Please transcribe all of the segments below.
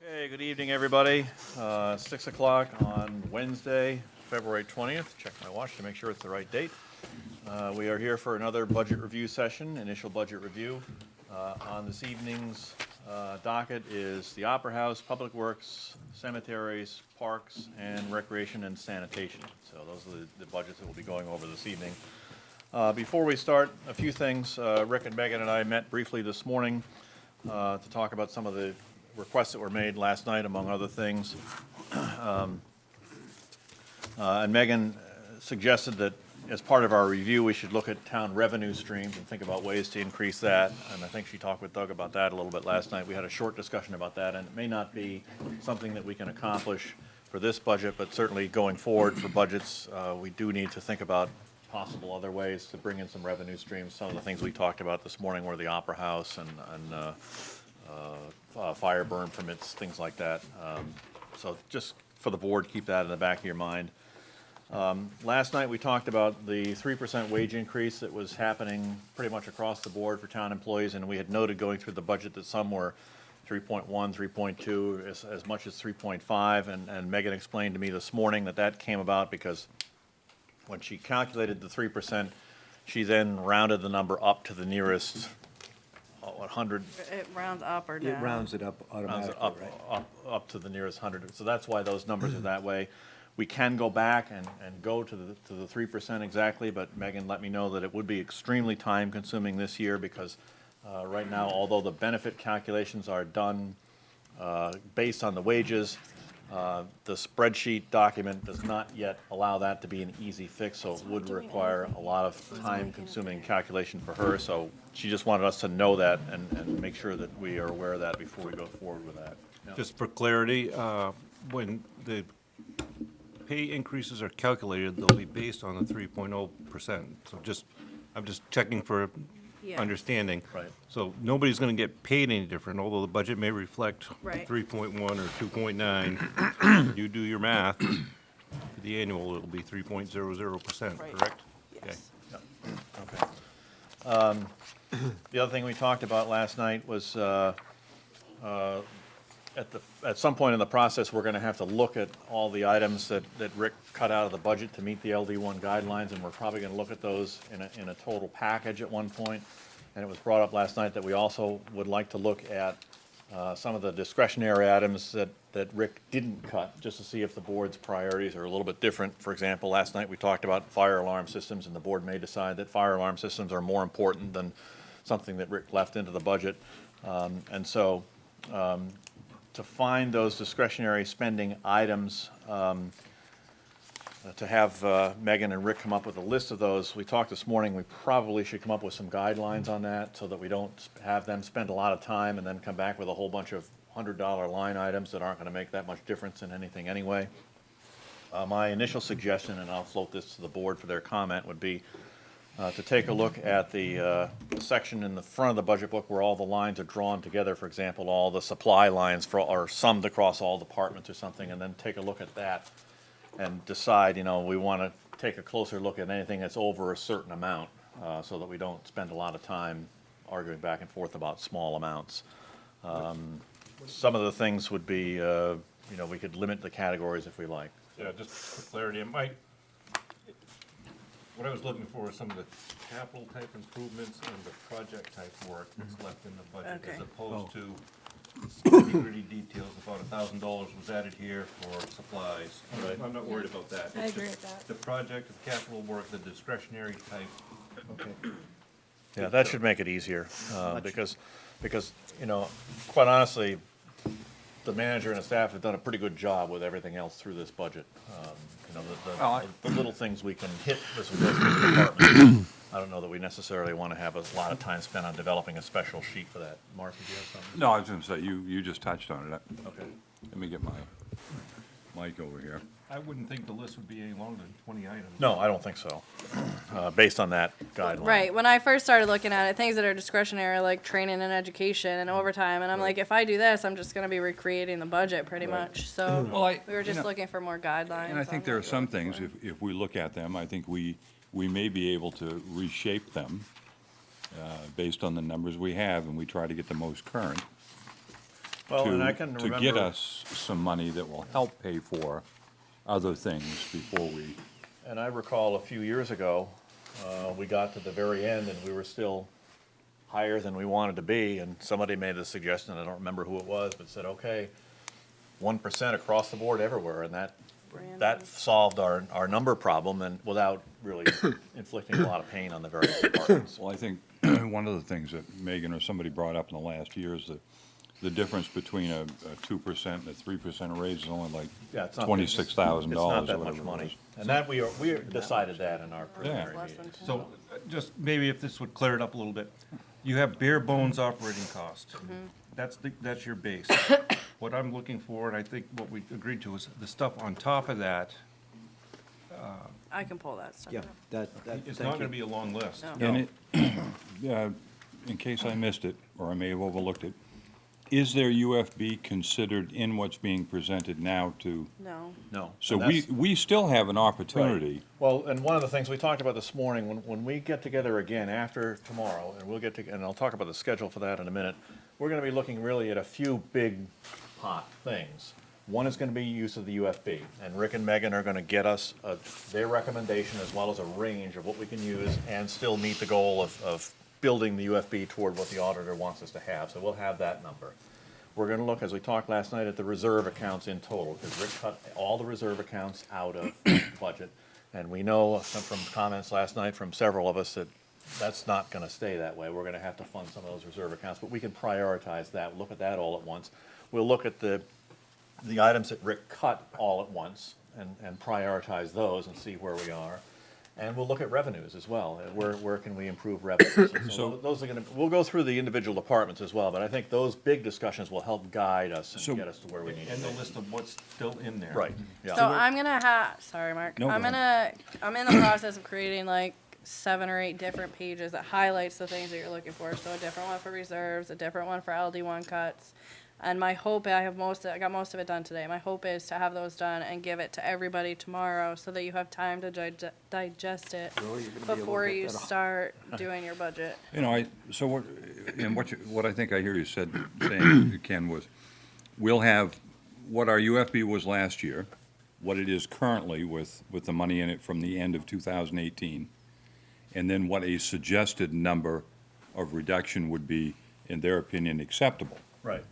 Hey, good evening, everybody. 6 o'clock on Wednesday, February 20th. Check my watch to make sure it's the right date. We are here for another budget review session, initial budget review. On this evening's docket is the Opera House, Public Works, cemeteries, parks, and recreation and sanitation. So those are the budgets that we'll be going over this evening. Before we start, a few things. Rick and Megan and I met briefly this morning to talk about some of the requests that were made last night, among other things. And Megan suggested that as part of our review, we should look at town revenue streams and think about ways to increase that. And I think she talked with Doug about that a little bit last night. We had a short discussion about that, and it may not be something that we can accomplish for this budget, but certainly going forward for budgets, we do need to think about possible other ways to bring in some revenue streams. Some of the things we talked about this morning were the Opera House and fire burn permits, things like that. So just for the board, keep that in the back of your mind. Last night, we talked about the 3% wage increase that was happening pretty much across the board for town employees, and we had noted going through the budget that some were 3.1, 3.2, as much as 3.5, and Megan explained to me this morning that that came about because when she calculated the 3%, she then rounded the number up to the nearest 100. It rounds up or down. It rounds it up automatically, right? Up to the nearest 100. So that's why those numbers are that way. We can go back and go to the 3% exactly, but Megan let me know that it would be extremely time-consuming this year because right now, although the benefit calculations are done based on the wages, the spreadsheet document does not yet allow that to be an easy fix, so it would require a lot of time-consuming calculation for her. So she just wanted us to know that and make sure that we are aware of that before we go forward with that. Yeah. Just for clarity, when the pay increases are calculated, they'll be based on the 3.0%. So I'm just checking for Yeah. understanding. Right. So nobody's gonna get paid any different, although the budget may reflect Right. 3.1 or 2.9. You do your math, for the annual, it'll be 3.00%, Right. correct? Yes. Okay. The other thing we talked about last night was at some point in the process, we're going to have to look at all the items that Rick cut out of the budget to meet the LD1 guidelines, and we're probably going to look at those in a total package at one point. And it was brought up last night that we also would like to look at some of the discretionary items that Rick didn't cut, just to see if the board's priorities are a little bit different. For example, last night we talked about fire alarm systems, and the board may decide that fire alarm systems are more important than something that Rick left into the budget. And so to find those discretionary spending items, to have Megan and Rick come up with a list of those. We talked this morning, we probably should come up with some guidelines on that so that we don't have them spend a lot of time and then come back with a whole bunch of $100 line items that aren't going to make that much difference in anything anyway. My initial suggestion, and I'll float this to the board for their comment, would be to take a look at the section in the front of the budget book where all the lines are drawn together, for example, all the supply lines are summed across all departments or something, and then take a look at that and decide, we want to take a closer look at anything that's over a certain amount so that we don't spend a lot of time arguing back and forth about small amounts. Some of the things would be, we could limit the categories if we like. Yeah, just for clarity, what I was looking for is some of the capital type improvements and the project type work that's left in the budget, Okay. as opposed to nitty-gritty details. About $1,000 was added here for supplies. Right. I'm not worried about that. I It's agree just with that. The project, the capital work, the discretionary type. Okay. Yeah, that should make it easier, because, quite honestly, the manager and the staff have done a pretty good job with everything else through this budget. The little things we can hit as we go through the department. I don't know that we necessarily want to have a lot of time spent on developing a special sheet for that. Mark, did you have something? No, I was gonna say, you just touched on it. Okay. Let me get my mic over here. I wouldn't think the list would be any longer than 20 items. No, I don't think so, based on that guideline. Right. When I first started looking at it, things that are discretionary, like training and education and overtime, and I'm like, if I do this, I'm just going to be recreating the budget pretty much. So Well, we were just looking for more guidelines. And I think on there are what some we're looking things, for. if we look at them, I think we may be able to reshape them based on the numbers we have, and we try to get the most current. Well, and I can to get remember- us some money that will help pay for other things before we, And I recall a few years ago, we got to the very end and we were still higher than we wanted to be, and somebody made the suggestion, I don't remember who it was, but said, okay, 1% across the board everywhere, and that Brandon. solved our number problem, and without really inflicting a lot of pain on the various departments. well, I think one of the things that Megan or somebody brought up in the last year is the difference between a 2% and a 3% raise is only like Yeah, it's not- $26,000 It's or not that whatever much it money. was. And that, we decided that in our preliminary Less meeting. than 10. So, just maybe if this would clear it up a little bit, you have bare bones operating cost. That's your base. What I'm looking for, and I think what we agreed to, is the stuff on top of that. I can pull that stuff. Yeah, up. that, It's thank not gonna you. be a long list. No. And it, in case I missed it, or I may have overlooked it, is there UFB considered in what's being presented now to? No. No. So and that's- we still have an opportunity. Well, and one of the things we talked about this morning, when we get together again after tomorrow, and we'll get to, and I'll talk about the schedule for that in a minute, we're gonna be looking really at a few big pot things. One is gonna be use of the UFB, and Rick and Megan are gonna get us their recommendation as well as a range of what we can use and still meet the goal of building the UFB toward what the auditor wants us to have, so we'll have that number. We're gonna look, as we talked last night, at the reserve accounts in total, because Rick cut all the reserve accounts out of the budget. And we know from comments last night from several of us that that's not gonna stay that way. We're gonna have to fund some of those reserve accounts, but we can prioritize that, look at that all at once. We'll look at the items that Rick cut all at once and prioritize those and see where we are. And we'll look at revenues as well. Where can we improve revenues? And so those are gonna, we'll go through the individual departments as well, but I think those big discussions will help guide us So- and get us to where we need to And the be. list of what's still in there. Right, yeah. So I'm gonna sorry, Mark. No, I'm go ahead. I'm in the process of creating like 7 or 8 different pages that highlights the things that you're looking for. So a different one for reserves, a different one for LD1 cuts. And my hope, I got most of it done today. My hope is to have those done and give it to everybody tomorrow so that you have time to digest it Really? You're gonna be able to before get you that off? start doing your budget. You know, so what, and what I think I hear you saying, Ken, was, we'll have what our UFB was last year, what it is currently with the money in it from the end of 2018, and then what a suggested number of reduction would be, in their opinion, acceptable. Right.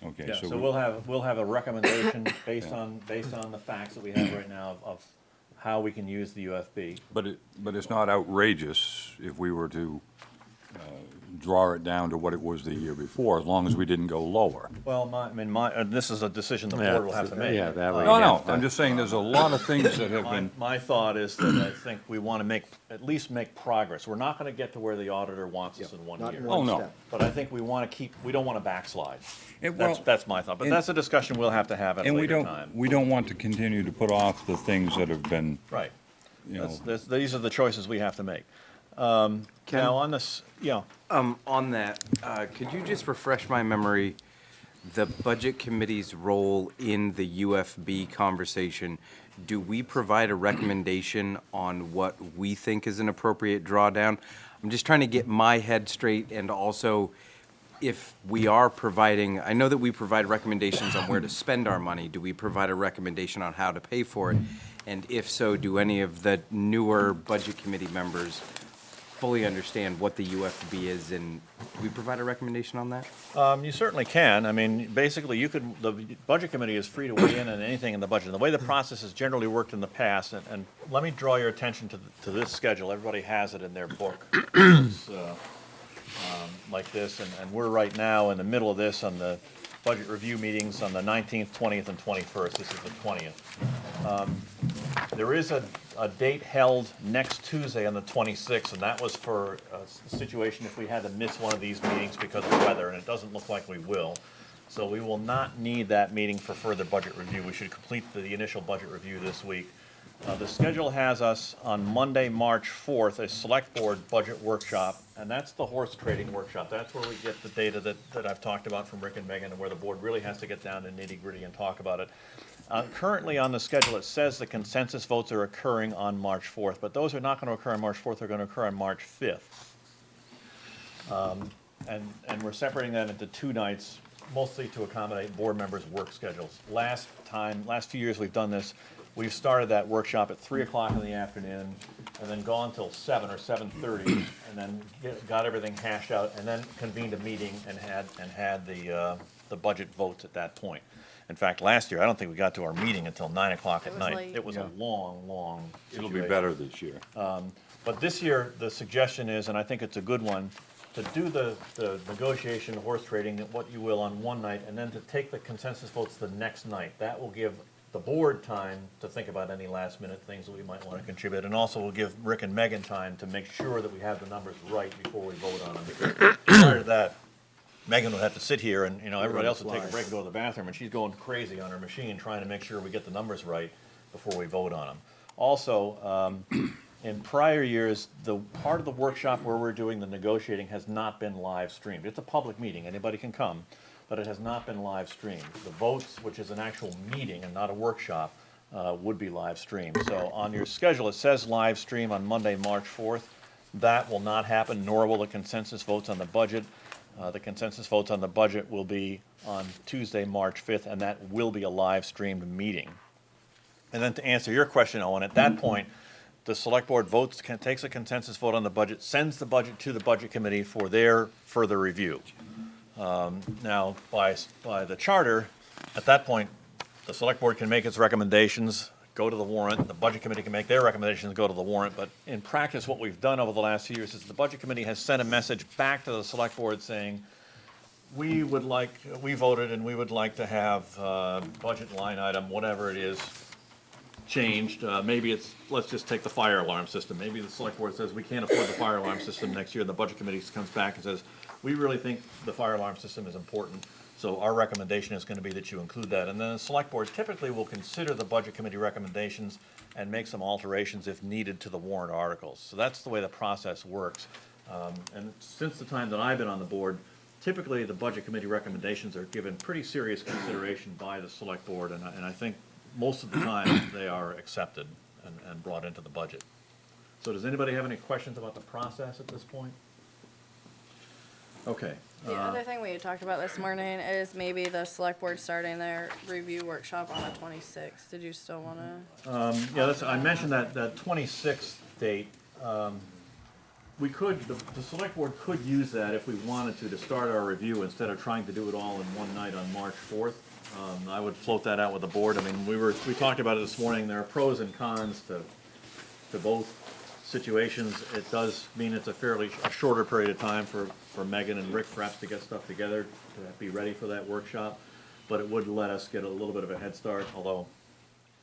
Okay, Yeah, so so we'll have a recommendation based on the facts that we have right now of how we can use the UFB. but it's not outrageous if we were to draw it down to what it was the year before, as long as we didn't go lower. Well, this is a decision the board will have to make. Yeah, that way. No, you no, have to- I'm just saying, there's a lot of things that have been, My thought is that I think we want to at least make progress. We're not going to get to where the auditor wants us in 1 Not year. in Oh, one no. step. But I think we want to we don't want to backslide. well, That's my thought, but and- that's a discussion we'll have to have at a and later time. we don't want to continue to put off the things that have been, Right. you know. These are the choices we have to make. Now, on this, yeah, On that, could you just refresh my memory, the budget committee's role in the UFB conversation? Do we provide a recommendation on what we think is an appropriate drawdown? I'm just trying to get my head straight, and also if we are providing, I know that we provide recommendations on where to spend our money. Do we provide a recommendation on how to pay for it? And if so, do any of the newer budget committee members fully understand what the UFB is, and do we provide a recommendation on that? you certainly can. I mean, basically, the budget committee is free to weigh in on anything in the budget. And the way the process has generally worked in the past, and let me draw your attention to this schedule. Everybody has it in their book. It's, like this, and we're right now in the middle of this on the budget review meetings on the 19th, 20th, and 21st. This is the 20th. There is a date held next Tuesday on the 26th, and that was for a situation if we had to miss one of these meetings because of weather, and it doesn't look like we will. So we will not need that meeting for further budget review. We should complete the initial budget review this week. The schedule has us on Monday, March 4th, a select board budget workshop, and that's the horse trading workshop. That's where we get the data that I've talked about from Rick and Megan, and where the board really has to get down to nitty-gritty and talk about it. Currently on the schedule, it says the consensus votes are occurring on March 4th, but those are not going to occur on March 4th, they're going to occur on March 5th. And we're separating that into 2 nights, mostly to accommodate board members' work schedules. Last few years we've done this, we've started that workshop at 3 o'clock in the afternoon, and then gone till 7 or 7:30, and then got everything hashed out, and then convened a meeting and had the budget votes at that point. In fact, last year, I don't think we got to our meeting until 9 o'clock at was night. late. It was a long It'll be situation. better this year. But this year, the suggestion is, and I think it's a good one, to do the negotiation, horse trading, what you will, on one night, and then to take the consensus votes the next night. That will give the board time to think about any last-minute things that we might want to contribute, and also will give Rick and Megan time to make sure that we have the numbers right before we vote on them. Because prior to that, Megan would have to sit here, and, everybody else would take a break and go to the bathroom, and she's going crazy on her machine trying to make sure we get the numbers right before we vote on them. Also, in prior years, the part of the workshop where we're doing the negotiating has not been live streamed. It's a public meeting, anybody can come, but it has not been live streamed. The votes, which is an actual meeting and not a workshop, would be live streamed. So on your schedule, it says live stream on Monday, March 4th. That will not happen, nor will the consensus votes on the budget. The consensus votes on the budget will be on Tuesday, March 5th, and that will be a live streamed meeting. And then to answer your question, Owen, at that point, the select board takes a consensus vote on the budget, sends the budget to the budget committee for their further review. Now, by the charter, at that point, the select board can make its recommendations, go to the warrant, the budget committee can make their recommendations, go to the warrant, but in practice, what we've done over the last few years is the budget committee has sent a message back to the select board saying, we voted and we would like to have budget line item, whatever it is, changed. Maybe let's just take the fire alarm system. Maybe the select board says we can't afford the fire alarm system next year, and the budget committee comes back and says, we really think the fire alarm system is important, so our recommendation is gonna be that you include that. And then the select board typically will consider the budget committee recommendations and make some alterations if needed to the warrant articles. So that's the way the process works. And since the time that I've been on the board, typically the budget committee recommendations are given pretty serious consideration by the select board, and I think most of the time they are accepted and brought into the budget. So does anybody have any questions about the process at this point? Okay. The other thing we had talked about this morning is maybe the select board starting their review workshop on the 26th. Did you still wanna? Yeah, I mentioned that 26th date. We could, the select board could use that if we wanted to start our review instead of trying to do it all in one night on March 4th. I would float that out with the board. I mean, we talked about it this morning. There are pros and cons to both situations. It does mean it's a shorter period of time for Megan and Rick perhaps to get stuff together to be ready for that workshop. But it would let us get a little bit of a head start, although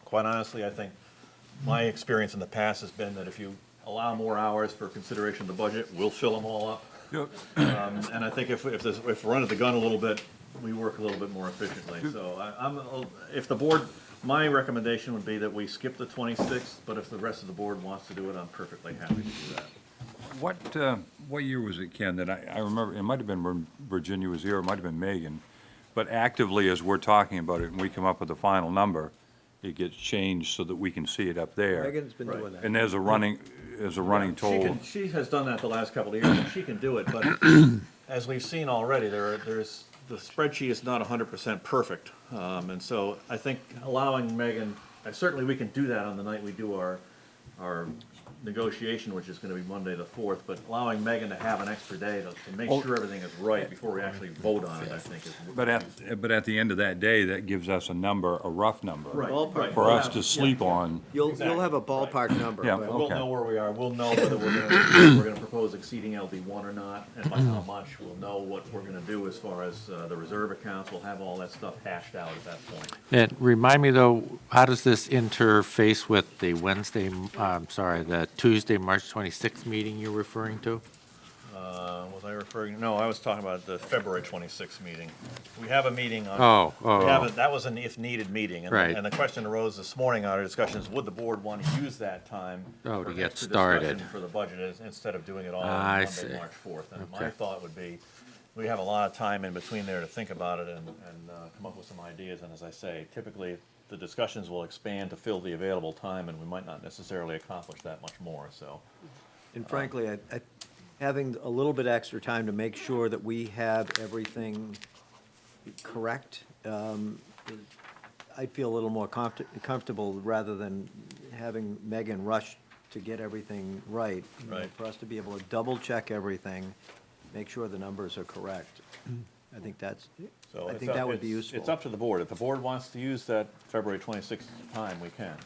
quite honestly, I think my experience in the past has been that if you allow more hours for consideration of the budget, we'll fill them all up. And I think if we're under the gun a little bit, we work a little bit more efficiently. So if the board, my recommendation would be that we skip the 26th, but if the rest of the board wants to do it, I'm perfectly happy to do that. What year was it, Ken, that I remember, it might have been when Virginia was here, it might have been Megan, but actively as we're talking about it and we come up with the final number, it gets changed so that we can see it up there. Megan's been doing that. And there's a running toll. She has done that the last couple of years, and she can do it, but as we've seen already, there's the spreadsheet is not 100% perfect. And so I think allowing Megan, certainly we can do that on the night we do our negotiation, which is gonna be Monday the 4th, but allowing Megan to have an extra day to make sure everything is right before we actually vote on it, I think is. But at the end of that day, that gives us a rough number. Right, Ballpark. right. For us to Yeah. sleep on. You'll Exactly. have a ballpark number. Yeah. but- We'll Okay. know where we are, we'll know whether we're gonna propose exceeding LD1 or not, and by how much, we'll know what we're gonna do as far as the reserve accounts, we'll have all that stuff hashed out at that point. And remind me though, how does this interface with the the Tuesday, March 26th meeting you're referring to? Was I referring, no, I was talking about the February 26th meeting. We have a meeting on. Oh. That was an if-needed meeting. And Right. And the question arose this morning on our discussions, would the board want to use that time? Oh, to for get extra started. discussion For the budget instead of doing it all on I Monday, see. March 4th? And my Okay. thought would be, we have a lot of time in between there to think about it and come up with some ideas. And as I say, typically, the discussions will expand to fill the available time, and we might not necessarily accomplish that much more, so. And frankly, having a little bit extra time to make sure that we have everything, correct. I'd feel a little more comfortable rather than having Megan rush to get everything right. You know, Right. For us to be able to double-check everything, make sure the numbers are correct. I think So I it's think up- that would be it's- useful. It's up to the board. If the board wants to use that February 26th time, we can.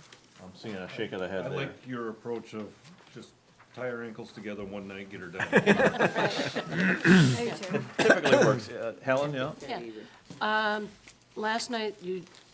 I'm seeing a shake of the head I there. like your approach of just tie her ankles together one night, get her done. Typically works. Helen, yeah? Yeah. Last night,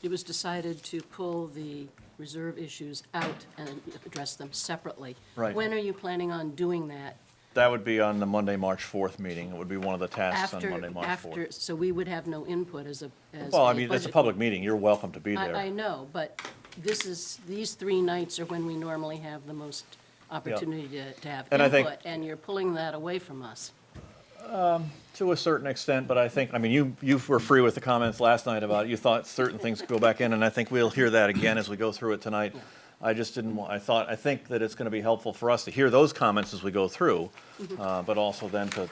it was decided to pull the reserve issues out and address them separately. Right. When are you planning on doing that? That would be on the Monday, March 4th meeting. It would be one of the tasks on After, Monday, March 4th. after, so we would have no input as a Well, I mean, it's a budget- public meeting. You're welcome to be I there. know, but these 3 nights are when we normally have the most opportunity to have And I think- input, and you're pulling that away from us. To a certain extent, but I think, I mean, you were free with the comments last night about, you thought certain things could go back in, and I think we'll hear that again as we go through it tonight. I just didn't want, I think that it's gonna be helpful for us to hear those comments as we go through, but also then to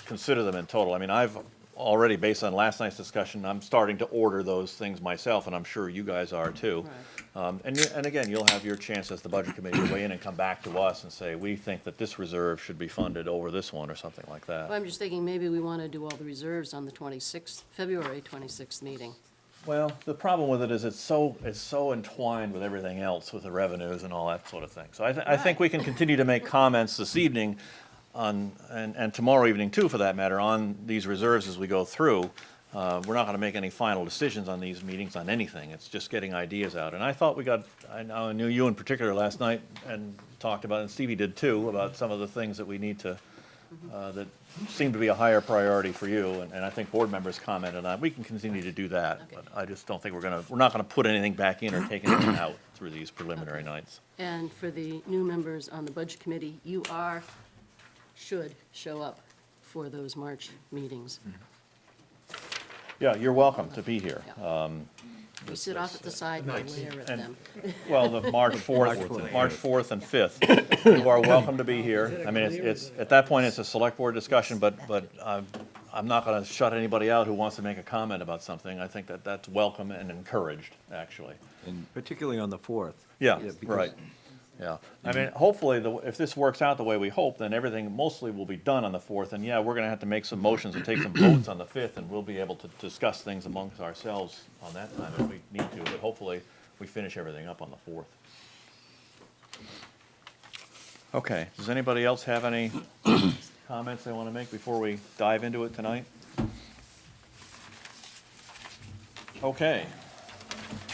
consider them in total. I mean, I've already, based on last night's discussion, I'm starting to order those things myself, and I'm sure you guys are too. And again, you'll have your chance as the budget committee to weigh in and come back to us and say, we think that this reserve should be funded over this one, or something like that. Well, I'm just thinking maybe we want to do all the reserves on the February 26th meeting. Well, the problem with it is it's so entwined with everything else, with the revenues and all that sort of thing. So I think we can continue to make comments this evening on, and tomorrow evening too, for that matter, on these reserves as we go through. We're not gonna make any final decisions on these meetings on anything. It's just getting ideas out. And I thought I knew you in particular last night and talked about, and Stevie did too, about some of the things that we need to, that seem to be a higher priority for you, and I think board members commented on. We can continue to do that, Okay. but I just don't think we're not gonna put anything back in or take anything out through these preliminary nights. And for the new members on the Budget Committee, you should show up for those March meetings. Yeah, you're welcome to be here. Yeah. We sit off at the side and glare at and- them. Well, the March 4th and 5th, you are welcome to be here. I mean, it's, at that point, it's a select board discussion, but I'm not gonna shut anybody out who wants to make a comment about something. I think that that's welcome and encouraged, actually. Particularly on the 4th. Yeah, because- right, yeah. I mean, hopefully, if this works out the way we hope, then everything mostly will be done on the 4th. And yeah, we're gonna have to make some motions and take some votes on the 5th, and we'll be able to discuss things amongst ourselves on that time if we need to. But hopefully, we finish everything up on the 4th. Okay, does anybody else have any comments they wanna make before we dive into it tonight? Okay.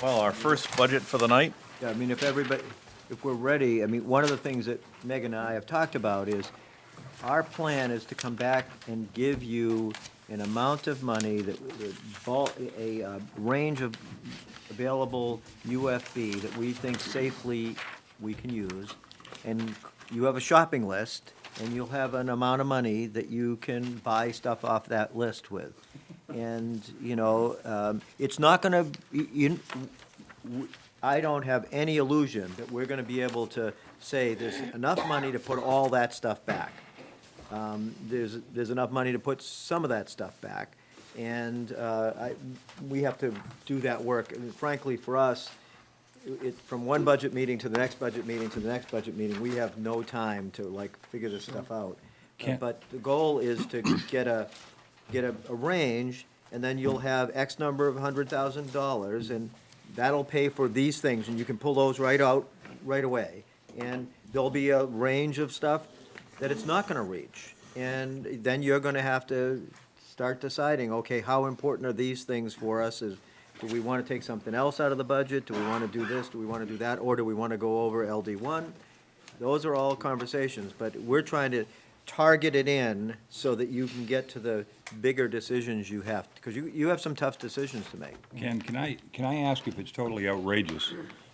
Well, our first budget for the night. Yeah, I mean, if we're ready, I mean, one of the things that Megan and I have talked about is, our plan is to come back and give you an amount of money a range of available UFB that we think safely we can use. And you have a shopping list, and you'll have an amount of money that you can buy stuff off that list with. And, it's not gonna, I don't have any illusion that we're gonna be able to say there's enough money to put all that stuff back. There's enough money to put some of that stuff back. And we have to do that work. And frankly, for us, from one budget meeting to the next budget meeting to the next budget meeting, we have no time to figure this stuff out. But the goal is to get a range, and then you'll have X number of $100,000, and that'll pay for these things, and you can pull those right out right away. And there'll be a range of stuff that it's not gonna reach. And then you're gonna have to start deciding, okay, how important are these things for us? Do we wanna take something else out of the budget? Do we wanna do this? Do we wanna do that? Or do we wanna go over LD1? Those are all conversations, but we're trying to target it in so that you can get to the bigger decisions you have, because you have some tough decisions to make. Ken, can I ask if it's totally outrageous?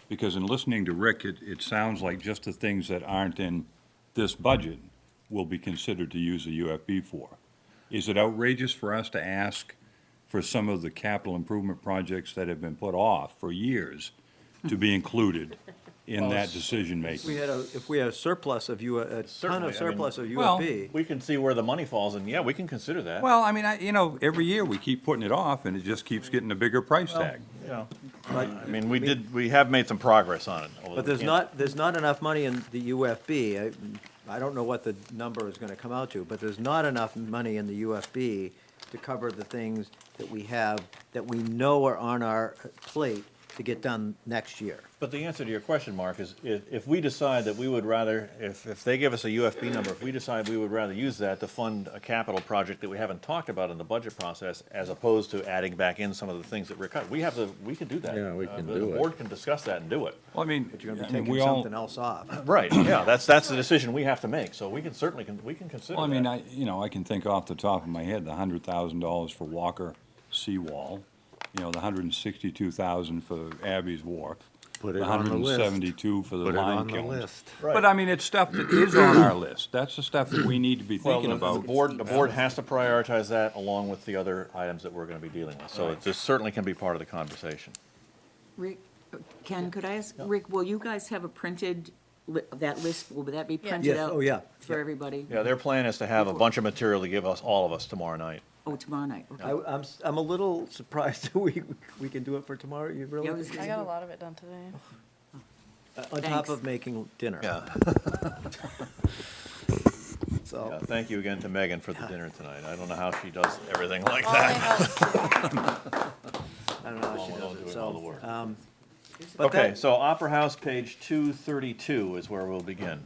Because in listening to Rick, it sounds like just the things that aren't in this budget will be considered to use a UFB for. Is it outrageous for us to ask for some of the capital improvement projects that have been put off for years to be included in that decision-making. If we had a surplus of a ton Certainly, I of mean- surplus of Well, UFB, We can see where the money falls, and yeah, we can consider that. Well, I mean, every year we keep putting it off, and it just keeps getting a bigger price tag. Yeah. I mean, we have made some progress on it. although but we can't- there's not enough money in the UFB. I don't know what the number is gonna come out to, but there's not enough money in the UFB to cover the things that we have, that we know are on our plate to get done next year. But the answer to your question, Mark, is if we decide that we would rather, if they give us a UFB number, if we decide we would rather use that to fund a capital project that we haven't talked about in the budget process, as opposed to adding back in some of the things that Rick cut, we can do that. Yeah, we can The do it. board can discuss that and do it. Well, I mean, But you're gonna I be mean, taking we all, something else off. Right, yeah, that's the decision we have to make, so we can certainly, we can consider well, I mean, that. I can think off the top of my head, the $100,000 for Walker seawall, the $162,000 for Abby's Wharf. Put it on the list. $172 for the Put it lime on the kilns. list. But I mean, it's stuff that is on our list. That's the stuff that we need to be Well, thinking the about. board has to prioritize that along with the other items that we're gonna be dealing with, so this certainly can be part of the conversation. Rick, Ken, could I ask, Rick, will you guys have a printed, that list, will that be printed Yes, out? oh, yeah. For everybody? Yeah, their plan is to have a bunch of material to give us, all of us, tomorrow night. Oh, tomorrow night, okay. I'm a little surprised that we can do it for tomorrow, you really? Yeah, I was I gonna got a do- lot of it done today. On top Thanks. of making dinner. Yeah. So, Yeah, thank you again to Megan for the dinner tonight. I don't know how she does everything like All my that. help. I don't know how she Well, does doing it, all the so. work. But Okay, that- so Opera House, page 232 is where we'll begin.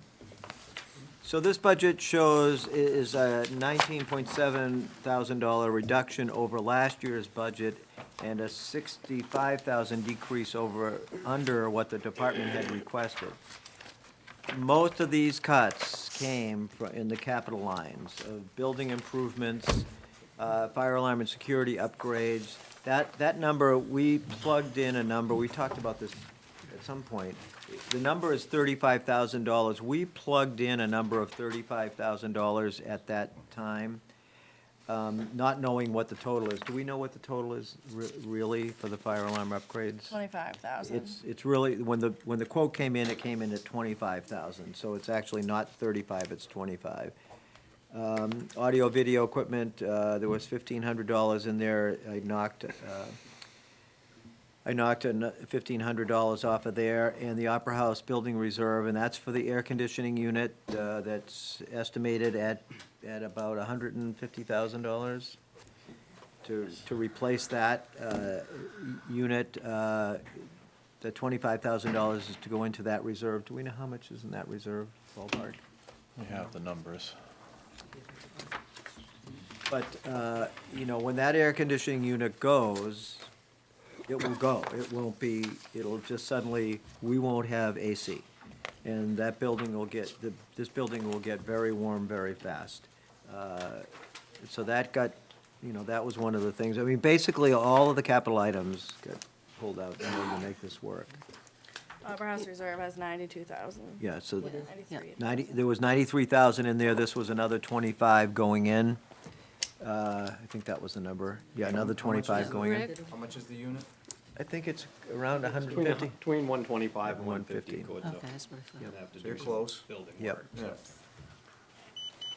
So this budget shows is a $19,700 reduction over last year's budget and a $65,000 decrease under what the department had requested. Most of these cuts came in the capital lines of building improvements, fire alarm and security upgrades. That number, we plugged in a number, we talked about this at some point. The number is $35,000. We plugged in a number of $35,000 at that time, not knowing what the total is. Do we know what the total is really for the fire alarm upgrades? 25,000. It's really, when the quote came in, it came in at 25,000, so it's actually not 35, it's 25. Audio video equipment, there was $1,500 in there. I knocked $1,500 off of there, and the Opera House Building Reserve, and that's for the air conditioning unit, that's estimated at about $150,000 to replace that unit. The $25,000 is to go into that reserve. Do we know how much is in that reserve, ballpark? We have the numbers. But, when that air conditioning unit goes, it will go. It won't be, it'll just suddenly, we won't have AC. And that building will get, this building will get very warm very fast. So that got, that was one of the things. I mean, basically, all of the capital items got pulled out in order to make this work. Opera House Reserve has 92,000. Yeah, so 93. there was 93,000 in there. This was another 25 going in. I think that was the number. Yeah, another 25 going in. Rick? How much is the unit? I think it's around 150. Between 125 and 150. 150. Okay, that's what I thought. Have to do They're some close. building Yep. work. Yeah.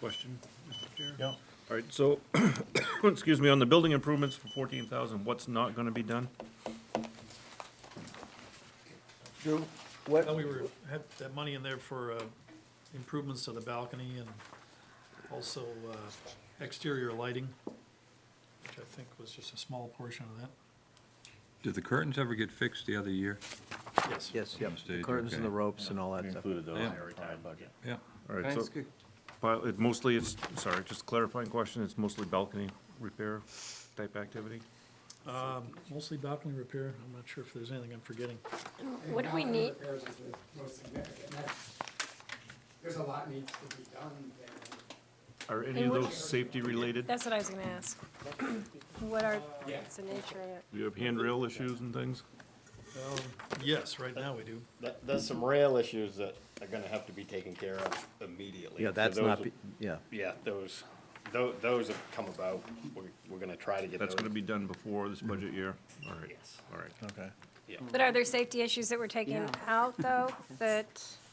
Question, Mr. Chair? Yeah. All right, so, excuse me, on the building improvements for 14,000, what's not gonna be done? Drew, what, Well, we had that money in there for improvements to the balcony and also exterior lighting, which I think was just a small portion of that. Did the curtains ever get fixed the other year? Yes. yes, yep, the Stage, curtains and okay. the ropes and all We that stuff. included those in Yeah. our retired budget. Yeah. All right, That's so, good. mostly it's, sorry, just a clarifying question, it's mostly balcony repair type activity? Mostly balcony repair. I'm not sure if there's anything I'm forgetting. What do we need? Repairs is the most significant. There's a lot needs to be done there. Are any of those safety related? That's what I was gonna ask. What are, what's the nature of it? Do you have handrail issues and things? Yes, right now we do. There's some rail issues that are gonna have to be taken care of immediately. Yeah, So that's those not, will- yeah. Yeah, those those have come about. We're gonna try to get those. That's gonna be done before this budget year? All right, Yes. all right. Okay. Yeah. But are there safety issues that were taken Yeah. out, though, that,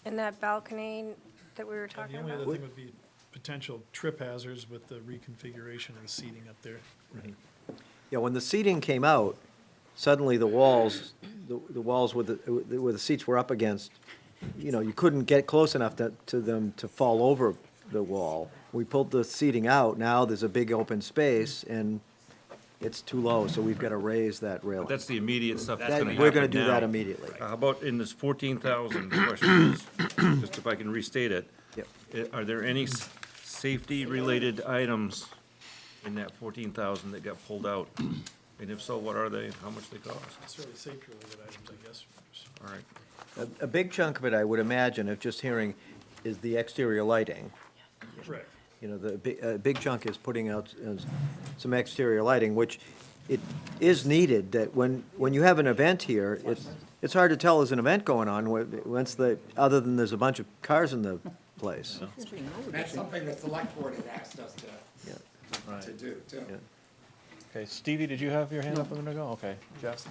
in that balcony that we were And talking the only about? other thing would be potential trip hazards with the reconfiguration of the seating up there. Yeah, when the seating came out, suddenly the walls where the seats were up against, you know, you couldn't get close enough to them to fall over the wall. We pulled the seating out, now there's a big open space, and it's too low, so we've got to raise that railing. That's the immediate stuff that's That- gonna happen We're gonna do that now. immediately. How about in this 14,000, the question is, just if I can restate it. Yep. Are there any safety-related items in that 14,000 that got pulled out? And if so, what are they, and how much they cost? Necessarily safety-related items, I guess. All right. A big chunk of it, I would imagine, of just hearing, is the exterior lighting. Correct. You know, a big chunk is putting out some exterior lighting, which it is needed, that when you have an event here, it's hard to tell there's an event going on other than there's a bunch of cars in the place. That's something the select board had asked us Yeah. to do, too. Yeah. Okay, Stevie, did you have your hand up a minute ago? Okay, Jeff?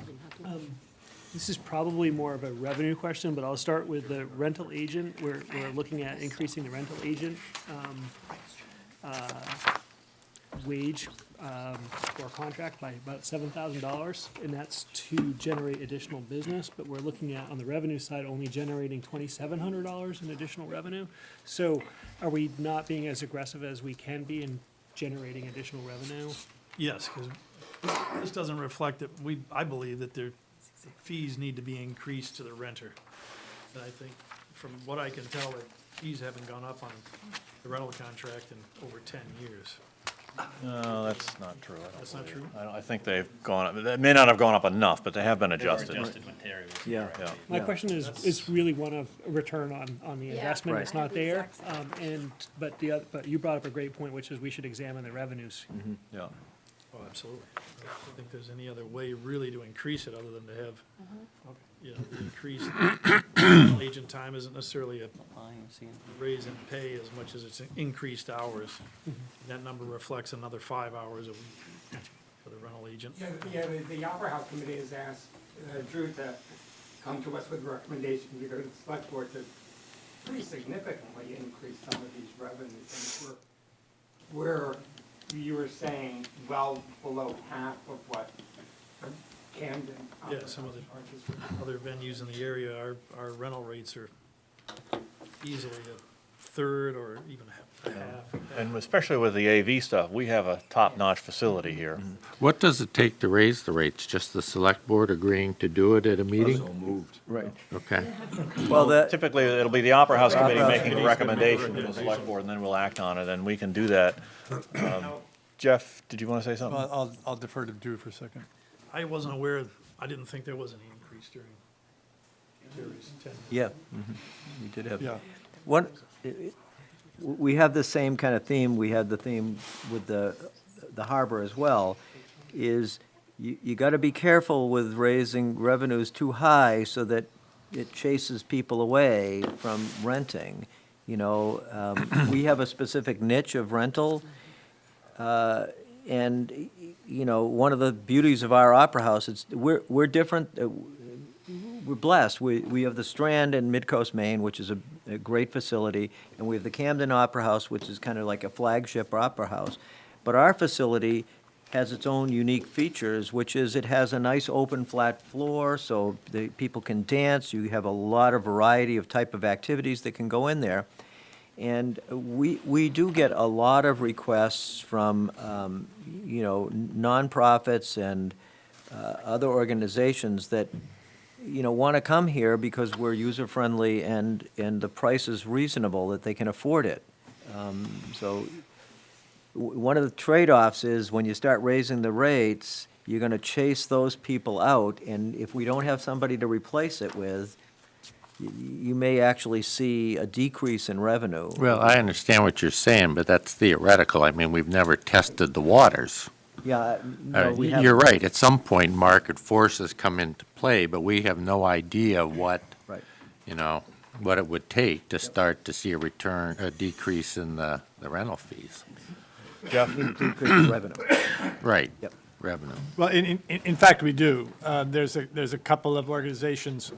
This is probably more of a revenue question, but I'll start with the rental agent. We're looking at increasing the rental agent wage or contract by about $7,000, and that's to generate additional business. But we're looking at, on the revenue side, only generating $2,700 in additional revenue. So are we not being as aggressive as we can be in generating additional revenue? Yes, because this doesn't reflect that I believe that the fees need to be increased to the renter. And I think, from what I can tell, that fees haven't gone up on the rental contract in over 10 years. No, that's not true. I don't That's not believe. true? I think they've gone up, they may not have gone up enough, but they have been adjusted. Yeah. Yeah. My Yeah. question is really one of a return on the investment. Right. It's not there. But you brought up a great point, which is we should examine the revenues. Yeah. Oh, absolutely. I don't think there's any other way really to increase it other than to have, you know, the increased agent time isn't necessarily a raise in pay as much as it's increased hours. That number reflects another 5 hours a week for the rental agent. The Opera House Committee has asked Drew to come to us with recommendations, because the select board to pretty significantly increase some of these revenues. And we're, you were saying, well below half of what Camden. Yeah, some of the other venues in the area, our rental rates are easily a third or even half. And especially with the AV stuff, we have a top-notch facility here. What does it take to raise the rates? Just the select board agreeing to do it at a meeting? moved. Right. Okay. Well, Typically, it'll be the Opera House Committee Opera House making a recommendation to the select board, and then we'll act on it, and we can do that. Jeff, did you want to say something? I'll defer to Drew for a second. I wasn't aware, I didn't think there was any increase during Jerry's tenure. Yeah, we did have. Yeah. We have the same kind of theme, we had the theme with the harbor as well, is you got to be careful with raising revenues too high so that it chases people away from renting. You know, we have a specific niche of rental, and, you know, one of the beauties of our Opera House, we're different, we're blessed. We have the Strand in Midcoast, Maine, which is a great facility, and we have the Camden Opera House, which is kind of like a flagship opera house. But our facility has its own unique features, which is it has a nice open flat floor, so the people can dance. You have a lot of variety of type of activities that can go in there. And we do get a lot of requests from, you know, nonprofits and other organizations that, you know, want to come here because we're user-friendly and the price is reasonable, that they can afford it. So one of the trade-offs is when you start raising the rates, you're going to chase those people out, and if we don't have somebody to replace it with, you may actually see a decrease in revenue. Well, I understand what you're saying, but that's theoretical. I mean, we've never tested the waters. Yeah, no, we You're haven't. right. At some point, market forces come into play, but we have no idea what, Right. you know, what it would take to start to see a decrease in the rental fees. Jeff? Increase revenue. Right. Yep. Revenue. Well, in fact, we do. There's a couple of organizations,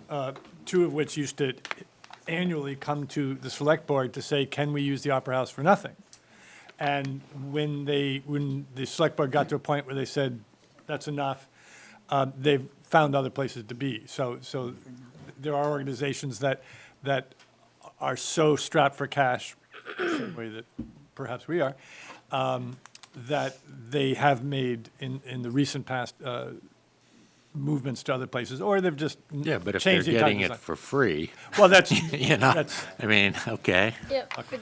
two of which used to annually come to the select board to say, can we use the Opera House for nothing? And when the select board got to a point where they said, that's enough, they've found other places to be. So there are organizations that are so strapped for cash, same way that perhaps we are, that they have made in the recent past movements to other places, or they've just Yeah, but if they're changed the entire getting it design. for free, Well, that's, you know, that's, I mean, okay. Yeah, but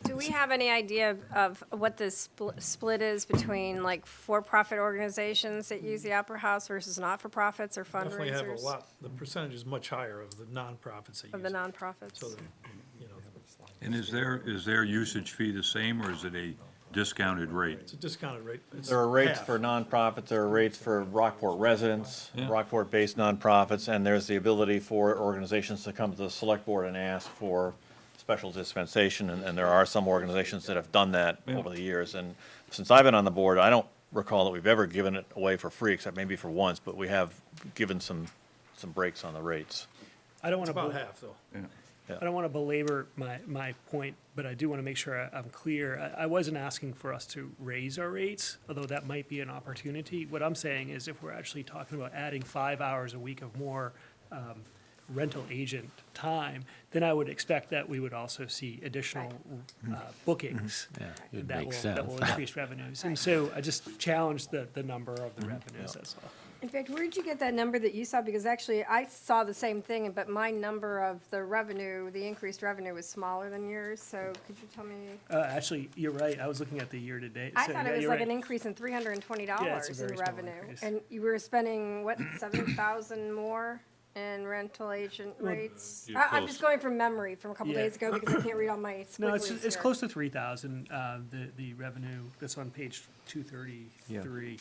do we have any idea of what the split is between like for-profit organizations that use the Opera House versus not-for-profits or Definitely have a fundraisers lot, the percentage is much higher of the nonprofits that use of the it. nonprofits? So, that, you know, And is their usage fee the same, or is it a discounted rate? it's a discounted rate. It's There are rates half. for nonprofits, there are rates for Rockport residents, Rockport-based nonprofits, and there's the ability for organizations to come to the select board and ask for special dispensation, and there are some organizations that have done that over the years. And since I've been on the board, I don't recall that we've ever given it away for free, except maybe for once, but we have given some breaks on the rates. I don't It's want about to, half, though. I don't want to belabor my point, but I do want to make sure I'm clear. I wasn't asking for us to raise our rates, although that might be an opportunity. What I'm saying is if we're actually talking about adding 5 hours a week of more rental agent time, then I would expect that we would also see additional bookings Yeah, it that makes will sense. increase revenues. And so I just challenged the number of the revenues, that's all. In fact, where did you get that number that you saw? Because actually, I saw the same thing, but my number of the revenue, the increased revenue was smaller than yours, so could you tell me? Actually, you're right, I was looking at the year-to-date. I So, thought yeah, it was you're like right. an increase in $320 Yeah, it's a in very small revenue. increase. And you were spending, what, 7,000 more in rental agent rates? you're I'm close. just going from memory from a couple Yeah. days ago because I can't read all my No, squigglies it's here. close to 3,000, the revenue that's on page 233.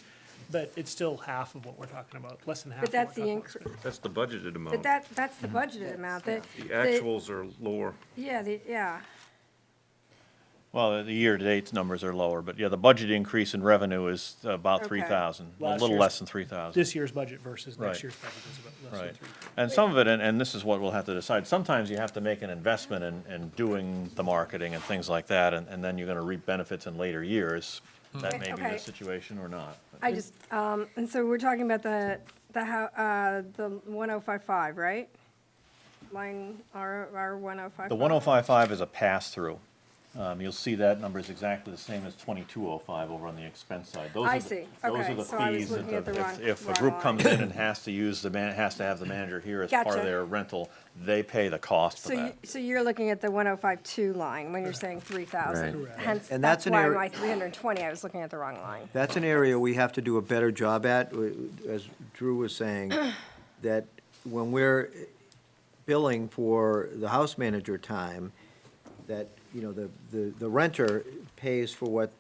But it's still half of what we're talking about, less than half. But of that's what the we're talking increase, That's the budgeted amount. but that's the budgeted amount. The actuals are lower. Yeah, yeah. Well, the year-to-date numbers are lower, but yeah, the budget increase in revenue is about Okay. 3,000, a Last little year's- less than 3,000. This year's budget versus next Right. year's budget is about less than Right. 3. And some of it, and this is what we'll have to decide, sometimes you have to make an investment in doing the marketing and things like that, and then you're gonna reap benefits in later years. That may be Okay. the situation or not. I just, and so we're talking about the 1055, right? Line R 1055. The 1055 is a pass-through. You'll see that number is exactly the same as 2205 over on the expense side. Those I are the- see. Those Okay, are the so I was fees looking at that the wrong- if a wrong group line. comes in and has to use has to have the manager here as part Gotcha. of their rental, they pay the cost for So that. so you're looking at the 1052 line when you're saying 3,000. Right. Correct. Hence, And that's that's an why area- my 320, I was looking at the wrong line. That's an area we have to do a better job at, as Drew was saying, that when we're billing for the house manager time, that, you know, the renter pays for what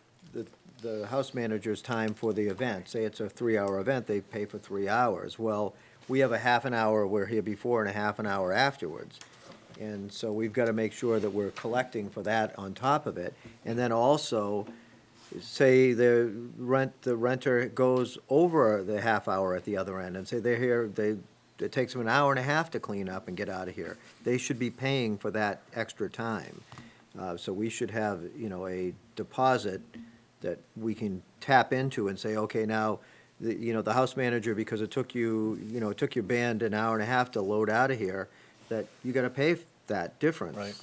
the house manager's time for the event. Say it's a 3-hour event, they pay for 3 hours. Well, we have a half an hour, we're here before, and a half an hour afterwards. And so we've got to make sure that we're collecting for that on top of it. And then also, say the renter goes over the half hour at the other end, and say they're here, it takes them an hour and a half to clean up and get out of here. They should be paying for that extra time. So we should have, you know, a deposit that we can tap into and say, okay, now, the house manager, because it took you your band an hour and a half to load out of here, that you gotta pay that difference. Right.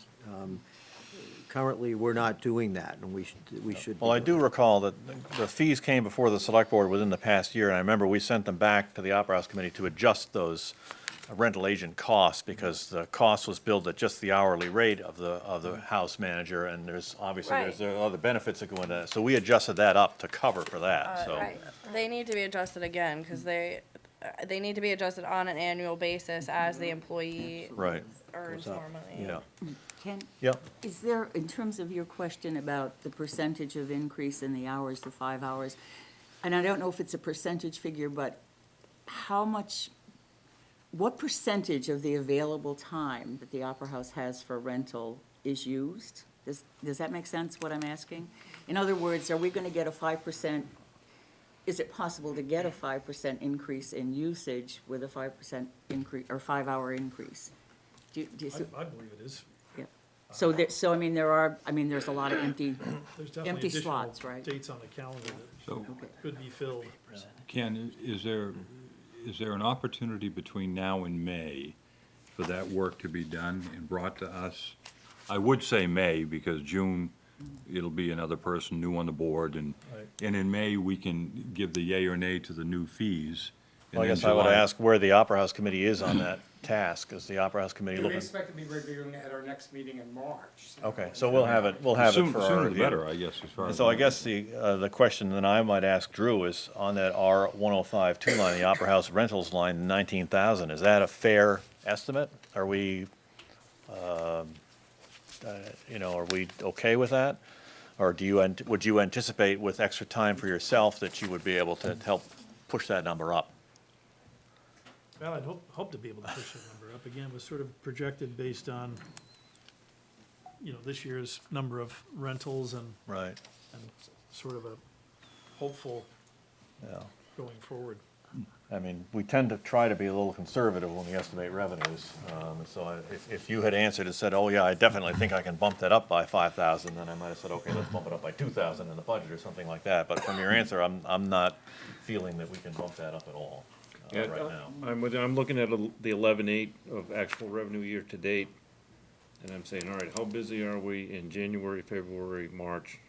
Currently, we're not doing that, and we should. Well, I do recall that the fees came before the select board within the past year, and I remember we sent them back to the Opera House Committee to adjust those rental agent costs, because the cost was billed at just the hourly rate of the house manager, and there's there are other benefits that go into that. So we adjusted that up to cover for that, so. Right. They need to be adjusted again, because they need to be adjusted on an annual basis as the employee Right, earns Goes up. more money. yeah. Ken, Yep. is there, in terms of your question about the percentage of increase in the hours to 5 hours, and I don't know if it's a percentage figure, but what percentage of the available time that the Opera House has for rental is used? Does that make sense, what I'm asking? In other words, are we gonna get a 5%, is it possible to get a 5% increase in usage with a 5% increase, or 5-hour increase? Do you see? I believe it is. Yeah. So I mean, there's a lot of empty There's definitely empty additional slots, right? dates on the calendar that So, could be filled. Ken, is there an opportunity between now and May for that work to be done and brought to us? I would say May, because June, it'll be another person new on the board, and in May, we can give the yay or nay to the new fees. and Well, I then guess I would July- ask where the Opera House Committee is on that task. Is the Opera House Committee We looking? expect to be reviewing it at our next meeting in March. so- Okay, so we'll have it for our Sooner the review. better, I guess, as far as. So I guess the question that I might ask Drew is, on that R 105-2 line, the Opera House rentals line, 19,000, is that a fair estimate? Are we, are we okay with that? Or would you anticipate with extra time for yourself that you would be able to help push that number up? Well, I'd hope to be able to push that number up. Again, it was sort of projected based on, this year's number of rentals and Right, sort of a hopeful yeah. going forward. I mean, we tend to try to be a little conservative when we estimate revenues. If you had answered and said, oh, yeah, I definitely think I can bump that up by 5,000, then I might have said, okay, let's bump it up by 2,000 in the budget or something like that. But from your answer, I'm not feeling that we can bump that up at all right now. I'm looking at the 11/8 of actual revenue year to date, and I'm saying, all right, how busy are we in January, February, March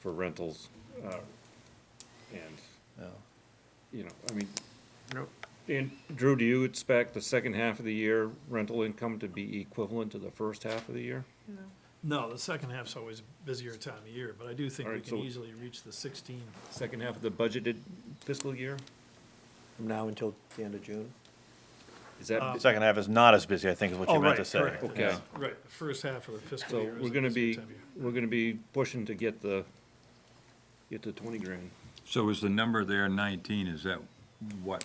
for rentals? And, Yeah. I mean, and Drew, do you expect the second half of the year rental income to be equivalent to the first half of the year? No, the second half's always a busier time of year, but I do think we Alright, can so- easily reach the 16. Second half of the budgeted fiscal year? From now until the end of June. Is that, The second half is not as busy, I think, is what you Oh, meant to right, say. correct. Okay. Yes, right, the first half of the fiscal so year is we're a gonna busier be, time of year. we're gonna be pushing to get the 20 grand. So is the number there 19, is that what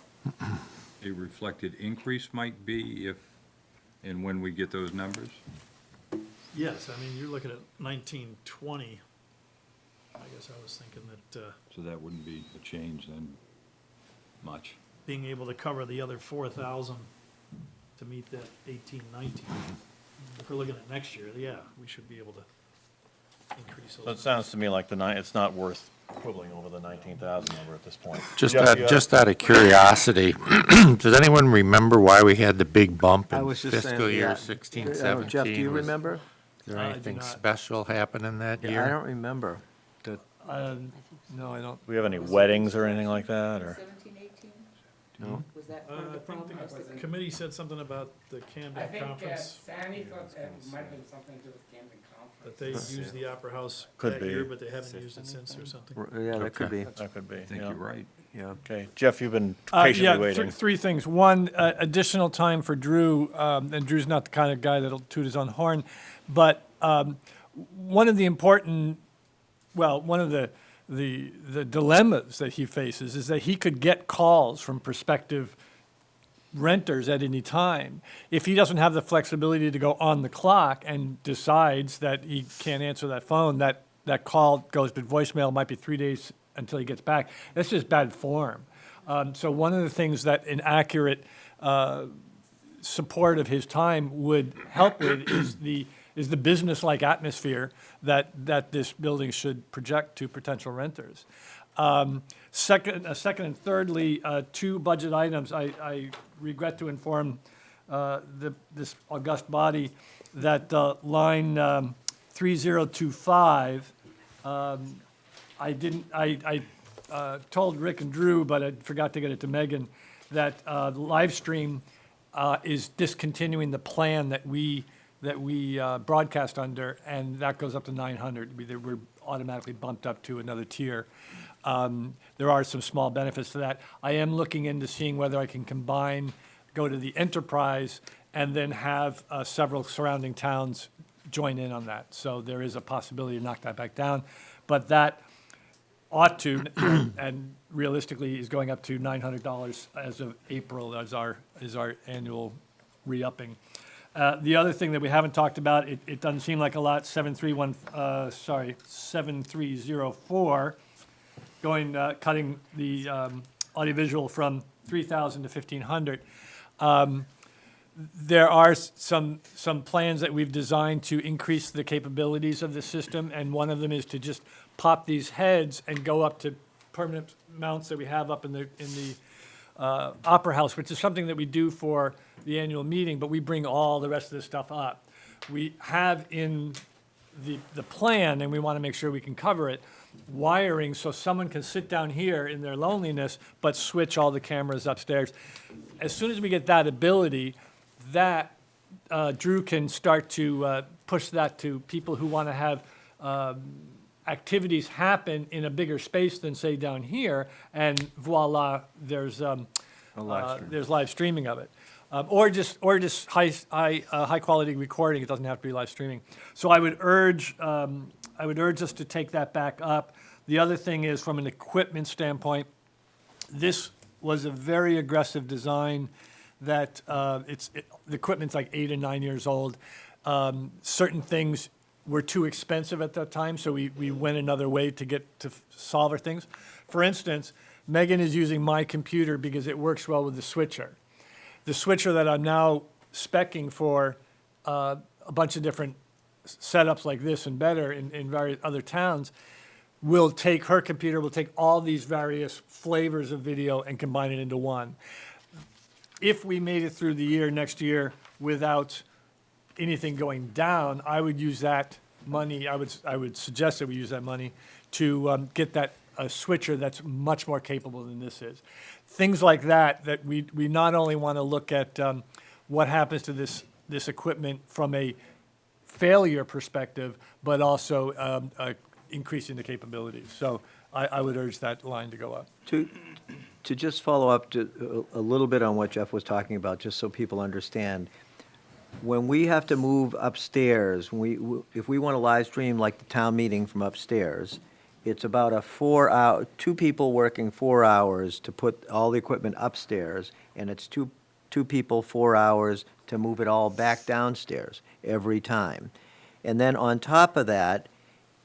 a reflected increase might be if and when we get those numbers? Yes, I mean, you're looking at 1920. I guess I was thinking that So that wouldn't be a change then, much. being able to cover the other 4,000 to meet that 1819. If we're looking at next year, yeah, we should be able to increase So it those. sounds to me like it's not worth quibbling over the 19,000 number at this point. Just Jeff, you have- out of curiosity, does anyone remember why we had the big bump I in was just saying, fiscal year yeah. 16, 17? Jeff, do you Was remember? there I do anything not. special happen in that Yeah, year? I don't remember. No, I don't. Do we have any weddings or anything like that, or? 17, 18? No? Was that I part of the think problem? the committee said something about the I Camden think conference, Sandy thought it might have been something to do with Camden that Conference. they used the Opera House Could that be. year, but they haven't used it since or something. Yeah, that could be, That could be, I think yeah. you're right. yeah. Okay, Jeff, you've been Yeah, patiently waiting. three things. One, additional time for Drew, and Drew's not the kind of guy that'll toot his own horn, but one of the important, one of the dilemmas that he faces is that he could get calls from prospective renters at any time. If he doesn't have the flexibility to go on the clock and decides that he can't answer that phone, that call goes to voicemail, might be 3 days until he gets back. That's just bad form. So one of the things that an accurate support of his time would help with is the business-like atmosphere that this building should project to potential renters. Second and thirdly, two budget items. I regret to inform this august body that line 3025, I told Rick and Drew, but I forgot to get it to Megan, that the live stream is discontinuing the plan that we broadcast under, and that goes up to 900. We're automatically bumped up to another tier. There are some small benefits to that. I am looking into seeing whether I can go to the enterprise, and then have several surrounding towns join in on that. So there is a possibility to knock that back down. But that ought to, and realistically is going up to $900 as of April as our annual re-upping. The other thing that we haven't talked about, it doesn't seem like a lot, 7304, cutting the audiovisual from 3,000 to 1,500. There are some plans that we've designed to increase the capabilities of the system, and one of them is to just pop these heads and go up to permanent mounts that we have up in the Opera House, which is something that we do for the annual meeting, but we bring all the rest of this stuff up. We have in the plan, and we want to make sure we can cover it, wiring so someone can sit down here in their loneliness, but switch all the cameras upstairs. As soon as we get that ability, that Drew can start to push that to people who want to have activities happen in a bigger space than, say, down here, and voila, there's live streaming of it. Or just high quality recording. It doesn't have to be live streaming. So I would urge us to take that back up. The other thing is, from an equipment standpoint, this was a very aggressive design that the equipment's like 8 and 9 years old. Certain things were too expensive at that time, so we went another way to get to solve our things. For instance, Megan is using my computer because it works well with the switcher. The switcher that I'm now speccing for a bunch of different setups like this and better in various other towns will take her computer, will take all these various flavors of video and combine it into one. If we made it through the year next year without anything going down, I would use that money, I would suggest that we use that money to get that a switcher that's much more capable than this is. Things like that we not only want to look at what happens to this equipment from a failure perspective, but also increasing the capabilities. So I would urge that line to go up. To just follow up to a little bit on what Jeff was talking about, just so people understand, when we have to move upstairs, if we want to live stream like the town meeting from upstairs, it's about a 4-hour, 2 people working 4 hours to put all the equipment upstairs, and it's two people 4 hours to move it all back downstairs every time. And then on top of that,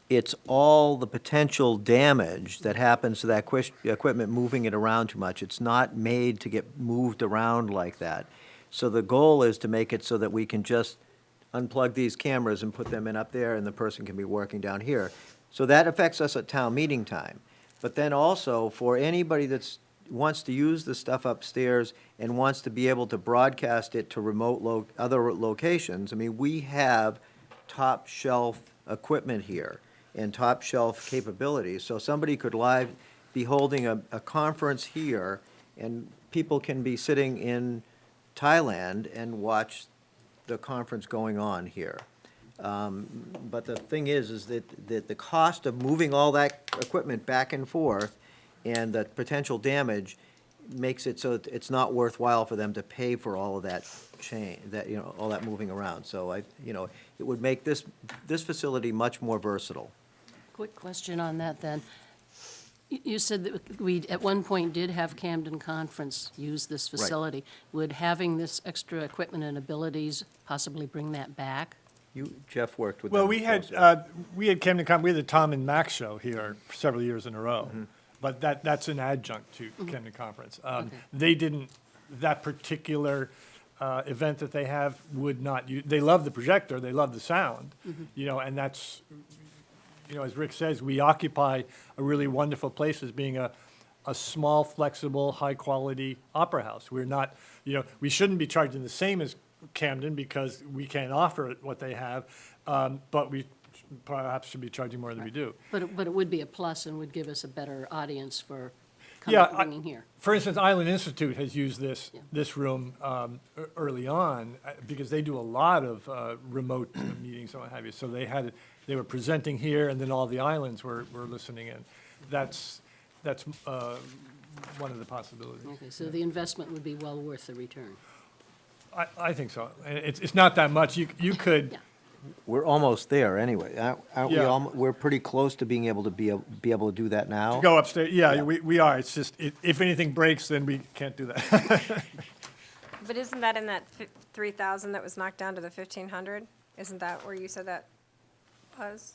it's all the potential damage that happens to that equipment moving it around too much. It's not made to get moved around like that. So the goal is to make it so that we can just unplug these cameras and put them in up there, and the person can be working down here. So that affects us at town meeting time. But then also, for anybody that wants to use the stuff upstairs and wants to be able to broadcast it to remote other locations, I mean, we have top shelf equipment here and top shelf capabilities. So somebody could be holding a conference here, and people can be sitting in Thailand and watch the conference going on here. But the thing is that the cost of moving all that equipment back and forth and the potential damage makes it so that it's not worthwhile for them to pay for all of that all that moving around. So it would make this facility much more versatile. Quick question on that then. You said that we, at one point, did have Camden Conference use this facility. Would having this extra equipment and abilities possibly bring that back? Jeff worked with Well, them we had Camden Con, we had the Tom and Max show here several years in a row, but that's an adjunct to Camden Conference. They didn't, that particular event that they have would not, they love the projector, they love the sound, and that's, as Rick says, we occupy a really wonderful place as being a small, flexible, high-quality opera house. We're not, we shouldn't be charging the same as Camden because we can't offer what they have, but we perhaps should be charging more than we do. But it would be a plus and would give us a better audience for bringing here. For instance, Island Institute has used this room early on because they do a lot of remote meetings and what have you. So they were presenting here, and then all the islands were listening in. That's one of the possibilities. Okay, so the investment would be well worth the return. I think so. And it's not that much. You could. Yeah. We're almost there anyway. Aren't we Yeah. we're pretty close to being able to be able to do that now? Go upstairs. Yeah, we are. It's just, if anything breaks, then we can't do that. But isn't that in that 3,000 that was knocked down to the 1,500? Isn't that where you said that was?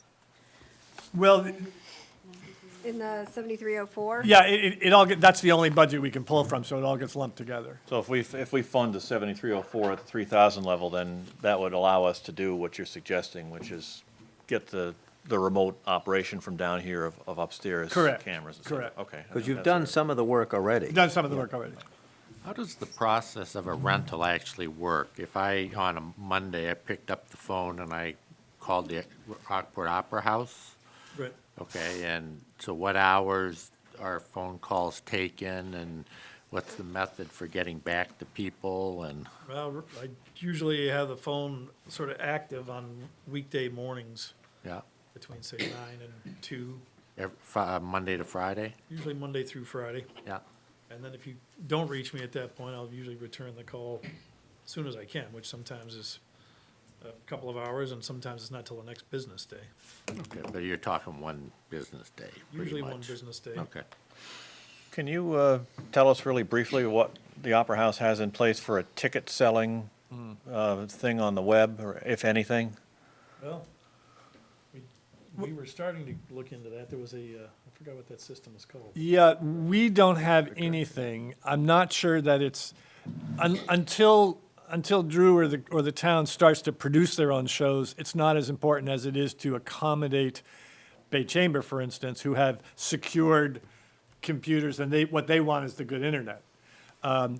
Well, In the 7304? yeah, it all, that's the only budget we can pull from, so it all gets lumped together. So if we fund the 7304 at the 3,000 level, then that would allow us to do what you're suggesting, which is get the remote operation from down here of upstairs Correct. cameras. and stuff. Correct. Okay. Because you've That's done all right. some of the work already. Done some of the work already. How does the process of a rental actually work? If on a Monday, I picked up the phone and I called the Rockport Opera House, Right. okay, and so what hours are phone calls taken, and what's the method for getting back to people, and, Well, I usually have the phone sort of active on weekday mornings yeah, between, say, 9 and 2, Monday to Friday? usually Monday through Friday. Yeah. And then if you don't reach me at that point, I'll usually return the call as soon as I can, which sometimes is a couple of hours, and sometimes it's not till the next business day. Okay, but you're talking one business day, pretty Usually one much. business day. Okay. Can you tell us really briefly what the Opera House has in place for a ticket selling thing on the web, or if anything? Well, we were starting to look into that. There was I forgot what that system is called. Yeah, we don't have anything. I'm not sure that it's, until Drew or the town starts to produce their own shows, it's not as important as it is to accommodate Bay Chamber, for instance, who have secured computers, and what they want is the good internet,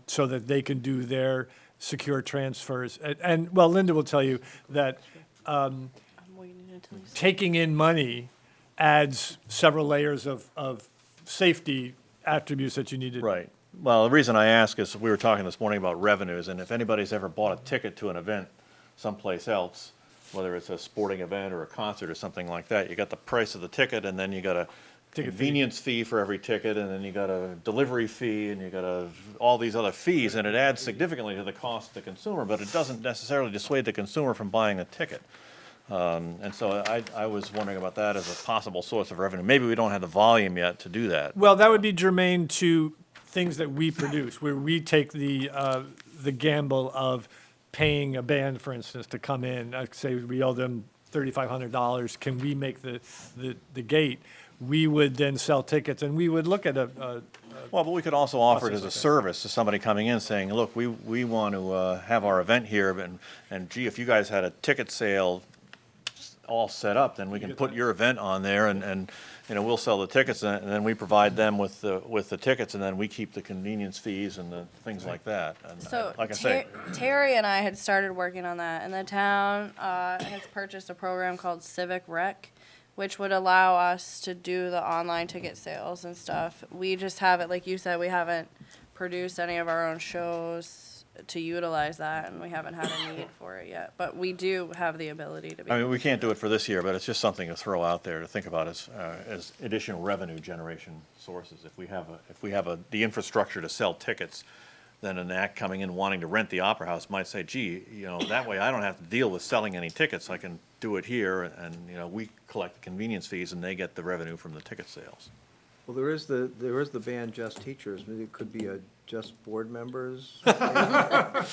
so that they can do their secure transfers. Well, Linda will tell you that I'm waiting until he's. taking in money adds several layers of safety attributes that you need to. Right. Well, the reason I ask is we were talking this morning about revenues, and if anybody's ever bought a ticket to an event someplace else, whether it's a sporting event or a concert or something like that, you got the price of the ticket, and then you got a convenience fee for every ticket, and then you got a delivery fee, and you got all these other fees, and it adds significantly to the cost to the consumer, but it doesn't necessarily dissuade the consumer from buying a ticket. And so I was wondering about that as a possible source of revenue. Maybe we don't have the volume yet to do that. Well, that would be germane to things that we produce, where we take the gamble of paying a band, for instance, to come in. Like say we owe them $3,500. Can we make the gate? We would then sell tickets, and we would look at Well, but we could also offer it as a Process like that. service to somebody coming in saying, look, we want to have our event here, and gee, if you guys had a ticket sale all set up, then we can put your event on there, and we'll sell the tickets, and then we provide them with the tickets, and then we keep the convenience fees and the things like that. And So like I say, Terry and I had started working on that, and the town has purchased a program called Civic Rec, which would allow us to do the online ticket sales and stuff. We just haven't, like you said, we haven't produced any of our own shows to utilize that, and we haven't had a need for it yet. But we do have the ability to be. I mean, we can't do it for this year, but it's just something to throw out there to think about as additional revenue generation sources. If we have the infrastructure to sell tickets, then an act coming in wanting to rent the Opera House might say, gee, that way I don't have to deal with selling any tickets. I can do it here, and we collect the convenience fees, and they get the revenue from the ticket sales. Well, there is the band Just Teachers. Maybe it could be a Just Board Members. I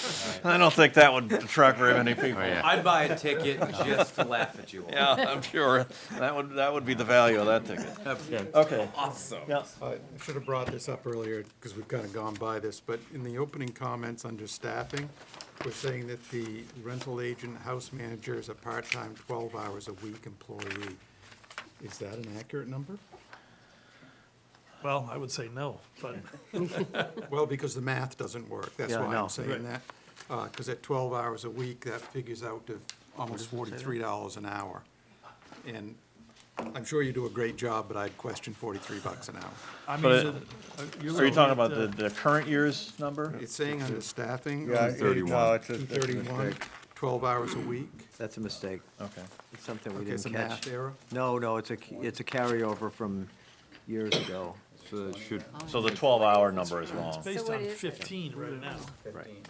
don't think that would attract very many people. Oh, yeah. I'd buy a ticket just to laugh at you all. Yeah, I'm sure that would be the value of that ticket. Okay. Awesome. Yeah. I should have brought this up earlier, because we've kind of gone by this, but in the opening comments under staffing, we're saying that the rental agent, house manager is a part-time, 12 hours a week employee. Is that an accurate number? Well, I would say no, but Well, because the math doesn't work, that's Yeah, why no. I'm saying that. Because at 12 hours a week, that figures out to almost $43 an hour. And I'm sure you do a great job, but I'd question $43 an hour. I mean, But you're Are you looking talking at, about the current year's number? It's saying under staffing, Yeah, on 31. no, 231, 12 hours a week. That's a mistake. Okay. It's something we Okay, it's a didn't math catch. error. No, it's a carryover from years ago. So it should, So the 12-hour number is It's wrong. based So what on is it? 15 right now. Right.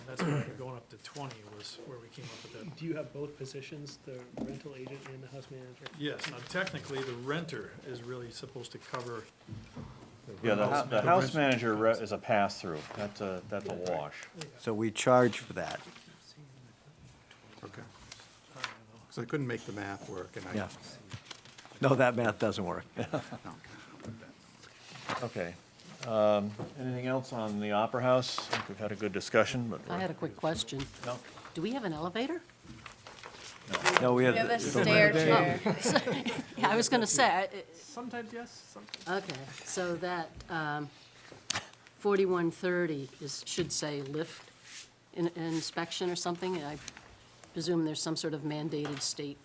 That's why going up to 20 was where we came up with that. Do you have both positions, the rental agent and the house manager? Yes, now technically, the renter is really supposed to cover Yeah, the house manager is a pass-through. That's a wash. So we charge for that. Okay. Because I couldn't make the math work, and I. Yeah. No, that math doesn't work. Okay. Anything else on the Opera House? I think we've had a good discussion, but. I had a quick question. No. Do we have an elevator? No, we have. We have a stair chair. Yeah, I was gonna say, Sometimes yes, sometimes. okay, so that, 4130 should say lift inspection or something. I presume there's some sort of mandated state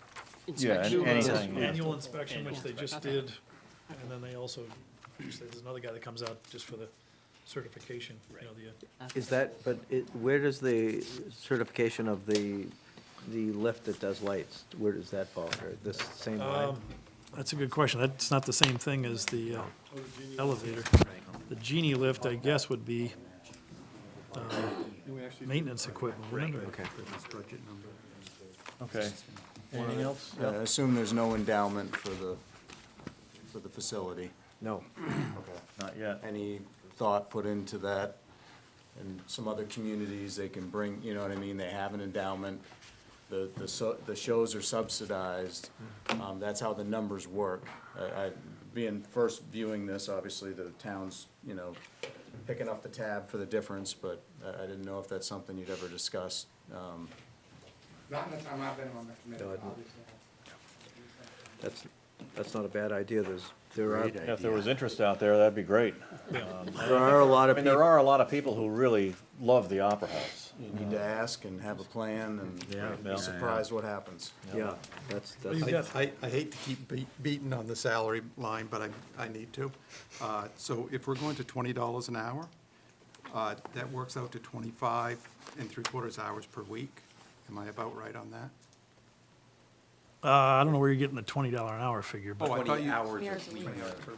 inspection. anything. Annual inspection, which they just did, and then they also, there's another guy that comes out just for the certification, you know, the, Is that, but where does the certification of the lift that does lights, where does that fall? Or this same line? that's a good question. That's not the same thing as the elevator. The Genie lift, I guess, would be maintenance equipment, wouldn't it? Okay. Budget number. Okay. Anything else? I assume there's no endowment for the facility. No. Okay. Not yet. Any thought put into that? And some other communities, they can bring, you know what I mean, they have an endowment. The shows are subsidized. That's how the numbers work. Being first viewing this, obviously, the town's, you know, picking up the tab for the difference, but I didn't know if that's something you'd ever discussed. Not in the time I've been on the committee, No, I didn't. obviously. That's not a bad idea. There are, If there was interest out there, that'd be great. there are a lot I of mean, people. there are a lot of people who really love the Opera House. You need to ask and have a plan and Yeah. be surprised what happens. Yeah, that's, You've got- I hate to keep beating on the salary line, but I need to. So if we're going to $20 an hour, that works out to 25 3/4 hours per week. Am I about right on that? I don't know where you're getting the $20 an hour figure, Oh, but I thought you, Hours a week.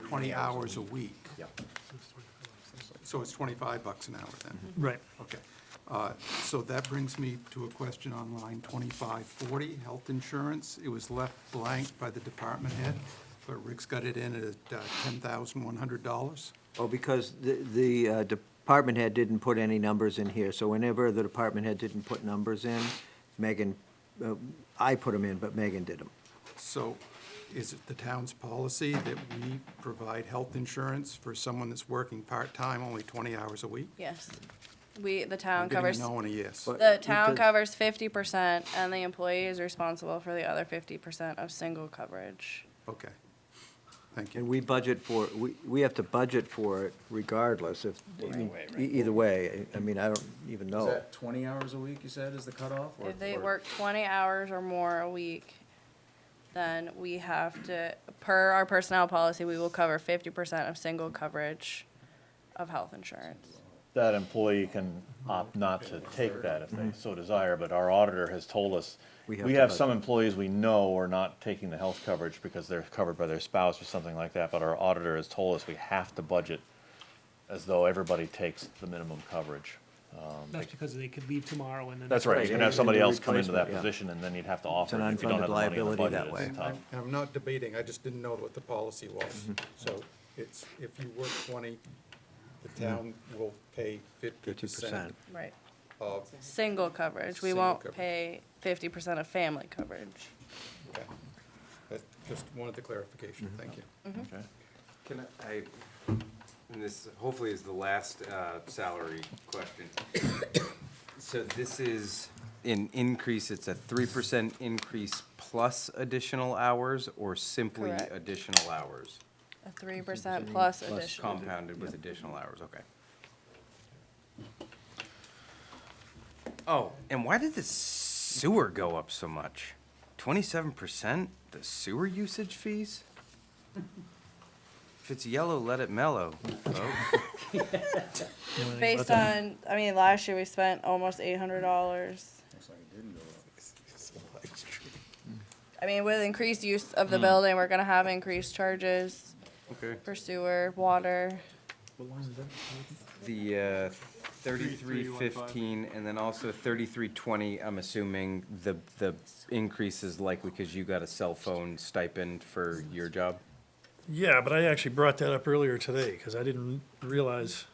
20 hours a week. Yep. So it's $25 an hour then? right. Okay. So that brings me to a question on line 2540, health insurance. It was left blank by the department head, but Rick's got it in at $10,100. oh, because the department head didn't put any numbers in here. So whenever the department head didn't put numbers in, Megan, I put them in, but Megan did them. So is it the town's policy that we provide health insurance for someone that's working part-time, only 20 hours a week? Yes. The town I'm getting covers, a no and a yes. But- the town because- covers 50% and the employee is responsible for the other 50% of single coverage. Okay. Thank you. And we budget for, we have to budget for it regardless if, either way. I mean, I don't even Is know. that 20 hours a week, you said, is the cutoff? or- If they or- work 20 hours or more a week, then we have to, per our personnel policy, we will cover 50% of single coverage of health insurance. That employee can opt not to take that if they so desire, but our auditor has told us, We have we to have budget. some employees we know are not taking the health coverage because they're covered by their spouse or something like that, but our auditor has told us we have to budget as though everybody takes the minimum coverage. That's because they could leave tomorrow and then. That's right, you can have somebody else come into that Replacement, yeah. position and then you'd have to offer an it if you don't unfunded have the money in the liability budget. that It's way. tough. And I'm not debating, I just didn't know what the policy was. So it's, if you work 20, the town will pay 50% Right. of, Single coverage. We Single won't coverage. pay 50% of family coverage. okay. I just wanted the clarification, thank you. Okay. Can I, and this hopefully is the last salary question. So this is an increase, it's a 3% increase plus additional hours or simply Correct. additional hours? A 3% plus additional. Compounded with additional hours, okay. Oh, and why did the sewer go up so much? 27%, the sewer usage fees? If it's yellow, let it mellow, folks. Based on, I mean, last year we spent almost $800. I mean, with increased use of the building, we're gonna have increased charges Okay. for sewer, water. The 3315 and then also 3320, I'm assuming the increase is likely because you got a cell phone stipend for your job? Yeah, but I actually brought that up earlier today, because I didn't realize,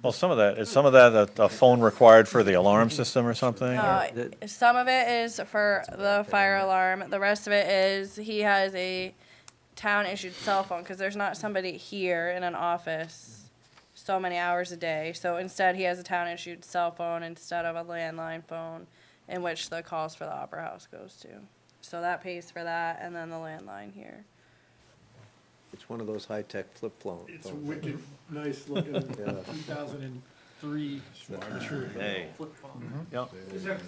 Well, some of that, is some of that a phone required for the alarm system or something? Some of it is for the fire alarm. The rest of it is he has a town issued cell phone because there's not somebody here in an office so many hours a day. So instead, he has a town issued cell phone instead of a landline phone, in which the calls for the Opera House goes to. So that pays for that, and then the landline here. It's one of those high-tech flip phone. it's wicked nice looking, 2003. Hey. Flip phone. Yep.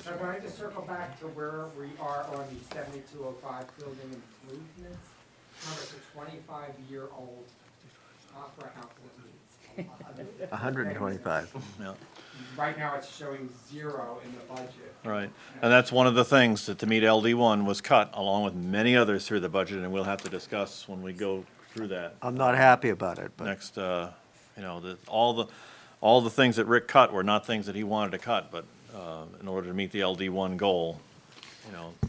So can I just circle back to where we are on the 7205 building improvements? Remember, it's a 25-year-old Opera House that needs a lot of 125. Yeah. Right now, it's showing 0 in the budget. Right, and that's one of the things that to meet LD1 was cut, along with many others through the budget, and we'll have to discuss when we go through that I'm not happy about it, but next, all the things that Rick cut were not things that he wanted to cut, but in order to meet the LD1 goal,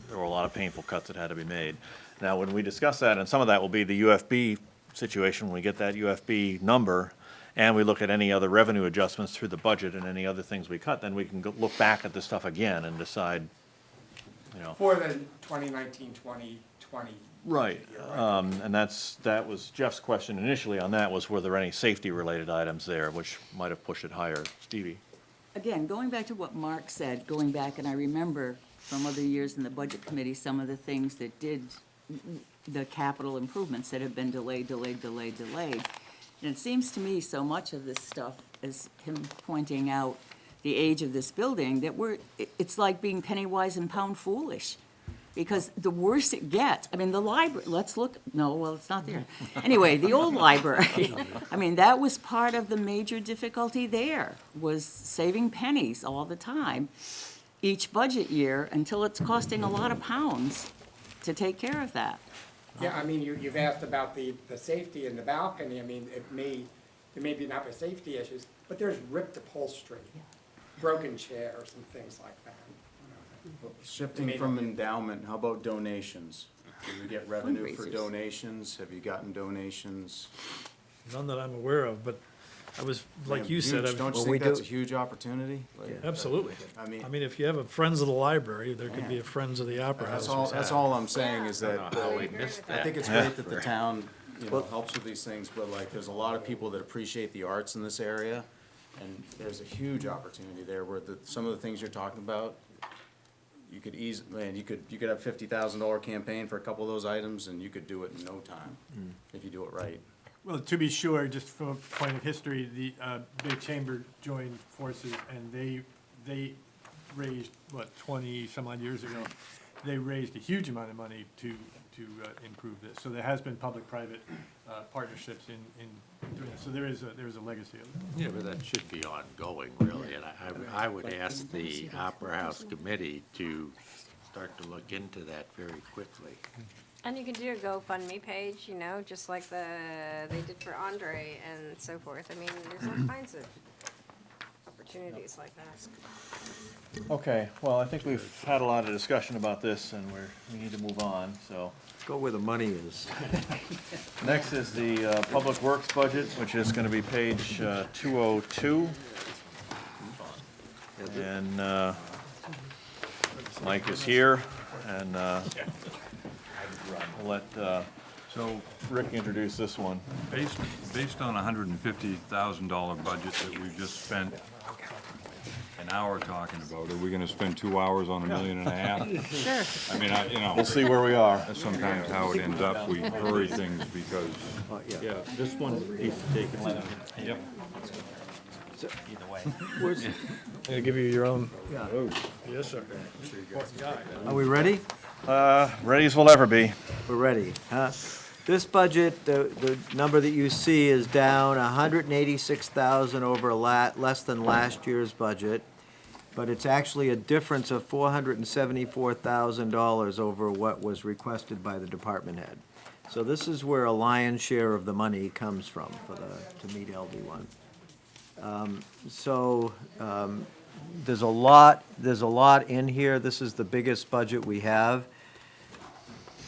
there were a lot of painful cuts that had to be made. Now, when we discuss that, and some of that will be the UFB situation, when we get that UFB number, and we look at any other revenue adjustments through the budget and any other things we cut, then we can look back at this stuff again and decide, For the 2019-2020. Right, and that was Jeff's question initially on that, was were there any safety-related items there, which might have pushed it higher. Stevie? Again, going back to what Mark said, going back, and I remember from other years in the budget committee, some of the things that did, the capital improvements that have been delayed. And it seems to me so much of this stuff, as him pointing out the age of this building, that it's like being penny wise and pound foolish. Because the worse it gets, I mean, the library, it's not there. Anyway, the old library, I mean, that was part of the major difficulty there, was saving pennies all the time, each budget year, until it's costing a lot of pounds to take care of that. Yeah, I mean, you've asked about the safety in the balcony. I mean, there may be not be safety issues, but there's ripped upholstery, broken chairs and things like that. Shifting from endowment, how about donations? Do we get revenue for Fundraisers. donations? Have you gotten donations? None that I'm aware of, but I was, like you said, Huge. Don't you Well, we think that's a do- huge opportunity? Like, absolutely. I mean, I mean, if you have a Friends of the Library, there could be a Friends of the Opera House. that's all I'm saying is that, How we missed I that. think it's great that the town, helps with these things, but like, there's a lot of people that appreciate the arts in this area. And there's a huge opportunity there where some of the things you're talking about, you could you could have $50,000 campaign for a couple of those items and you could do it in no time, if you do it right. Well, to be sure, just from a point of history, the Bay Chamber joined forces and they raised, 20 some odd years ago, they raised a huge amount of money to improve this. So there has been public-private partnerships in doing this. So there is a legacy of it. Yeah, but that should be ongoing, really, and I would ask the Opera House Committee to start to look into that very quickly. And you can do a GoFundMe page, just like they did for Andre and so forth. I mean, there's all kinds of opportunities like that. Okay, well, I think we've had a lot of discussion about this, and we need to move on, so. let's go where the money is. Next is the Public Works budget, which is gonna be page 202. And Mike is here, and we'll let So, Rick introduce this one. based on a $150,000 budget that we've just spent an hour talking about, are we gonna spend 2 hours on $1.5 million? Sure. I mean, We'll see where we are. That's sometimes how it ends up. We hurry things because, Yeah, this one needs to take and let him. yep. Either way. They give you your own. Yes, sir. Are we ready? Ready as we'll ever be. We're ready, huh? This budget, the number that you see is down $186,000 over less than last year's budget, but it's actually a difference of $474,000 over what was requested by the department head. So this is where a lion's share of the money comes from to meet LD1. There's a lot in here. This is the biggest budget we have.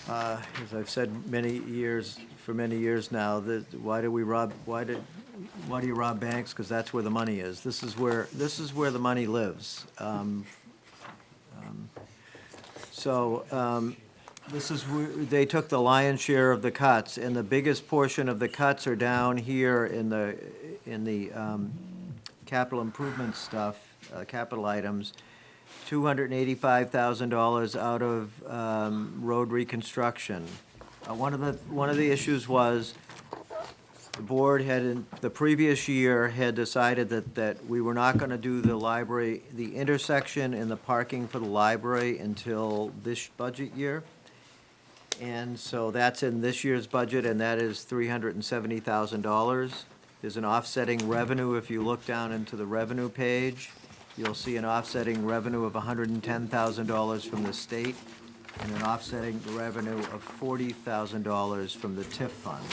As I've said for many years now, that why do you rob banks? Because that's where the money is. This is where the money lives. This is where, they took the lion's share of the cuts, and the biggest portion of the cuts are down here in the capital improvement stuff, capital items. $285,000 out of road reconstruction. One of the issues was the board had, in the previous year, had decided that we were not gonna do the library, the intersection and the parking for the library until this budget year. And so that's in this year's budget, and that is $370,000. There's an offsetting revenue. If you look down into the revenue page, you'll see an offsetting revenue of $110,000 from the state and an offsetting revenue of $40,000 from the TIF fund.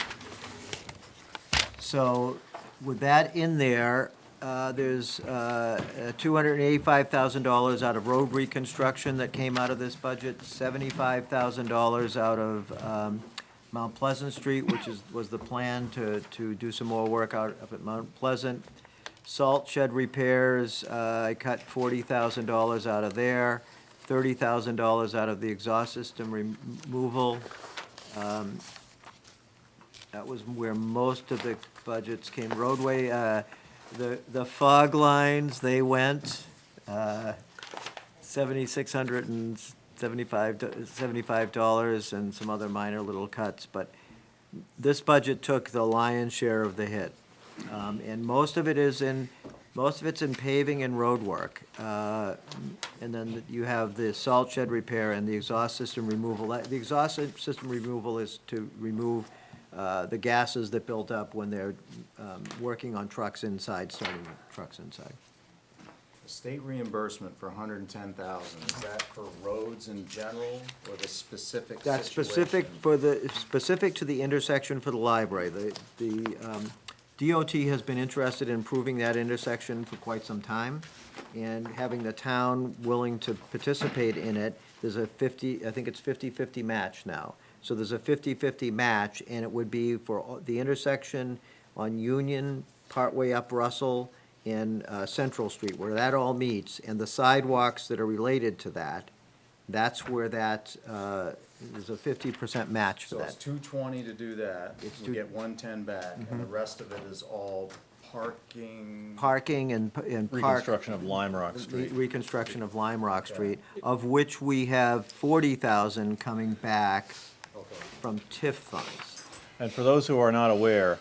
So with that in there, there's $285,000 out of road reconstruction that came out of this budget, $75,000 out of Mount Pleasant Street, which was the plan to do some more work out up at Mount Pleasant. Salt shed repairs, I cut $40,000 out of there, $30,000 out of the exhaust system removal. That was where most of the budgets came. Roadway, the fog lines, they went, $7,675 and some other minor little cuts, but this budget took the lion's share of the hit. And most of it's in paving and road work. And then you have the salt shed repair and the exhaust system removal. The exhaust system removal is to remove the gases that built up when they're working on trucks inside, starting trucks inside. State reimbursement for $110,000, is that for roads in general, or the specific That's situation? specific to the intersection for the library. The DOT has been interested in improving that intersection for quite some time, and having the town willing to participate in it, there's a 50-50 match now. So there's a 50-50 match, and it would be for the intersection on Union, partway up Russell, in Central Street, where that all meets, and the sidewalks that are related to that, that's where that, there's a 50% match for So it's that. $220 to do that, It's we get $110 back, and the rest of it is all parking. Parking and Reconstruction of Lime Rock Street. Reconstruction of Lime Rock Street, of which we have 40,000 coming back from TIF funds. And for those who are not aware,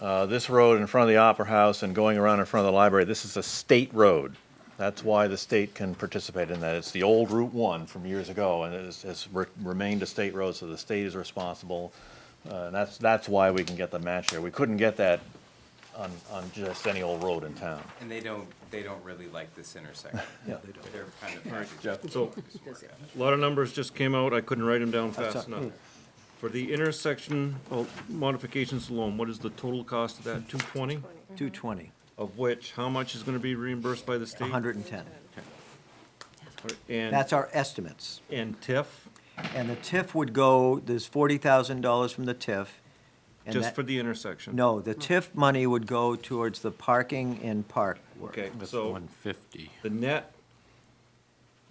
this road in front of the Opera House and going around in front of the library, this is a state road. That's why the state can participate in that. It's the old Route 1 from years ago, and it has remained a state road, so the state is responsible. And that's why we can get the match here. We couldn't get that on just any old road in town. And they don't really like this intersection. Yeah, they don't. They're kind of. Jeff, so, a lot of numbers just came out, I couldn't write them down fast enough. For the intersection modifications alone, what is the total cost of that, 220? 220, Of which, how much is gonna be reimbursed by the state? 110. And, That's our estimates. and TIF, And the TIF would go, there's $40,000 from the TIF. and just that- for the intersection? No, the TIF money would go towards the parking and park work. Okay, That's so 150. the net,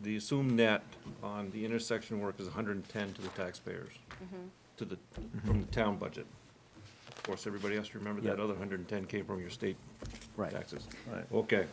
the assumed net on the intersection work is 110 to the taxpayers, to the, from the town budget. Of course, everybody has to remember that Yep. other 110 came from your state Right. taxes. Right. Okay.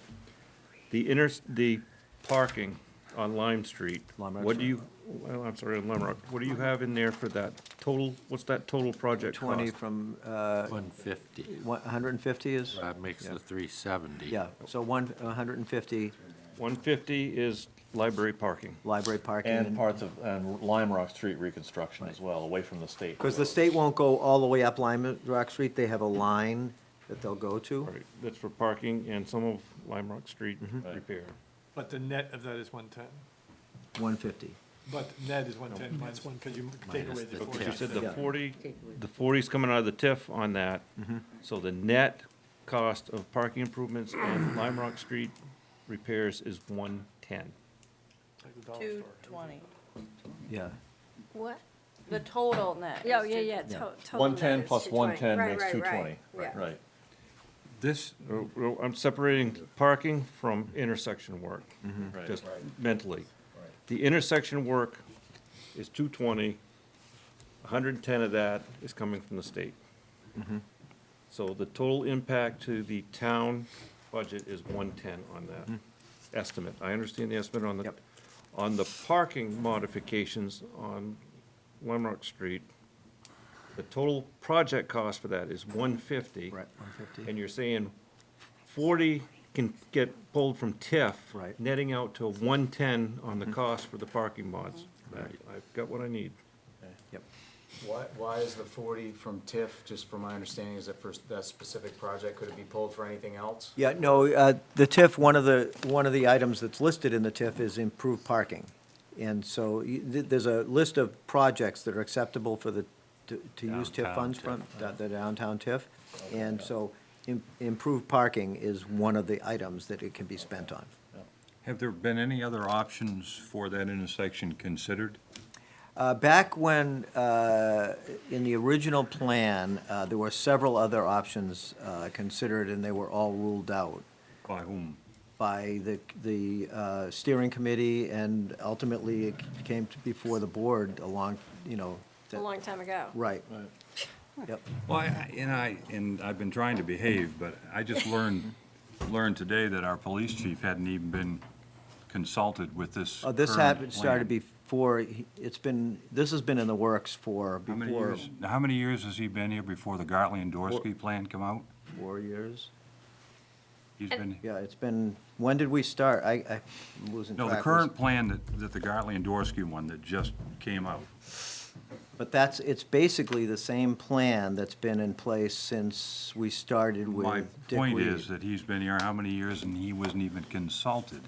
The parking on Lime Street, Lime Rock what do you, well, I'm sorry, on Lime Rock, what do you have in there for that total, what's that total project 20 cost? from, 150. 150 is? That makes the 370. Yeah, so 150 150 is library parking. library parking. And parts of, and Lime Rock Street reconstruction as well, away from the state. Because the state won't go all the way up Lime Rock Street, they have a line that they'll go to. Right, that's for parking and some of Lime Rock Street repair. But the net of that is 110. 150. But net is 110, That's because you take away the the She 40. said the Yeah. 40, the 40's coming out of the TIF on that. So the net cost of parking improvements and Lime Rock Street repairs is 110. Like the dollar store. 220. Yeah. What? The total net. Yeah, is yeah, two- yeah, Yeah. total. 110 net is plus 220. 110 Right, makes right, 220. right, yeah. Right. This, I'm separating parking from intersection work, Right. just mentally. The intersection work is 220, 110 of that is coming from the state. So the total impact to the town budget is 110 on that estimate. I understand the estimate on the, Yep. on the parking modifications on Lemrock Street. The total project cost for that is 150. Right, 150. And you're saying 40 can get pulled from TIF. Right. Netting out to 110 on the cost for the parking mods. I've got what I need. Yep. Why is the 40 from TIF, just from my understanding, is it for that specific project? Could it be pulled for anything else? Yeah, no, the TIF, one of the items that's listed in the TIF is improved parking. And so there's a list of projects that are acceptable for to use TIF funds from, the downtown TIF. And so improved parking is one of the items that it can be spent on. Have there been any other options for that intersection considered? Back when, in the original plan, there were several other options considered, and they were all ruled out By whom? by the steering committee, and ultimately it came before the board along, A long time ago. right. Yep. Well, and I've been trying to behave, but I just learned today that our police chief hadn't even been consulted with this Oh, this current happened, started plan. before, this has been in the works for How many before years, how many years has he been here before the Gartley-Dorsky plan come out? 4 years. He's been, Yeah, it's been, when did we start? I'm losing track. no, the current plan that the Gartley-Dorsky one that just came out. But it's basically the same plan that's been in place since we started with My Dick point Reed. is that he's been here how many years and he wasn't even consulted?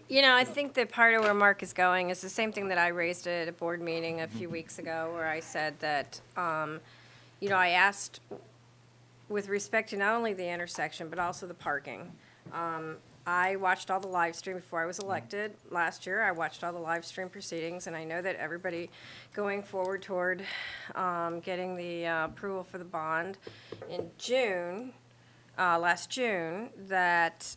You know, I think that part of where Mark is going is the same thing that I raised at a board meeting a few weeks ago, where I said that, I asked with respect to not only the intersection, but also the parking. I watched all the live stream before I was elected last year. I watched all the live stream proceedings, and I know that everybody going forward toward getting the approval for the bond in June, last June, that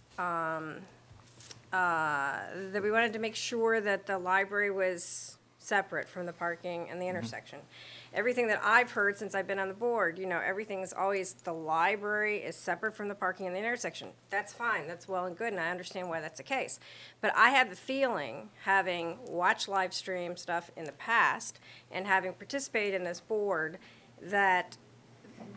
we wanted to make sure that the library was separate from the parking and the intersection. Everything that I've heard since I've been on the board, everything's always, the library is separate from the parking and the intersection. That's fine, that's well and good, and I understand why that's the case. But I have the feeling, having watched live stream stuff in the past and having participated in this board, that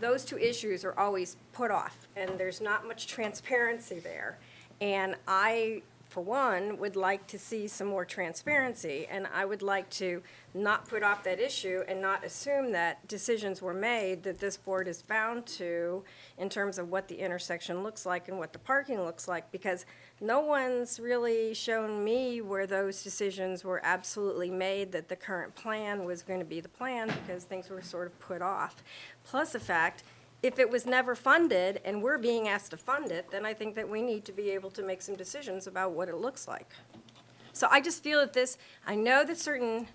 those two issues are always put off, and there's not much transparency there. And I, for one, would like to see some more transparency, and I would like to not put off that issue and not assume that decisions were made that this board is bound to in terms of what the intersection looks like and what the parking looks like, because no one's really shown me where those decisions were absolutely made, that the current plan was going to be the plan, because things were sort of put off. Plus the fact, if it was never funded and we're being asked to fund it, then I think that we need to be able to make some decisions about what it looks like. So I just feel that I know that certain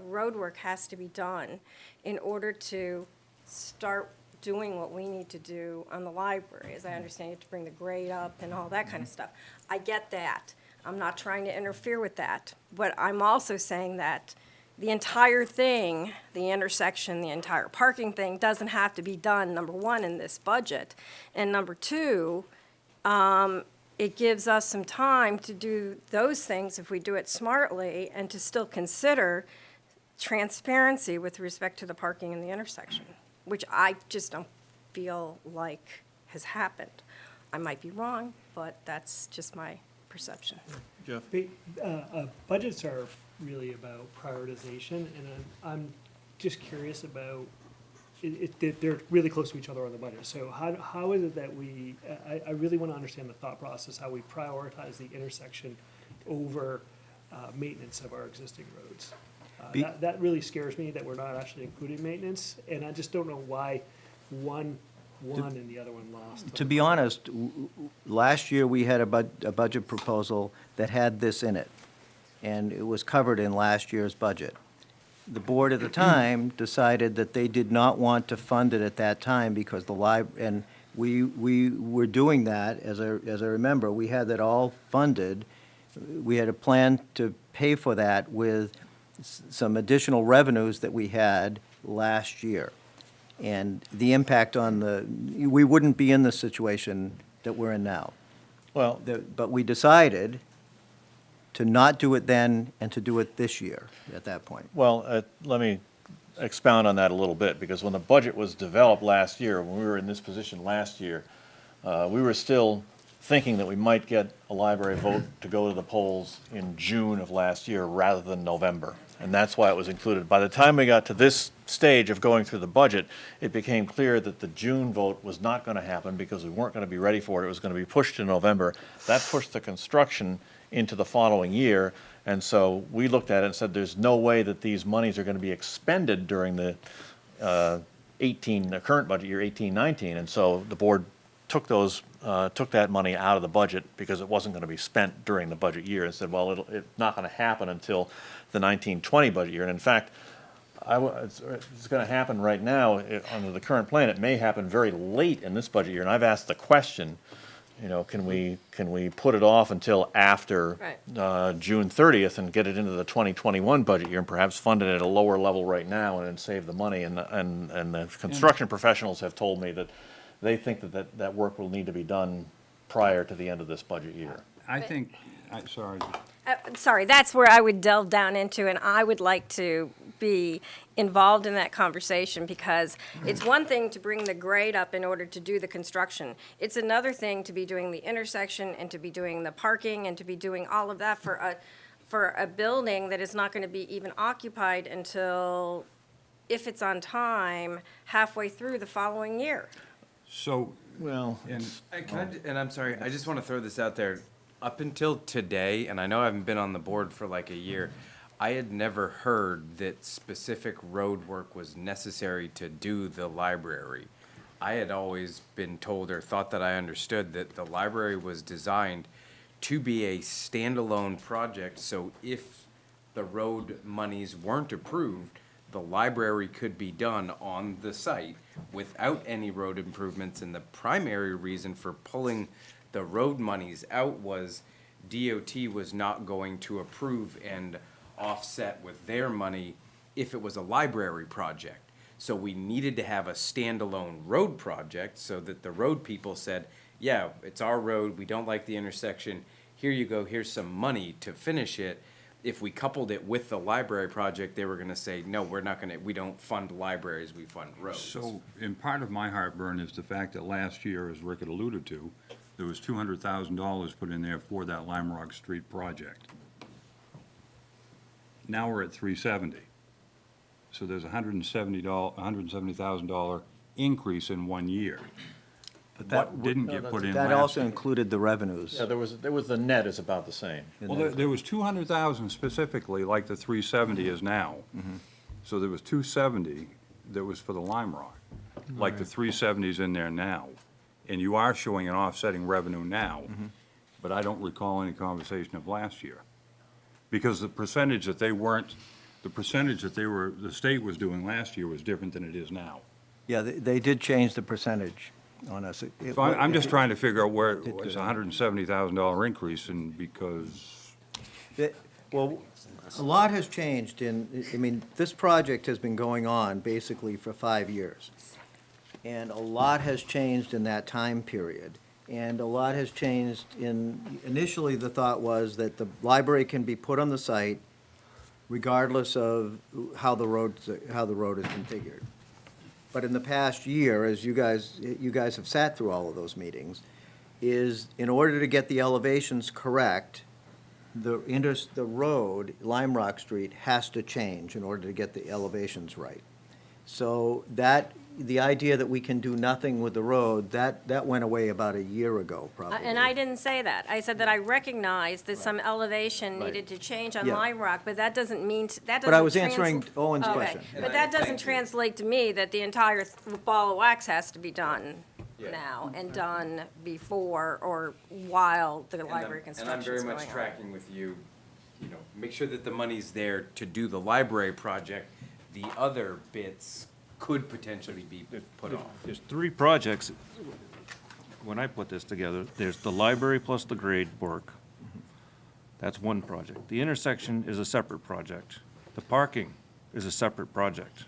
road work has to be done in order to start doing what we need to do on the library. As I understand, you have to bring the grade up and all that kind of stuff. I get that. I'm not trying to interfere with that. But I'm also saying that the entire thing, the intersection, the entire parking thing, doesn't have to be done, number one, in this budget. And number two, it gives us some time to do those things if we do it smartly, and to still consider transparency with respect to the parking and the intersection, which I just don't feel like has happened. I might be wrong, but that's just my perception. Jeff? Budgets are really about prioritization, and I'm just curious about, they're really close to each other on the budget. So how is it that I really want to understand the thought process, how we prioritize the intersection over maintenance of our existing roads. That really scares me, that we're not actually including maintenance, and I just don't know why one and the other one lost. To be honest, last year, we had a budget proposal that had this in it. and it was covered in last year's budget. The board at the time decided that they did not want to fund it at that time because and we were doing that, as I remember, we had that all funded. We had a plan to pay for that with some additional revenues that we had last year. And the impact on we wouldn't be in the situation that we're in now. Well, But we decided to not do it then and to do it this year at that point. well, let me expound on that a little bit, because when the budget was developed last year, when we were in this position last year, we were still thinking that we might get a library vote to go to the polls in June of last year rather than November. And that's why it was included. By the time we got to this stage of going through the budget, it became clear that the June vote was not going to happen because we weren't going to be ready for it. It was going to be pushed to November. That pushed the construction into the following year. And so we looked at it and said, there's no way that these monies are going to be expended during the the current budget year, 18-19. And so the board took that money out of the budget because it wasn't going to be spent during the budget year, and said, well, it's not going to happen until the 19-20 budget year. And in fact, it's going to happen right now under the current plan. It may happen very late in this budget year. And I've asked the question, can we put it off until after June 30th and get it into the 2021 budget year and perhaps fund it at a lower level right now and then save the money? And the construction professionals have told me that they think that work will need to be done prior to the end of this budget year. I think, sorry. Sorry, that's where I would delve down into, and I would like to be involved in that conversation, because it's one thing to bring the grade up in order to do the construction. It's another thing to be doing the intersection and to be doing the parking and to be doing all of that for a building that is not going to be even occupied until, if it's on time, halfway through the following year. So, Well, And I'm sorry, I just want to throw this out there. Up until today, and I know I haven't been on the board for like a year, I had never heard that specific road work was necessary to do the library. I had always been told or thought that I understood that the library was designed to be a standalone project, so if the road monies weren't approved, the library could be done on the site without any road improvements, and the primary reason for pulling the road monies out was DOT was not going to approve and offset with their money if it was a library project. So we needed to have a standalone road project so that the road people said, yeah, it's our road, we don't like the intersection, here you go, here's some money to finish it. If we coupled it with the library project, they were gonna say, no, we don't fund libraries, we fund roads. So, and part of my heartburn is the fact that last year, as Rick had alluded to, there was $200,000 put in there for that Lime Rock Street project. Now we're at $370. So there's $170,000 increase in 1 year. What didn't get put in last? That also included the revenues. Yeah, there was the net is about the same. Well, there was 200,000 specifically, like the 370 is now. So there was 270 that was for the Lime Rock, like the 370's in there now. And you are showing an offsetting revenue now, but I don't recall any conversation of last year. Because the percentage that the state was doing last year was different than it is now. Yeah, they did change the percentage on us. So I'm just trying to figure out where it was a $170,000 increase, and because, Well, a lot has changed this project has been going on basically for 5 years. And a lot has changed in that time period. And a lot has changed initially the thought was that the library can be put on the site regardless of how the road is configured. But in the past year, as you guys have sat through all of those meetings, is in order to get the elevations correct, the road, Lime Rock Street, has to change in order to get the elevations right. So the idea that we can do nothing with the road, that went away about a year ago, probably. And I didn't say that. I said that I recognized that some elevation needed to change on Yeah. Lime Rock, but that doesn't mean, that doesn't. But I was answering Owen's Okay. question. But that doesn't translate to me that the entire ball of wax has to be done now and done before or while the library construction is going on. And I'm very much tracking with you. make sure that the money's there to do the library project. The other bits could potentially be put off. There's 3 projects, when I put this together, there's the library plus the grade work. That's one project. The intersection is a separate project. The parking is a separate project.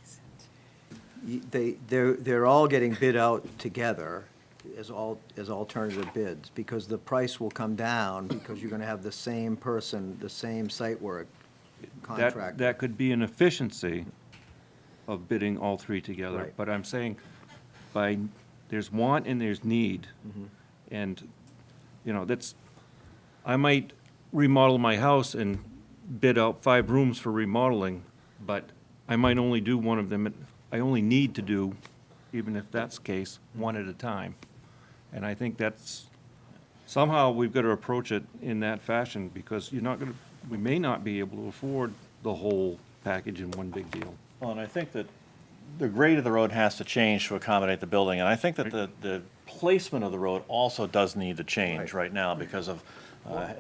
They're all getting bid out together as alternative bids, because the price will come down, because you're gonna have the same person, the same site work contractor. That could be an efficiency of bidding all 3 together. Right. But I'm saying, there's want and there's need. And, I might remodel my house and bid out 5 rooms for remodeling, but I might only do one of them. I only need to do, even if that's the case, one at a time. And I think somehow we've got to approach it in that fashion, because we may not be able to afford the whole package in one big deal. Well, and I think that the grade of the road has to change to accommodate the building, and I think that the placement of the road also does need to change right now because of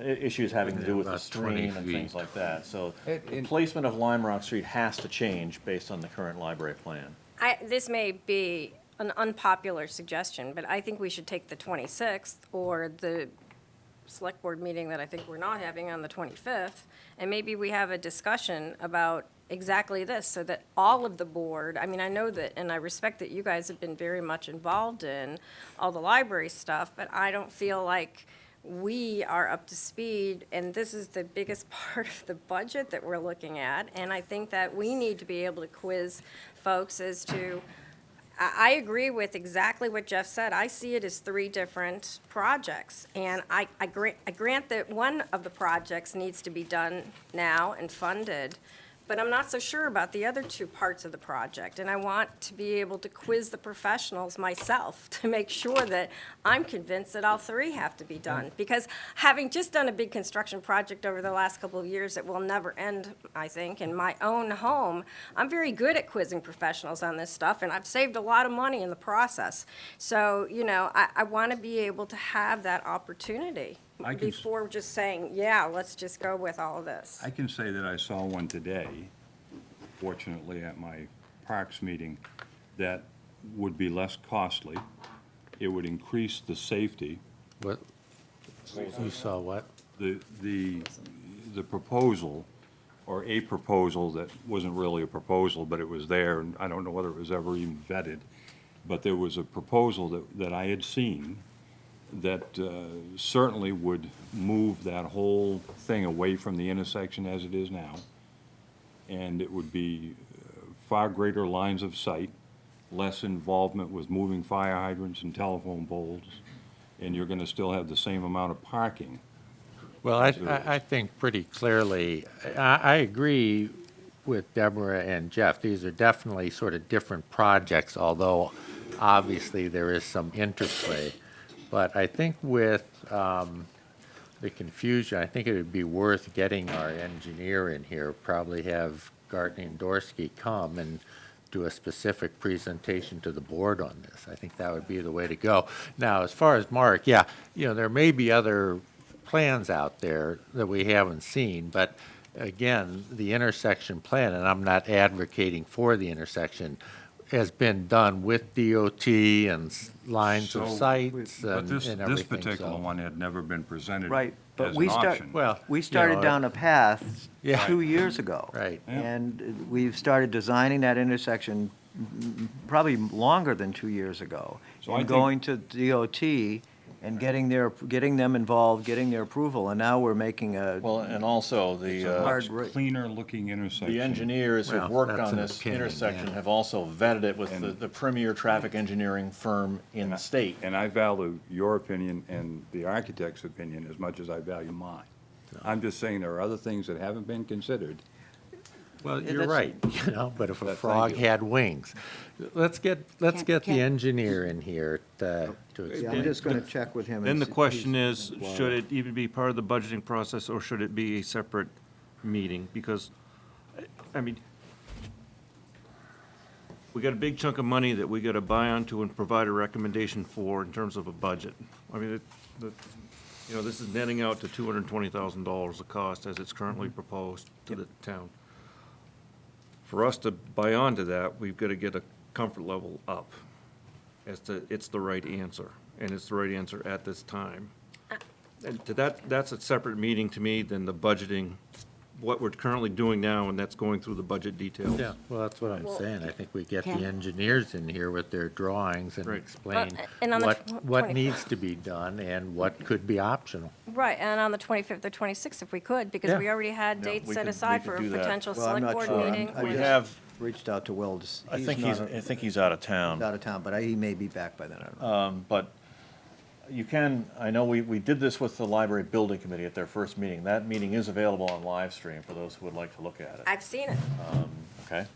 issues having to do with the About 20 stream and things feet. like that. So And- placement of Lime Rock Street has to change based on the current library plan. This may be an unpopular suggestion, but I think we should take the 26th or the select board meeting that I think we're not having on the 25th, and maybe we have a discussion about exactly this, so that all of the board, I mean, I know that, and I respect that you guys have been very much involved in all the library stuff, but I don't feel like we are up to speed, and this is the biggest part of the budget that we're looking at, and I think that we need to be able to quiz folks as to, I agree with exactly what Jeff said. I see it as 3 different projects, and I grant that one of the projects needs to be done now and funded, but I'm not so sure about the other 2 parts of the project, and I want to be able to quiz the professionals myself to make sure that I'm convinced that all 3 have to be done. Because having just done a big construction project over the last couple of years that will never end, I think, in my own home, I'm very good at quizzing professionals on this stuff, and I've saved a lot of money in the process. So, I want to be able to have that opportunity I can s- before just saying, yeah, let's just go with all of this. I can say that I saw one today, fortunately at my Parks meeting, that would be less costly. It would increase the safety. What, you saw what? The proposal, or a proposal that wasn't really a proposal, but it was there, and I don't know whether it was ever even vetted, but there was a proposal that I had seen that certainly would move that whole thing away from the intersection as it is now. And it would be far greater lines of sight, less involvement with moving fire hydrants and telephone poles, and you're gonna still have the same amount of parking. Well, I think pretty clearly, I agree with Deborah and Jeff. These are definitely sort of different projects, although obviously there is some interplay. But I think with the confusion, I think it would be worth getting our engineer in here, probably have Gartney and Dorsey come and do a specific presentation to the board on this. I think that would be the way to go. Now, as far as Mark, yeah, there may be other plans out there that we haven't seen, but again, the intersection plan, and I'm not advocating for the intersection, has been done with DOT and lines of So- sites But and this everything. particular so- one had never been presented Right, but as we an start, option. Well, we started down a path Yeah. 2 years ago. Right. Yeah. And we've started designing that intersection probably longer than 2 years ago. So I And think- going to DOT and getting them involved, getting their approval, and now we're making a Well, and also It's a the hard much ra- cleaner looking intersection. engineers who've Well, worked that's on an this opinion, intersection yeah. have also vetted it with And- the premier traffic engineering firm in the state. And I value your opinion and the architect's opinion as much as I value mine. I'm just saying there are other things that haven't been considered. Well, Yeah, you're that's- right, but if a Thank frog you. had wings. Let's get the Can't- engineer in here to Yeah, I'm explain. just gonna check with him. and Then the see- question he's is, in Florida. should it even be part of the budgeting process, or should it be a separate meeting? Because, I mean, we got a big chunk of money that we gotta buy onto and provide a recommendation for in terms of a budget. I mean, You know, this is netting out to $220,000 of cost as it's currently proposed to the town. For us to buy onto that, we've got to get a comfort level up as to it's the right answer, and it's the right answer at this time. And to that's a separate meeting to me than the budgeting, what we're currently doing now, and that's going through the budget details. Yeah, well, that's what I'm saying. I think we get the Ken? engineers in here with their drawings and Right. explain and on the what 20 needs to be done and what could be optional. Right, and on the 25th or 26th, if we could, because Yeah. we already had Yeah, dates we set could- aside we for could a do that. potential Well, I'm select not board sure. meeting. I We just have, reached out to Will. I think not I think he's out of town. out of town, but he may be back by then, I don't know. But you can, I know we did this with the library building committee at their first meeting. That meeting is available on live stream for those who would like to look at it, I've seen it. okay?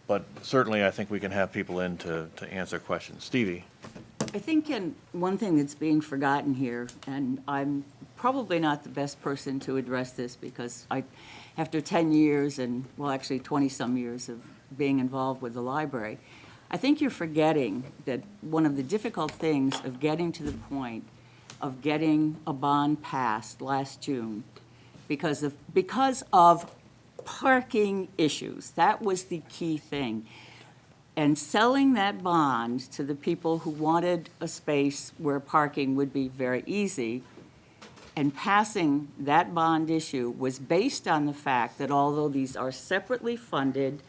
But certainly I think we can have people in to answer questions. Stevie? I think one thing that's being forgotten here, and I'm probably not the best person to address this because after 10 years and, well, actually 20-some years of being involved with the library, I think you're forgetting that one of the difficult things of getting to the point of getting a bond passed last June because of parking issues. That was the key thing. And selling that bond to the people who wanted a space where parking would be very easy, and passing that bond issue was based on the fact that although these are separately funded,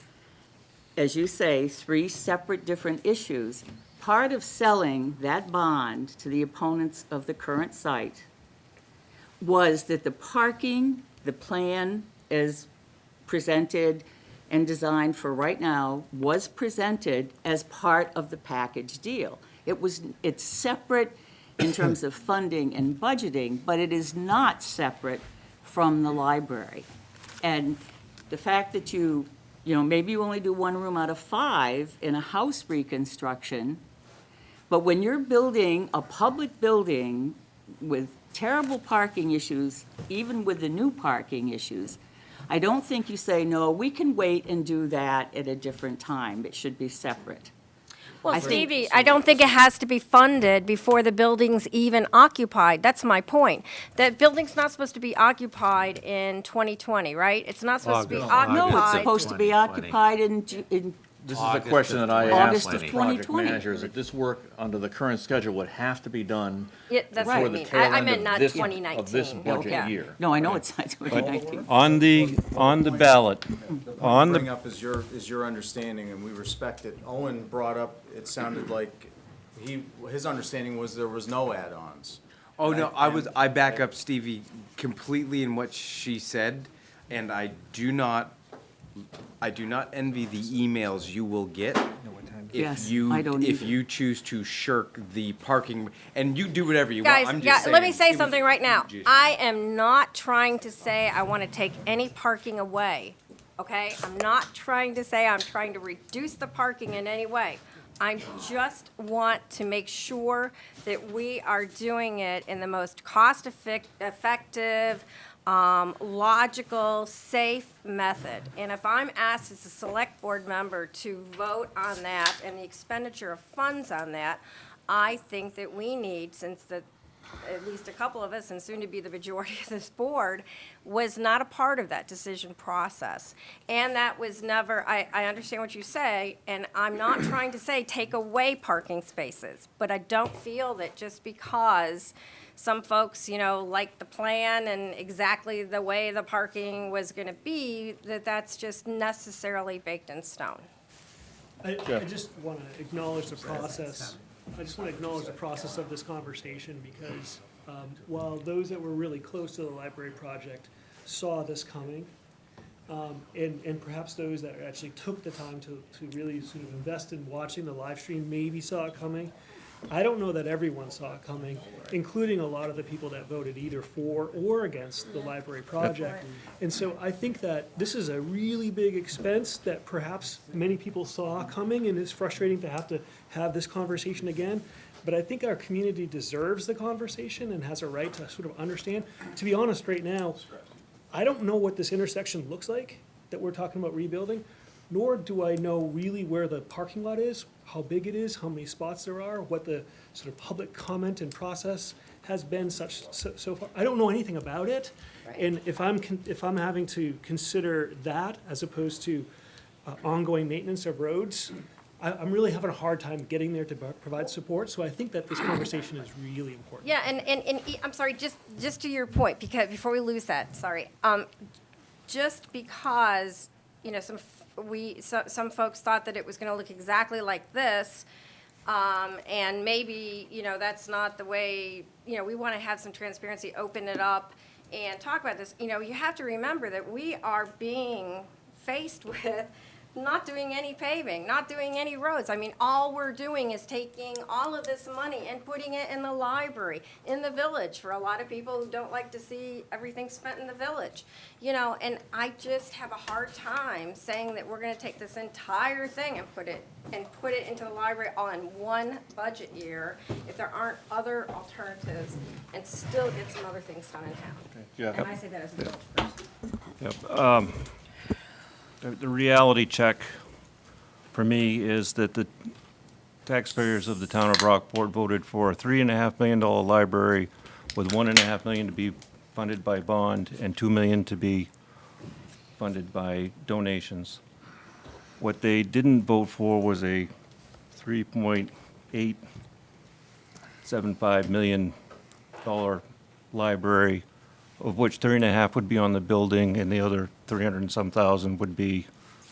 as you say, 3 separate different issues, part of selling that bond to the opponents of the current site was that the parking, the plan as presented and designed for right now was presented as part of the package deal. It's separate in terms of funding and budgeting, but it is not separate from the library. And the fact that maybe you only do 1 room out of 5 in a house reconstruction, but when you're building a public building with terrible parking issues, even with the new parking issues, I don't think you say, no, we can wait and do that at a different time. It should be separate. Well, I think- Stevie, I don't think it has to be funded before the building's even occupied. That's my point. That building's not supposed to be occupied in 2020, right? It's not supposed to be August. occupied. No, it's supposed to be 2020. occupied in This is a August question of that I August asked of the project 2020. managers, that this work under the current schedule would have to be done Yeah, that's what I before the mean. tail I end meant of not this, 2019. of this budget Yeah. year. No, I know it's not 2019. On the ballot, on Bring the, up is your understanding, and we respect it. Owen brought up, it sounded like his understanding was there was no add-ons. Oh, no, I back up Stevie completely in what she said, and I do not envy the emails you will get Yes, I don't if either. you choose to shirk the parking, and you do whatever you Guys, want. I'm just saying. let me say it was something right now. just- I am not trying to say I want to take any parking away, okay? I'm not trying to say I'm trying to reduce the parking in any way. I just want to make sure that we are doing it in the most cost-effective, logical, safe method. And if I'm asked as a select board member to vote on that and the expenditure of funds on that, I think that we need, since at least a couple of us, and soon to be the majority of this board, was not a part of that decision process. And that was never, I understand what you say, and I'm not trying to say take away parking spaces, but I don't feel that just because some folks, like the plan and exactly the way the parking was gonna be, that's just necessarily baked in stone. I just want to acknowledge the process. I just want to acknowledge the process of this conversation because while those that were really close to the library project saw this coming, and perhaps those that actually took the time to really sort of invest in watching the live stream maybe saw it coming, I don't know that everyone saw it coming, including a lot of the people that voted either for or against the library project. And so I think that this is a really big expense that perhaps many people saw coming, and it's frustrating to have this conversation again. But I think our community deserves the conversation and has a right to sort of understand. To be honest, right now, I don't know what this intersection looks like that we're talking about rebuilding, nor do I know really where the parking lot is, how big it is, how many spots there are, what the sort of public comment and process has been so far. I don't know anything about it. And if I'm having to consider that as opposed to ongoing maintenance of roads, I'm really having a hard time getting there to provide support. So I think that this conversation is really important. Yeah, and I'm sorry, just to your point, because before we lose that, sorry. Just because, you know, some folks thought that it was gonna look exactly like this, and maybe, you know, that's not the way, you know, we wanna have some transparency, open it up and talk about this. You know, you have to remember that we are being faced with not doing any paving, not doing any roads. I mean, all we're doing is taking all of this money and putting it in the library, in the village, for a lot of people who don't like to see everything spent in the village. You know, and I just have a hard time saying that we're gonna take this entire thing and put it into the library all in one budget year if there aren't other alternatives and still get some other things done in town. Yeah. And I say that as a village person. Yep. The reality check for me is that the taxpayers of the town of Rockport voted for a $3.5 million library with $1.5 million to be funded by bond and $2 million to be funded by donations. What they didn't vote for was a $3.875 million library, of which 3.5 would be on the building and the other 300 and some thousand would be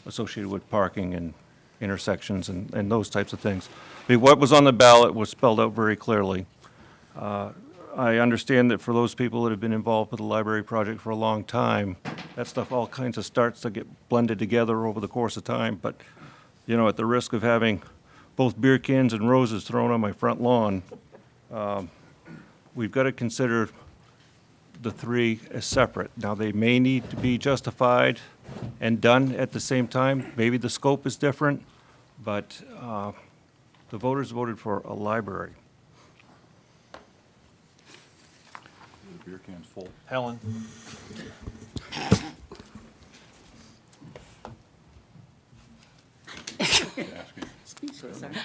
associated with parking and intersections and those types of things. I mean, what was on the ballot was spelled out very clearly. I understand that for those people that have been involved with the library project for a long time, that stuff all kinds of starts to get blended together over the course of time, but, you know, at the risk of having both beer cans and roses thrown on my front lawn, we've got to consider the three as separate. Now, they may need to be justified and done at the same time. Maybe the scope is different, but the voters voted for a library. The beer can's full. Helen?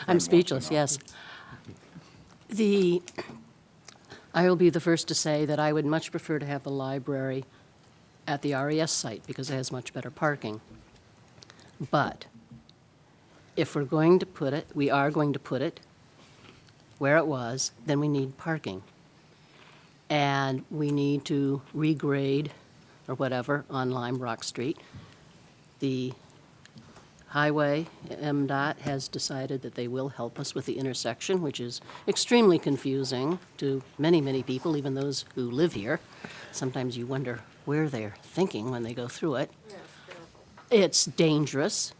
I'm speechless, yes. I will be the first to say that I would much prefer to have the library at the RES site because it has much better parking. But if we're going to put it, we are going to put it where it was, then we need parking. And we need to regrade or whatever on Lime Rock Street. The Highway, MDOT has decided that they will help us with the intersection, which is extremely confusing to many, many people, even those who live here. Sometimes you wonder where they're thinking when they go through it. It's dangerous.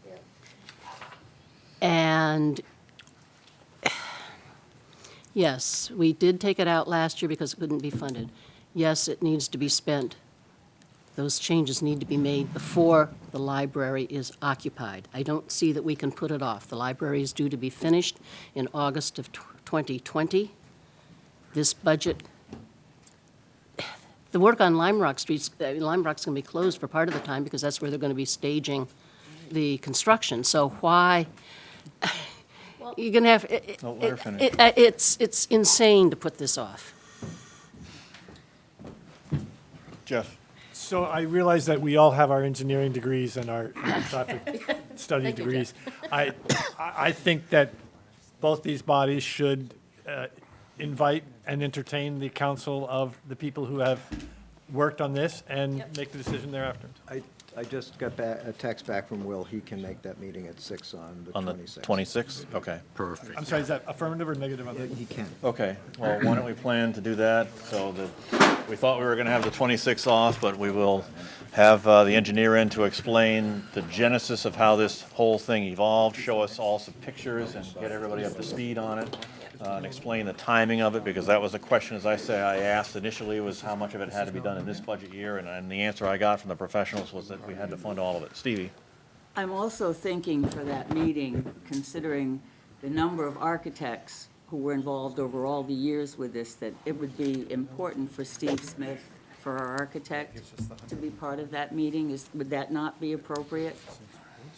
And yes, we did take it out last year because it couldn't be funded. Yes, it needs to be spent. Those changes need to be made before the library is occupied. I don't see that we can put it off. The library is due to be finished in August of 2020. This budget, the work on Lime Rock Street, Lime Rock's going to be closed for part of the time because that's where they're going to be staging the construction. So why, you're going to have, let her finish. it's insane to put this off. Jeff? So I realize that we all have our engineering degrees and our traffic study Thank you, degrees. I think that both these bodies should invite and entertain the counsel of the people who have worked on this and make the decision thereafter. I just got a text back from Will. He can make that meeting at 6 on the 26th. On the 26th? Okay. Perfect. I'm sorry, is that affirmative or negative on that? He can. Okay, well, why don't we plan to do that, so that, we thought we were gonna have the 26th off, but we will have the engineer in to explain the genesis of how this whole thing evolved, show us all some pictures and get everybody up to speed on it, and explain the timing of it, because that was a question, as I say, I asked initially, was how much of it had to be done in this budget year, and the answer I got from the professionals was that we had to fund all of it. Stevie? I'm also thinking for that meeting, considering the number of architects who were involved over all the years with this, that it would be important for Steve Smith, for our architect, to be part of that meeting. Would that not be appropriate?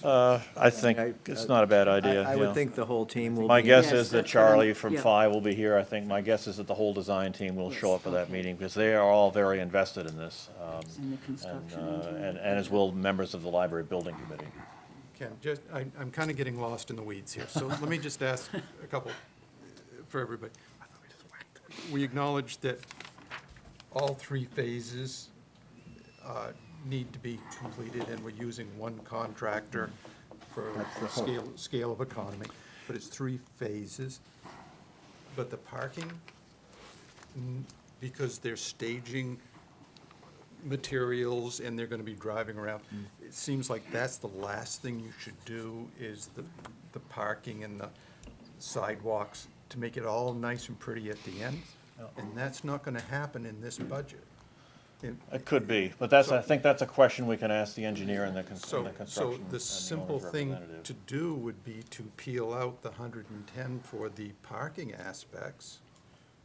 I think it's not a bad idea, I yeah. would think the whole team will be. My guess Yes, is that that's what I'm- Charlie from yeah. Phi will be here. I think my guess is that the whole design team will show up for that meeting, because they are all very invested in this. And the construction engineer. And as will members of the library building committee. Ken, just, I'm kind of getting lost in the weeds here, so let me just ask a couple for everybody. We acknowledge that all three phases need to be completed, and we're using one contractor for the scale of economy, but it's three phases. But the parking, because they're staging materials and they're gonna be driving around, it seems like that's the last thing you should do, is the parking and the sidewalks, to make it all nice and pretty at the end. And that's not gonna happen in this budget. It could be, but that's, I think that's a question we can ask the engineer and the So, construction. so and the owner's simple thing representative. to do would be to peel out the 110 for the parking aspects,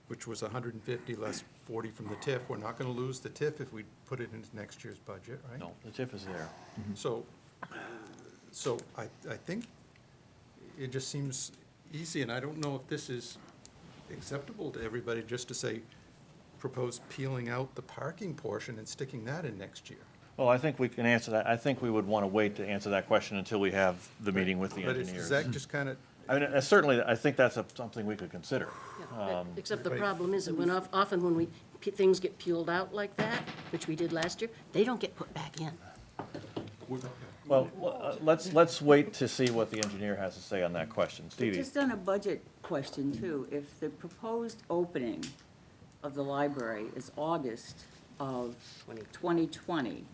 which was 150 less 40 from the TIF. We're not gonna lose the TIF if we put it into next year's budget, right? No, the TIF is there. So, I think it just seems easy, and I don't know if this is acceptable to everybody, just to say, propose peeling out the parking portion and sticking that in next year. Well, I think we can answer that. I think we would want to wait to answer that question until we have the meeting with the But is engineers. that just kind of, I mean, certainly, I think that's something we could consider. Except the Right. problem is that often when things get peeled out like that, which we did last year, they don't get put back in. Well, let's wait to see what the engineer has to say on that question. Stevie? Just on a budget question too, if the proposed opening of the library is August of 2020,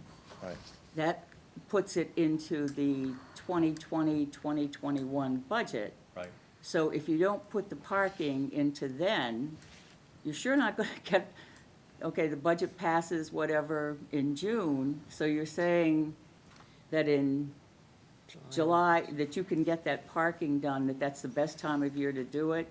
Right. that puts it into the 2020, 2021 budget. Right. So if you don't put the parking into then, you're sure not gonna get, okay, the budget passes whatever in June, so you're saying that in July, that you can get that parking done, that that's the best time of year to do it,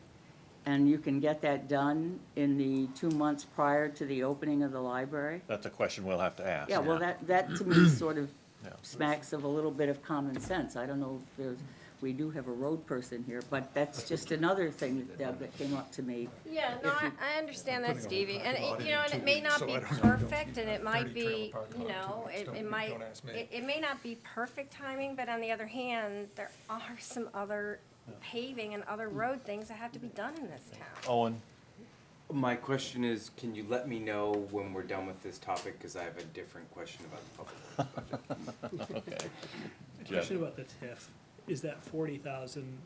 and you can get that done in the 2 months prior to the opening of the library? That's a question we'll have to ask. Yeah, well, that to me sort of Yeah. smacks of a little bit of common sense. I don't know if there's, we do have a road person here, but that's just another thing, Deb, that came up to me. Yeah, no, If you- I understand that, putting a Stevie, and, parking lot you know, in and it 2 may weeks, not so be I don't know. perfect, and it might 30 trailer be, parking you lot in 2 know, weeks. it Don't might, ask me. it may not be perfect timing, but on the other hand, there are some other paving and other road things that have to be done in this town. Owen? My question is, can you let me know when we're done with this topic, because I have a different question about the public works budget. Okay. Question about the TIF, is that 40,000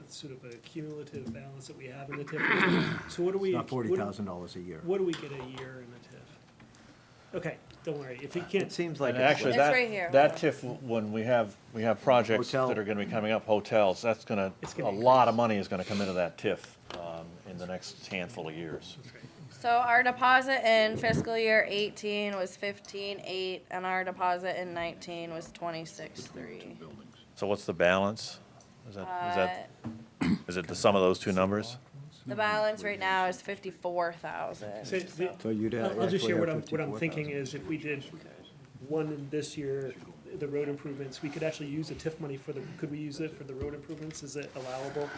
sort of a cumulative balance that we have in the TIF? So what do we? It's not $40,000 a year. What do we get a year in the TIF? Okay, don't worry, if you It can't, seems like. And actually, It's right here. that TIF, when we have projects Hotel. that are gonna be coming up, hotels, that's gonna, It's a gonna lot of money is gonna come into that TIF, in the next handful of years. So our deposit in fiscal year 18 was 15.8, and our deposit in 19 was 26.3. So what's the balance? Is it the sum of those two numbers? The balance right now is 54,000. so the- So you'd I'll just actually share have what I'm thinking 54,000. is if we did one this year, the road improvements, we could actually use the TIF money could we use it for the road improvements? Is it allowable?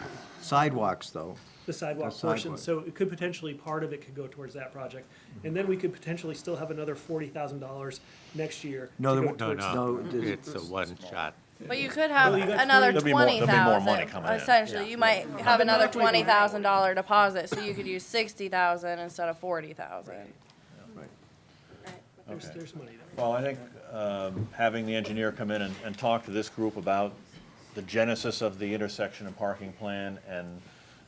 Sidewalks, though. The sidewalk The portion, sidewalk. so it could potentially, part of it could go towards that project. And then we could potentially still have another $40,000 next year. No, to there go won't- towards- No, there's- It's a one-shot. But you could have Well, you got another 20 There'll be more money 20,000. coming in. Essentially, you might have another $20,000 deposit, so you could use 60,000 instead of 40,000. There's money there. Well, I think having the engineer come in and talk to this group about the genesis of the intersection and parking plan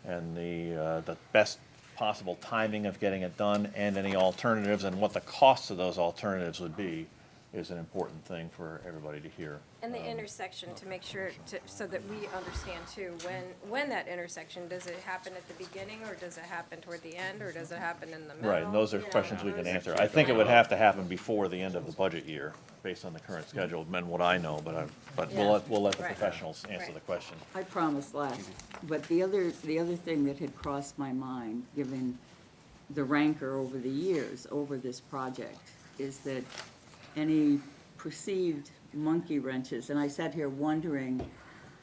and the best possible timing of getting it done and any alternatives and what the costs of those alternatives would be is an important thing for everybody to hear. And the intersection, to make sure, so that we understand too, when that intersection, does it happen at the beginning, or does it happen toward the end, or does it happen in the middle? Right, and those are You know, questions we can those are answer. key I think it would questions. have to happen before the end of the budget year, based on the current schedule, and what I know, but we'll let the Right. professionals answer Right. the question. I promised last, but the other thing that had crossed my mind, given the rancor over the years over this project, is that any perceived monkey wrenches. And I sat here wondering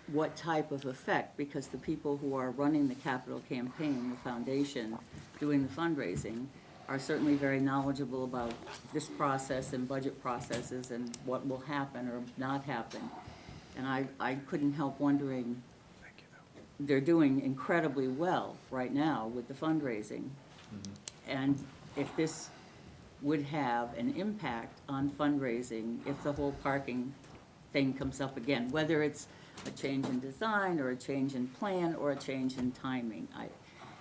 what type of effect, because the people who are running the capital campaign, the foundation, doing the fundraising, are certainly very knowledgeable about this process and budget processes and what will happen or not happen. And I couldn't help wondering, they're doing incredibly well right now with the fundraising. And if this would have an impact on fundraising if the whole parking thing comes up again, whether it's a change in design or a change in plan or a change in timing.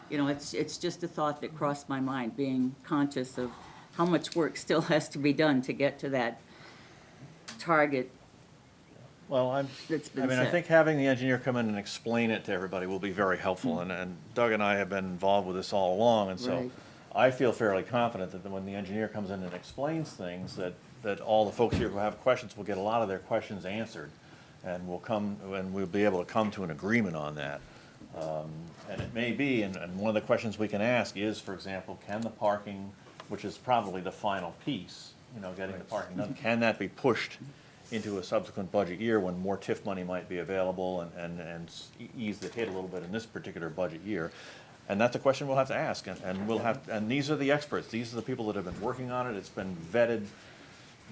It's just a thought that crossed my mind, being conscious of how much work still has to be done to get to that target. Well, That's been I set. think having the engineer come in and explain it to everybody will be very helpful, and Doug and I have been involved with this all along, and so Right. I feel fairly confident that when the engineer comes in and explains things, that all the folks here who have questions will get a lot of their questions answered, and we'll be able to come to an agreement on that. And it may be, and one of the questions we can ask is, for example, can the parking, which is probably the final piece, getting the parking done, can that be pushed into a subsequent budget year when more TIF money might be available and ease the hit a little bit in this particular budget year? And that's a question we'll have to ask, and these are the experts, these are the people that have been working on it, it's been vetted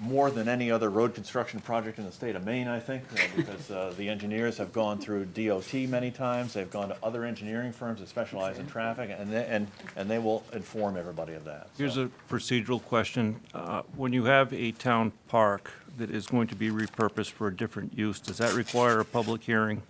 more than any other road construction project in the state of Maine, I think, because the engineers have gone through DOT many times, they've gone to other engineering firms that specialize in traffic, and they will inform everybody of that. Here's So- a procedural question. When you have a town park that is going to be repurposed for a different use, does that require a public hearing?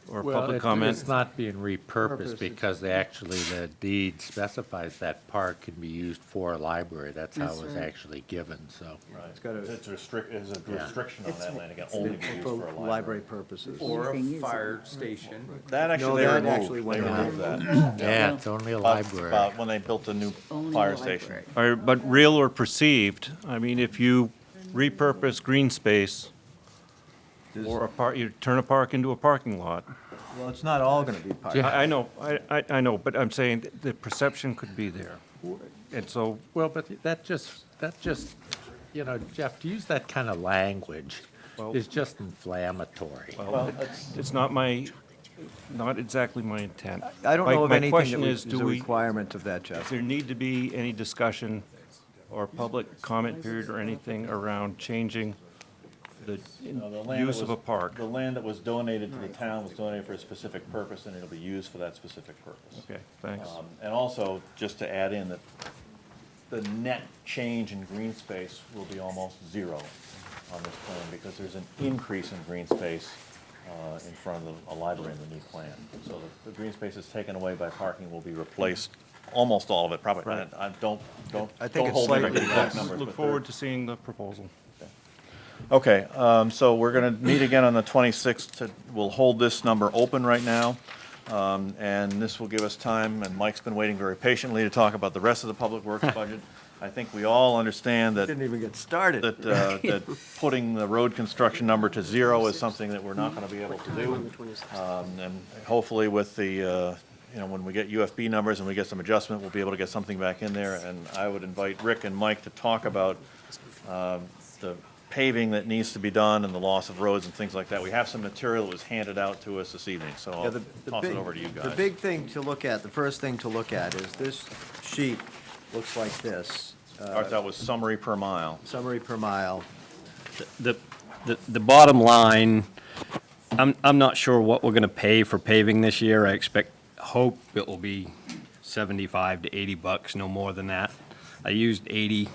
Or public comment? It's not being repurposed because the deed specifies that park can be used for a library. That's how That's it was right. actually given, so. Right, It's got a- there's a restriction on It's- that land, it can only be used for a library. Library purposes. Or a Anything is- fire station. That No, actually, that they actually removed, went they removed that. Yeah, it's only a library. About when they built the new Only fire the station. library. But real or perceived, I mean, if you repurpose green space, or you turn a park into a parking lot. Well, it's not all gonna be parking. I know, I know, but I'm saying the perception could be there. And so, Well, but that just, Jeff, to use that kind of language Well- is just inflammatory. well, it's not exactly my intent. I don't My- know of my anything question that is, is do a we- requirement of that, Does Jeff. there need to be any discussion or public comment period or anything around changing the The land that use of was- a park? The land that was donated to the town was donated for a specific purpose, and it'll be used for that specific purpose. Okay, thanks. And also, just to add in that the net change in green space will be almost zero on this plan, because there's an increase in green space in front of a library in the new plan. So the green space is taken away by parking will be replaced, almost all of it, probably. Right. I don't I think don't it's hold me to slightly the exact less. numbers. Look but forward to seeing the proposal. Okay, so we're gonna meet again on the 26th. We'll hold this number open right now. And this will give us time, and Mike's been waiting very patiently to talk about the rest of the public works budget. I think we all understand that, Didn't even get started. that putting the road construction number to zero is something that we're not gonna be able to do. And hopefully with the, when we get UFB numbers and we get some adjustment, we'll be able to get something back in there. And I would invite Rick and Mike to talk about the paving that needs to be done and the loss of roads and things like that. We have some material that was handed out to us this evening, so Yeah, I'll the toss it big- over to you The guys. big thing to look at, the first thing to look at is this sheet looks like this. Start out with summary per mile. Summary per mile. The bottom line, I'm not sure what we're gonna pay for paving this year. I hope it will be 75 to 80 bucks, no more than that. I used $80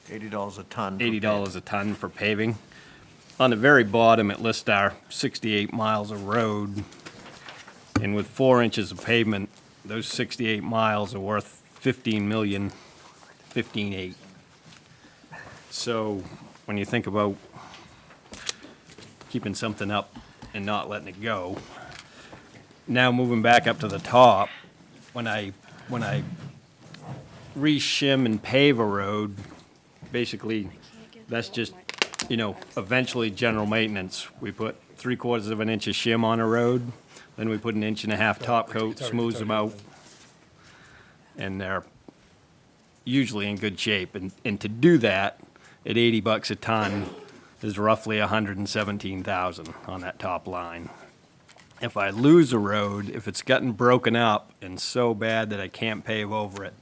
$80 a ton. for $80 a ton for paving. On the very bottom, it lists our 68 miles of road. And with 4 inches of pavement, those 68 miles are worth 15 million, 15.8. So when you think about keeping something up and not letting it go, now moving back up to the top, when I re-shim and pave a road, basically, that's just, eventually general maintenance. We put 3/4 of an inch of shim on a road, then we put 1.5 inches top coat, smooths them out, and they're usually in good shape. And to do that, at 80 bucks a ton is roughly 117,000 on that top line. If I lose a road, if it's gotten broken up and so bad that I can't pave over it,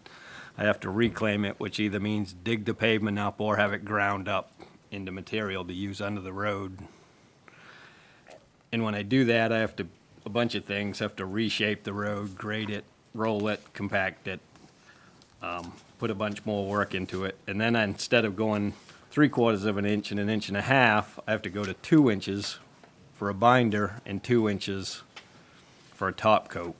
I have to reclaim it, which either means dig the pavement up or have it ground up into material to use under the road. And when I do that, I have to, a bunch of things, have to reshape the road, grade it, roll it, compact it, put a bunch more work into it. And then instead of going 3/4 of an inch and 1.5 inches, I have to go to 2 inches for a binder and 2 inches for a top coat.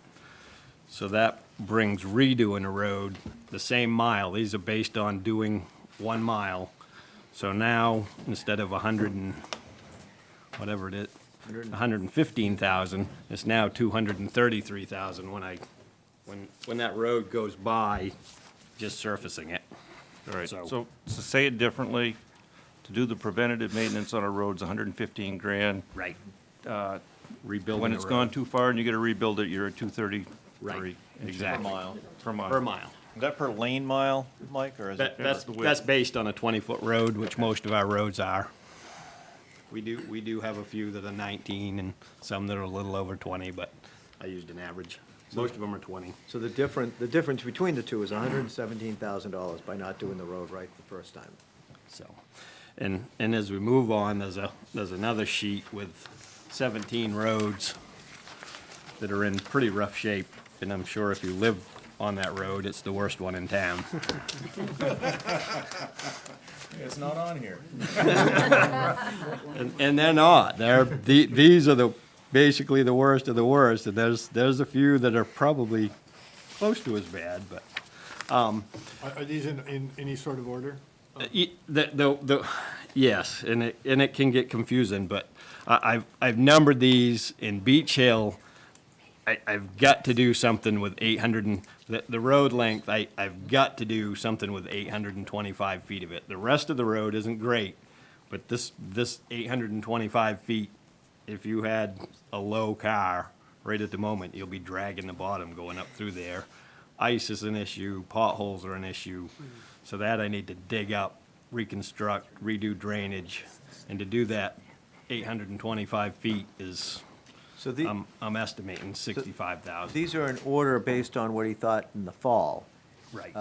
So that brings redoing a road the same mile. These are based on doing 1 mile. So now, instead of 100 and, whatever it is, 115,000, it's now 233,000 when that road goes by, just surfacing it. All right, So- so to say it differently, to do the preventative maintenance on a road's 115 grand. Right. When Rebuilding it's a gone road. too far and you gotta rebuild it, you're at 233. Right, Per exactly. mile. Per mile. Per mile. Is that per lane mile, Mike, or is it? That's based on a 20-foot road, which most of our roads are. We do have a few that are 19 and some that are a little over 20, but I used an average. Most of them are 20. So the difference between the two is $117,000 by not doing the road right the first time. So, and as we move on, there's another sheet with 17 roads that are in pretty rough shape, and I'm sure if you live on that road, it's the worst one in town. It's not on here. And they're not. These are basically the worst of the worst, and there's a few that are probably close to as bad, but, Are these in any sort of order? yes, and it can get confusing, but I've numbered these in Beach Hill. I've got to do something with 800 and, the road length, I've got to do something with 825 feet of it. The rest of the road isn't great, but this 825 feet, if you had a low car, right at the moment, you'll be dragging the bottom going up through there. Ice is an issue, potholes are an issue, so that I need to dig up, reconstruct, redo drainage, and to do that, 825 feet is, So I'm estimating 65,000. these are in order based on what he thought in the fall. Right.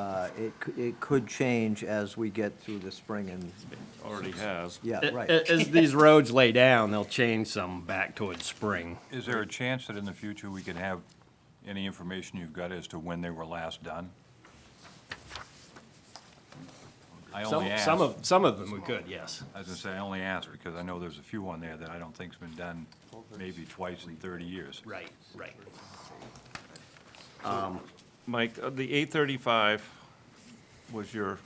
It could change as we get through the spring and, Already has. yeah, right. As these roads lay down, they'll change some back towards spring. Is there a chance that in the future we could have any information you've got as to when they were last done? I only asked. Some of them we could, yes. I was gonna say, I only asked because I know there's a few on there that I don't think's been done maybe twice in 30 years. Right, right. Mike, the 835 was your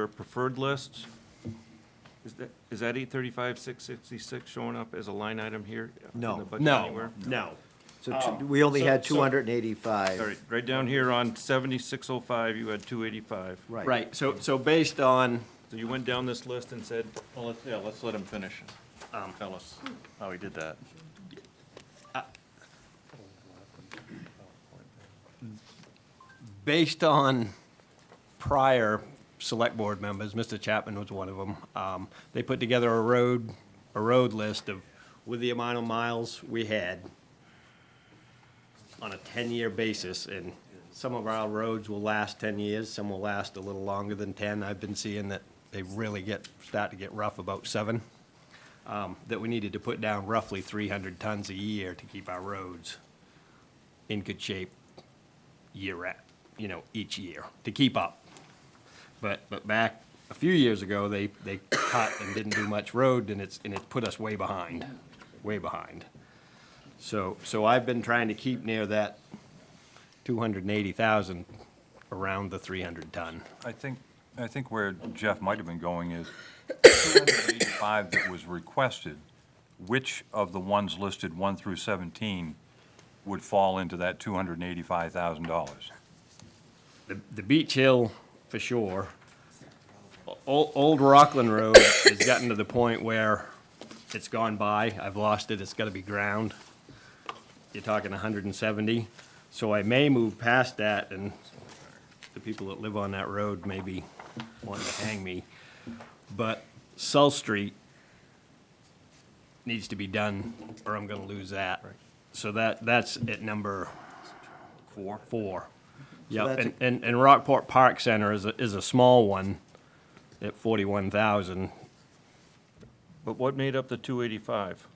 preferred list? Is that 835, 666 showing up as a line item here? No. In the budget No, anywhere? no. So we only had so- 285. All right, right down here on 7605, you had 285. Right. Right, so based on, So you went down this list and said, Well, let's let him finish. Tell us how he did that. based on prior select board members, Mr. Chapman was one of them, they put together a road list of, with the amount of miles we had on a 10-year basis, and some of our roads will last 10 years, some will last a little longer than 10. I've been seeing that they really start to get rough about 7. That we needed to put down roughly 300 tons a year to keep our roads in good shape each year, to keep up. But back a few years ago, they cut and didn't do much road, and it put us way behind. So I've been trying to keep near that 280,000 around the 300 ton. I think where Jeff might have been going is 285 that was requested, which of the ones listed 1 through 17 would fall into that $285,000? The Beach Hill, for sure. Old Rockland Road has gotten to the point where it's gone by. I've lost it. It's got to be ground. You're talking 170. So I may move past that and the people that live on that road may be wanting to hang me, but South Street needs to be done, or I'm gonna lose that. So that's at number 4. Yeah, that's and Rockport Park Center is a small one at 41,000. But what made up the 285?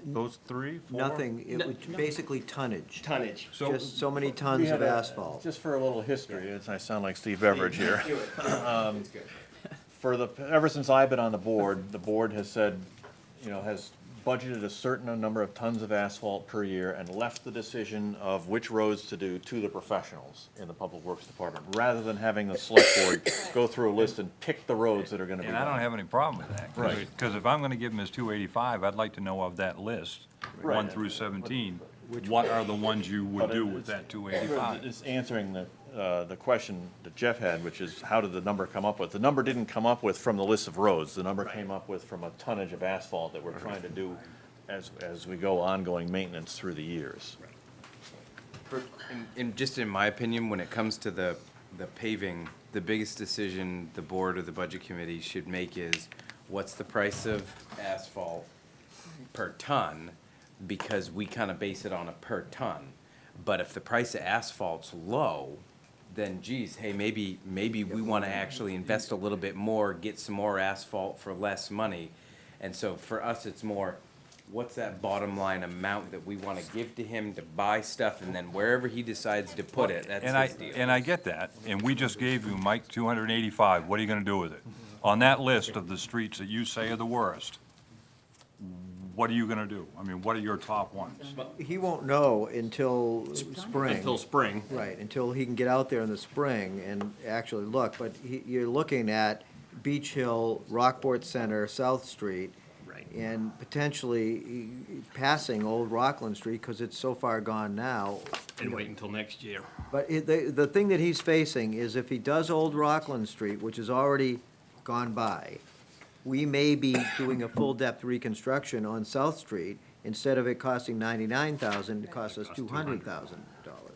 Those 3, 4? Nothing, it was basically tonnage. Tonnage. Just so many tons of asphalt. Just for a little history, as I sound like Steve Beveridge here. Ever since I've been on the board has said, has budgeted a certain number of tons of asphalt per year and left the decision of which roads to do to the professionals in the Public Works Department, rather than having the select board go through a list and pick the roads that are gonna be And I don't done. have any problem with that. Right. Because if I'm gonna give him his 285, I'd like to know of that list, 1 through 17, what are the ones you would do with that 285? It's answering the question that Jeff had, which is how did the number come up with? The number didn't come up with from the list of roads. The number came up with from a tonnage of asphalt that we're trying to do as we go ongoing maintenance through the years. And just in my opinion, when it comes to the paving, the biggest decision the board or the budget committee should make is, what's the price of asphalt per ton? Because we kind of base it on a per ton. But if the price of asphalt's low, then geez, hey, maybe we want to actually invest a little bit more, get some more asphalt for less money. And so for us, it's more, what's that bottom line amount that we want to give to him to buy stuff, and then wherever he decides to put it, that's his deal. And I get that, and we just gave you, Mike, 285, what are you gonna do with it? On that list of the streets that you say are the worst, what are you gonna do? I mean, what are your top ones? He won't know until spring. Until spring. Right, until he can get out there in the spring and actually look, but you're looking at Beach Hill, Rockport Center, South Street, Right. and potentially passing Old Rockland Street, because it's so far gone now. And wait until next year. But the thing that he's facing is if he does Old Rockland Street, which is already gone by, we may be doing a full-depth reconstruction on South Street. Instead of it costing $99,000, it costs us $200,000.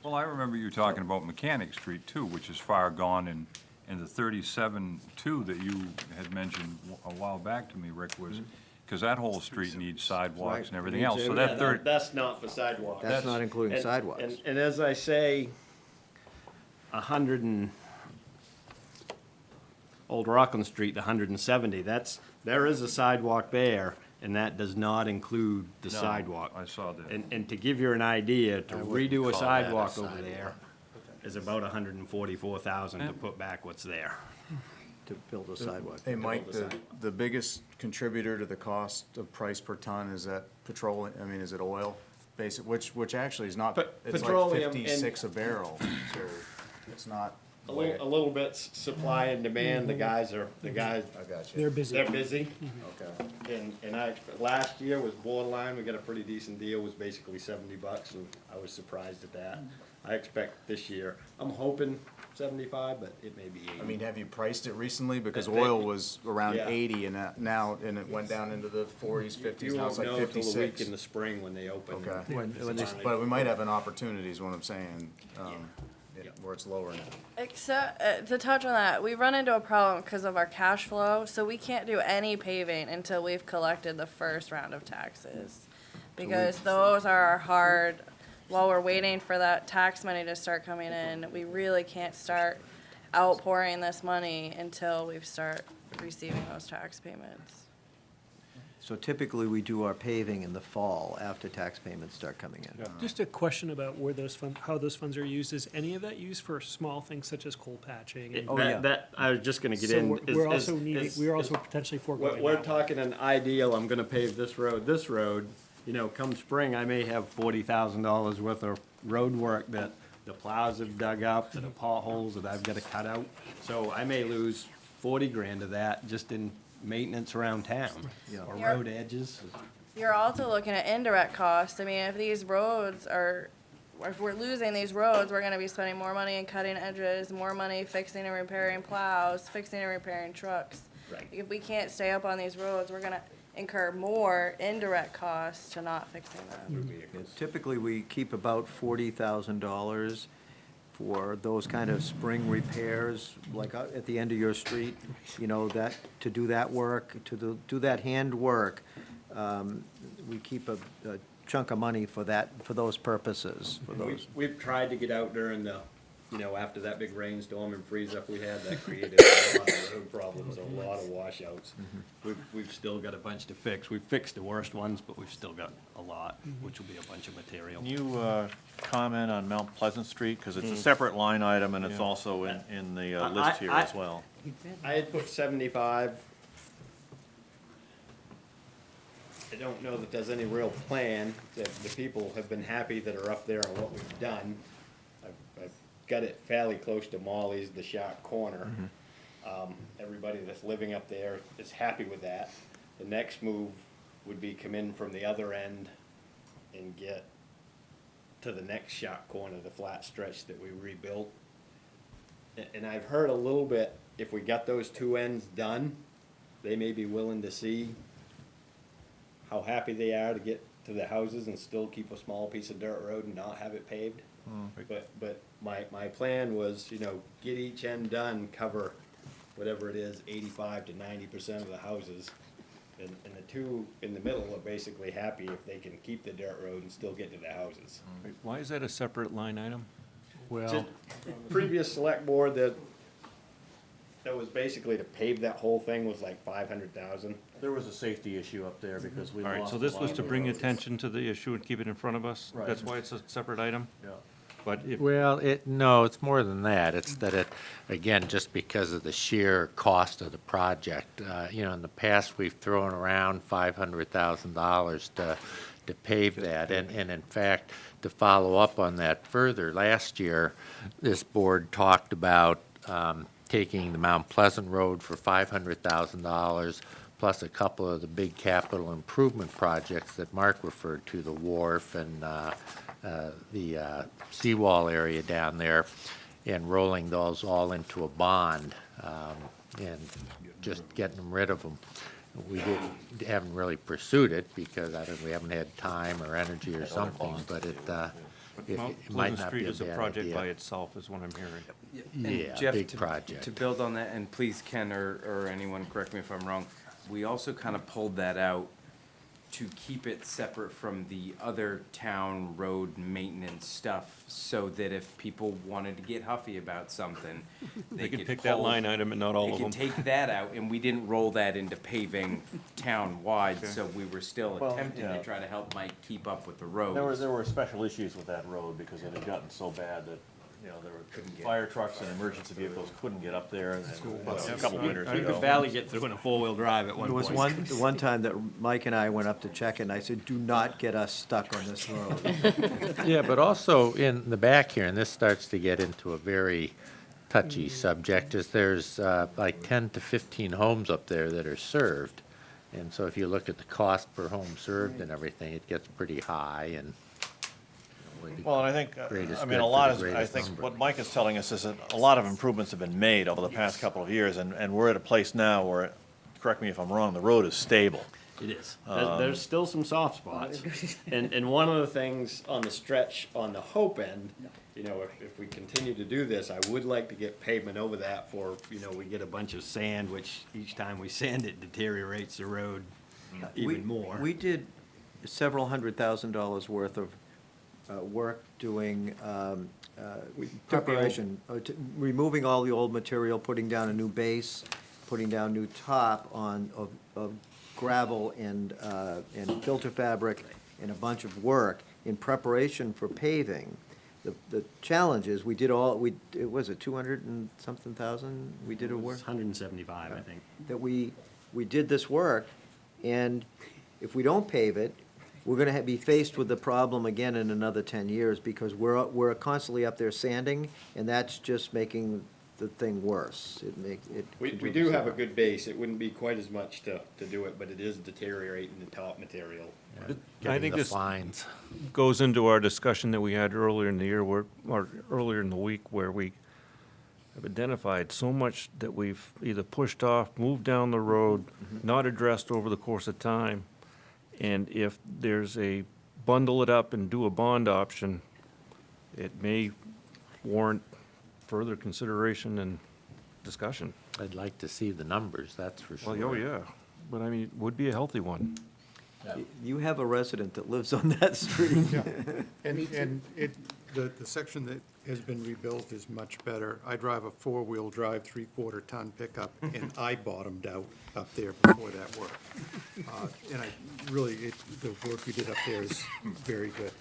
Well, I remember you talking about Mechanic Street too, which is far gone, and the 37-2 that you had mentioned a while back to me, Rick, was, because that whole street needs sidewalks Right. and everything Needs else, so everything. that third, That's not for sidewalks. That's not including And- sidewalks. And as I say, 100 and, Old Rockland Street, 170, there is a sidewalk there, and that does not include the No, sidewalk. I saw that. And to give you an idea, to redo a call that a sidewalk over there is about 144,000 to put back what's there. To build a sidewalk. Hey, Mike, the biggest contributor to the cost of price per ton, is that petroleum, I mean, is it oil? Basic, which actually is not, it's like Petroleum and- 56 a barrel, so it's not. A little bit supply and demand, the guys, I got you. They're busy. they're busy. Okay. And last year was borderline, we got a pretty decent deal, was basically $70, and I was surprised at that. I expect this year, I'm hoping 75, but it may be 80. I mean, have you priced it recently? Because They- oil was around Yeah. 80 and now, and it went down into the 40s, 50s, You now it's won't like know till the week 56. in the spring when they open. Okay. When they- But we might have an opportunity, is what I'm saying, Yeah. where it's lower now. Except, to touch on that, we run into a problem because of our cash flow, so we can't do any paving until we've collected the first round of taxes. Because those are hard, while we're waiting for that tax money to start coming in, we really can't start outpouring this money until we start receiving those tax payments. So typically, we do our paving in the fall after tax payments start coming in. Just a question about where those funds, how those funds are used. Is any of that used for small things such as coal patching? and- I was just gonna get So in. we're also needing, we're also potentially foregoing We're that one. talking an ideal, I'm gonna pave this road, come spring, I may have $40,000 worth of road work that the plows have dug up, that the potholes that I've gotta cut out. So I may lose 40 grand of that just in maintenance around town, or Yeah. road edges. You're also looking at indirect costs. I mean, if these roads are, if we're losing these roads, we're gonna be spending more money in cutting edges, more money fixing and repairing plows, fixing and repairing trucks. Right. If we can't stay up on these roads, we're gonna incur more indirect costs to not fixing them. Yeah, typically, we keep about $40,000 for those kind of spring repairs, like at the end of your street, to do that work, do that hand work. We keep a chunk of money for that, for those purposes, for those. We've tried to get out during the, after that big rainstorm and freeze up we had, that created a lot of road problems, a lot of washouts. We've still got a bunch to fix. We've fixed the worst ones, but we've still got a lot, which will be a bunch of material. Can you comment on Mount Pleasant Street? Because it's a separate line item, and it's also in the list here as well. I had put 75. I don't know that there's any real plan, that the people have been happy that are up there on what we've done. I've got it fairly close to Molly's, the Sharp Corner. Everybody that's living up there is happy with that. The next move would be come in from the other end and get to the next Sharp Corner, the flat stretch that we rebuilt. And I've heard a little bit, if we got those two ends done, they may be willing to see how happy they are to get to the houses and still keep a small piece of dirt road and not have it paved. But my plan was, get each end done, cover whatever it is, 85 to 90% of the houses. And the two in the middle are basically happy if they can keep the dirt road and still get to the houses. Why is that a separate line item? Well, Previous select board that was basically to pave that whole thing was like 500,000. There was a safety issue up there because we All lost. right, so a this lot was of to the bring roads. attention to the issue and keep it in front of us? Right. That's why it's a separate item? Yeah. But if, well, no, it's more than that. It's that again, just because of the sheer cost of the project. In the past, we've thrown around $500,000 to pave that. And in fact, to follow up on that further, last year, this board talked about taking the Mount Pleasant Road for $500,000, plus a couple of the big capital improvement projects that Mark referred to, the wharf and the seawall area down there, and rolling those all into a bond and just getting rid of them. We haven't really pursued it because we haven't had time or energy or something, but it Mount might Pleasant not be Street a is a bad project idea. by itself, is what I'm hearing. And Yeah, Jeff, big to- project. To build on that, and please Ken or anyone, correct me if I'm wrong, we also kind of pulled that out to keep it separate from the other town road maintenance stuff, so that if people wanted to get huffy about something, They could could pick that pull- line item and not all of them. They could take that out, and we didn't roll that into paving town-wide, so we were still Well, attempting yeah. to try to help Mike keep up with the roads. There were special issues with that road because it had gotten so bad that, there Couldn't were get- fire trucks and emergency vehicles couldn't get up there, and a couple winters You ago. could barely get through in a four-wheel drive at one There was point. one time that Mike and I went up to check it, and I said, do not get us stuck on this road. Yeah, but also in the back here, and this starts to get into a very touchy subject, is there's like 10 to 15 homes up there that are served. And so if you look at the cost per home served and everything, it gets pretty high and. Well, and I think, Greatest a good lot for the is, I greatest think number. what Mike is telling us is that a lot of improvements have been made over the past couple of years, and we're at a place now where, correct me if I'm wrong, the road is stable. It is. There's still some soft spots. And one of the things on the stretch on the Hope end, if we continue to do this, I would like to get pavement over that for, we get a bunch of sand, which each time we sand it deteriorates the road even more. We did several $100,000 worth of work doing preparation, removing all the old material, putting down a new base, putting down new top of gravel and filter fabric, and a bunch of work in preparation for paving. The challenge is, we did was it 200 and something thousand? We did a work? 175, I think. That we did this work, and if we don't pave it, we're gonna be faced with the problem again in another 10 years, because we're constantly up there sanding, and that's just making the thing worse. We do have a good base. It wouldn't be quite as much to do it, but it is deteriorating the top material. I Getting think the this fines. goes into our discussion that we had earlier in the year, or earlier in the week, where we have identified so much that we've either pushed off, moved down the road, not addressed over the course of time. And if there's a bundle it up and do a bond option, it may warrant further consideration and discussion. I'd like to see the numbers, that's for sure. Well, oh, yeah, but I mean, it would be a healthy one. You have a resident that lives on that street. And the section that has been rebuilt is much better. I drive a four-wheel drive, three-quarter ton pickup, and I bottomed out up there before that work. And I really, the work we did up there is very good.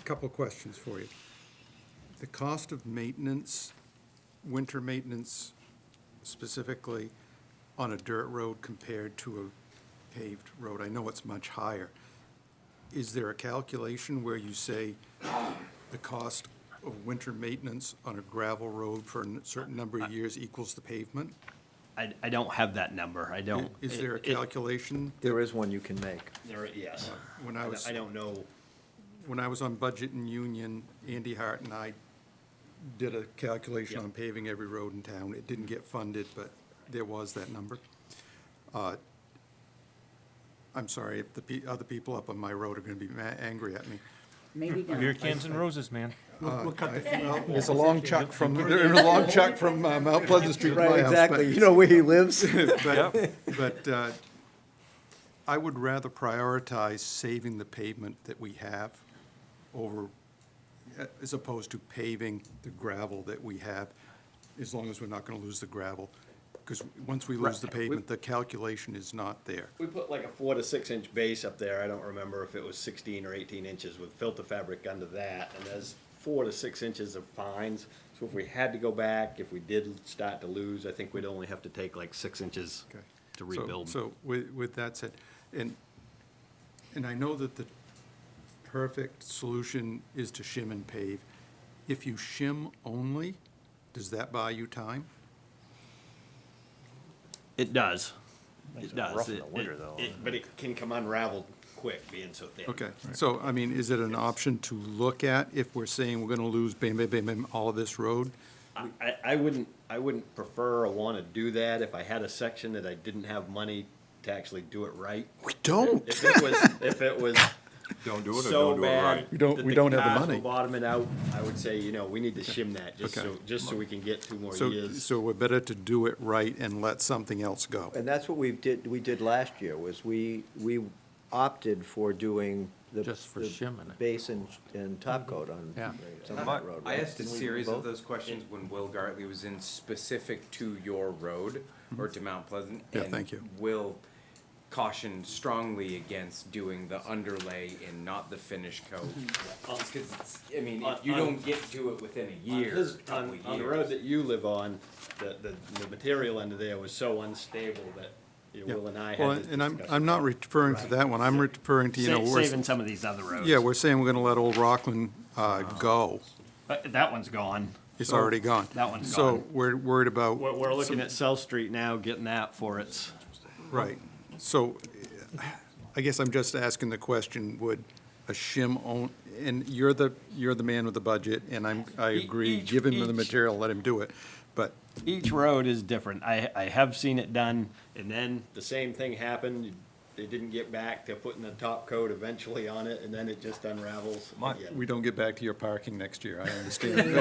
Couple questions for you. The cost of maintenance, winter maintenance specifically, on a dirt road compared to a paved road, I know it's much higher. Is there a calculation where you say the cost of winter maintenance on a gravel road for a certain number of years equals the pavement? I don't have that number, I don't. Is there a It- calculation? There is one you can make. There, yes. When I was, I don't know. when I was on Budget and Union, Andy Hart and I did a calculation Yep. on paving every road in town. It didn't get funded, but there was that number. I'm sorry if the other people up on my road are gonna be angry at me. Maybe not. Beer cans and roses, man. Well, there's a long chuck from, there's a long chuck from Mount Pleasant Street to my Right, house. exactly. You know where he lives? But I would rather prioritize saving the pavement that we have over, as opposed to paving the gravel that we have, as long as we're not gonna lose the gravel. Because once we lose the pavement, the calculation is not there. We put like a 4 to 6 inch base up there. I don't remember if it was 16 or 18 inches with filter fabric under that. And there's 4 to 6 inches of fines. So if we had to go back, if we did start to lose, I think we'd only have to take like 6 inches Okay. to rebuild. So with that said, and I know that the perfect solution is to shim and pave. If you shim only, does that buy you time? It does. Makes It it does. rough in the winter, though. But it can come unraveled quick, being so thin. Okay, so, I mean, is it an option to look at if we're saying we're gonna lose bam, bam, bam, bam, all of this road? I wouldn't prefer or want to do that if I had a section that I didn't have money to actually do it right. We don't. If it was Don't do it or so don't do it bad right. We don't have the cars money. were bottoming out, I would say, we need to shim that just so we can get 2 more years. So we're better to do it right and let something else go. And that's what we did last year, was we opted for doing the. Just for the shimming it. Base and top coat on Yeah. some of that road. I right? asked a Didn't we do series of both? those questions when Will Gartley was in specific to your road or to Mount Pleasant. Yeah, and thank you. Will cautioned strongly against doing the underlay and not the finish coat. Just 'cause it's, I mean, if you don't get to it within a year, couple of On the years. road that you live on, the material under there was so unstable that, Yeah. Will and I Well, had to and discuss I'm not referring to that one, I'm referring to, saving some of these other roads. Yeah, we're saying we're gonna let Old Rockland, go. But that one's gone. It's already gone. That one's So gone. we're worried about. We're looking at South Street now, getting that for its. Right. So I guess I'm just asking the question, would a shim own, and you're the man with the budget, and I agree, give him the material, let him do it. But Each road is different. I have seen it done, and then the same thing happened. They didn't get back to putting the top coat eventually on it, and then it just unravels again. we don't get back to your parking next year, I understand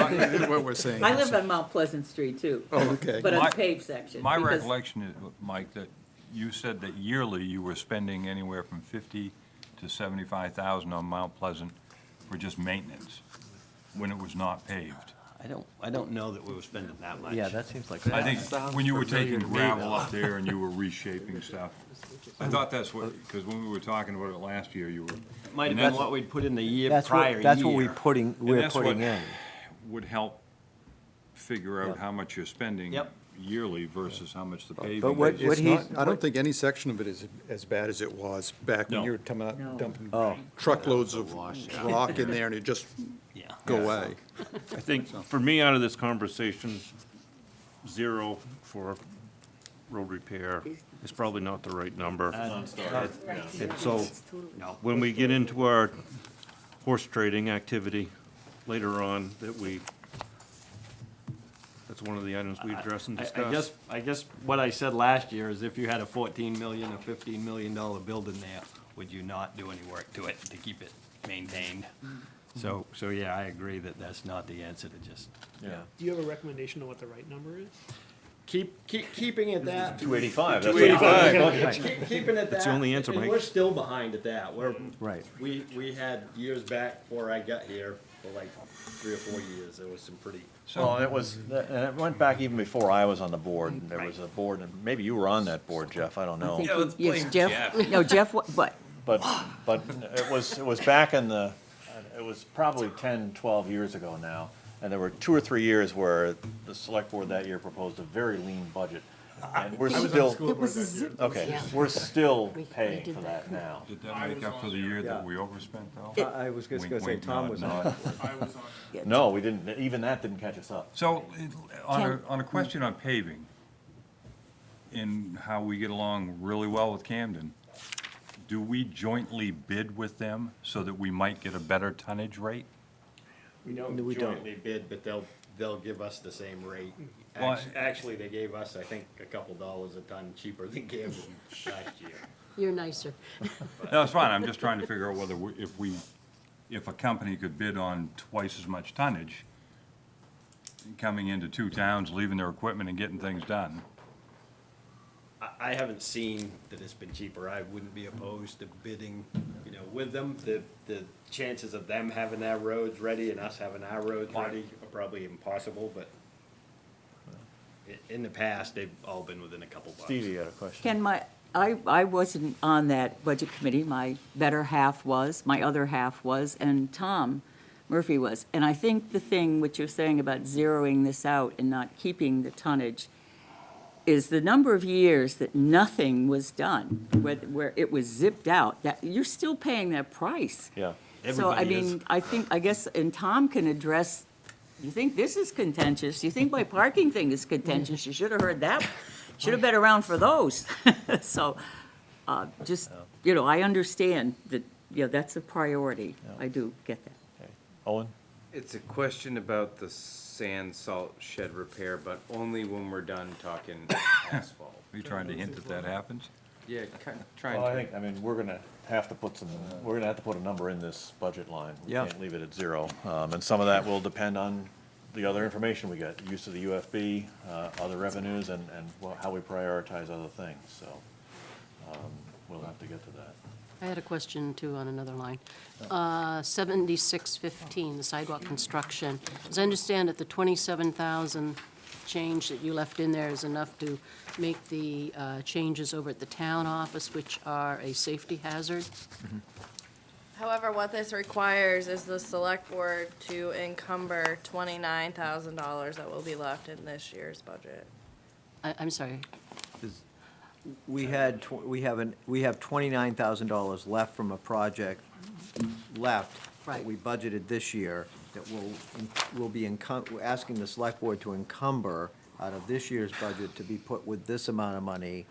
what we're saying. I live on Mount Pleasant Street too. Oh, okay. But on My- the paved section. My because- recollection is, Mike, that you said that yearly you were spending anywhere from 50 to 75,000 on Mount Pleasant for just maintenance, when it was not paved. I don't know that we were spending that much. Yeah, that seems like. I think sounds when you were familiar taking to me, gravel though. up there and you were reshaping stuff, I thought that's what, because when we were talking about it last year, you were. Might have and been that's- what we'd put in the year That's prior what, that's what year. we're that's putting what- in. Would help figure out Yep. how much you're spending Yep. yearly versus how much the paving is. But what It's he's, not, I don't think any section of it is as bad as it was back when No. you were dumping Oh. truckloads of rock in there and it just Yeah. go away. I think, for me, out of this conversation, 0 for road repair is probably not the right number. And so, No. when we get into our horse trading activity later on, that's one of the items we address and discuss. I guess what I said last year is if you had a $14 million or $15 million building there, would you not do any work to it to keep it maintained? So yeah, I agree that that's not the answer to just Yeah. Do you have a recommendation on what the right number is? keeping it that. 285, that's what you said. Keeping it that. That's the only answer, and Mike. we're still behind at that. Right. We had years back before I got here, for like 3 or 4 years, there was some pretty. Well, it was, and it went back even before I was on the board, and there was a board, and maybe you were on that board, Jeff, I don't I know. think yes, Jeff, no, Jeff, but But it was back in the, it was probably 10, 12 years ago now, and there were 2 or 3 years where the select board that year proposed a very lean budget. And we're I was on the still, school board that year. okay, Yeah. we're still We paying did for that. that now. Did that make up for the year that we overspent, though? I was just Wink, gonna say, wink, Tom nod, was nod. on. No, we didn't, even that didn't catch us up. So, on a question on paving, in how we get along really well with Camden, do we jointly bid with them so that we might get a better tonnage rate? We don't No, we don't. jointly bid, but they'll give us the same rate. Well, Actually, they gave us, I think, a couple dollars a ton cheaper than Camden last year. You're nicer. No, it's fine, I'm just trying to figure out whether, if a company could bid on twice as much tonnage, coming into 2 towns, leaving their equipment and getting things done. I haven't seen that it's been cheaper. I wouldn't be opposed to bidding, with them. The chances of them having their roads ready and us having our roads ready are probably impossible, but in the past, they've all been within a couple bucks. Stevie had a question. Ken, I wasn't on that budget committee, my better half was, my other half was, and Tom Murphy was. And I think the thing which you're saying about zeroing this out and not keeping the tonnage is the number of years that nothing was done, where it was zipped out, that you're still paying that price. Yeah. So, I Everybody is. mean, I guess, and Tom can address, you think this is contentious, you think my parking thing is contentious, you should have heard that, should have been around for those. So, just, I understand that, that's a priority, I do get that. Okay. Owen? It's a question about the sand salt shed repair, but only when we're done talking asphalt. Are you trying to hint that that happens? Yeah, kind of trying Well, to. I mean, we're gonna have to put a number in this budget line. We Yeah. can't leave it at 0. And some of that will depend on the other information we get, use of the UFB, other revenues, and how we prioritize other things, so, we'll have to get to that. I had a question too on another line. 7615, the sidewalk construction. As I understand it, the 27,000 change that you left in there is enough to make the changes over at the town office, which are a safety hazard. However, what this requires is the select board to encumber $29,000 that will be left in this year's budget. I'm sorry. We have $29,000 left from a project left that Right. we budgeted this year that we're asking the select board to encumber out of this year's budget to be put with this amount of money.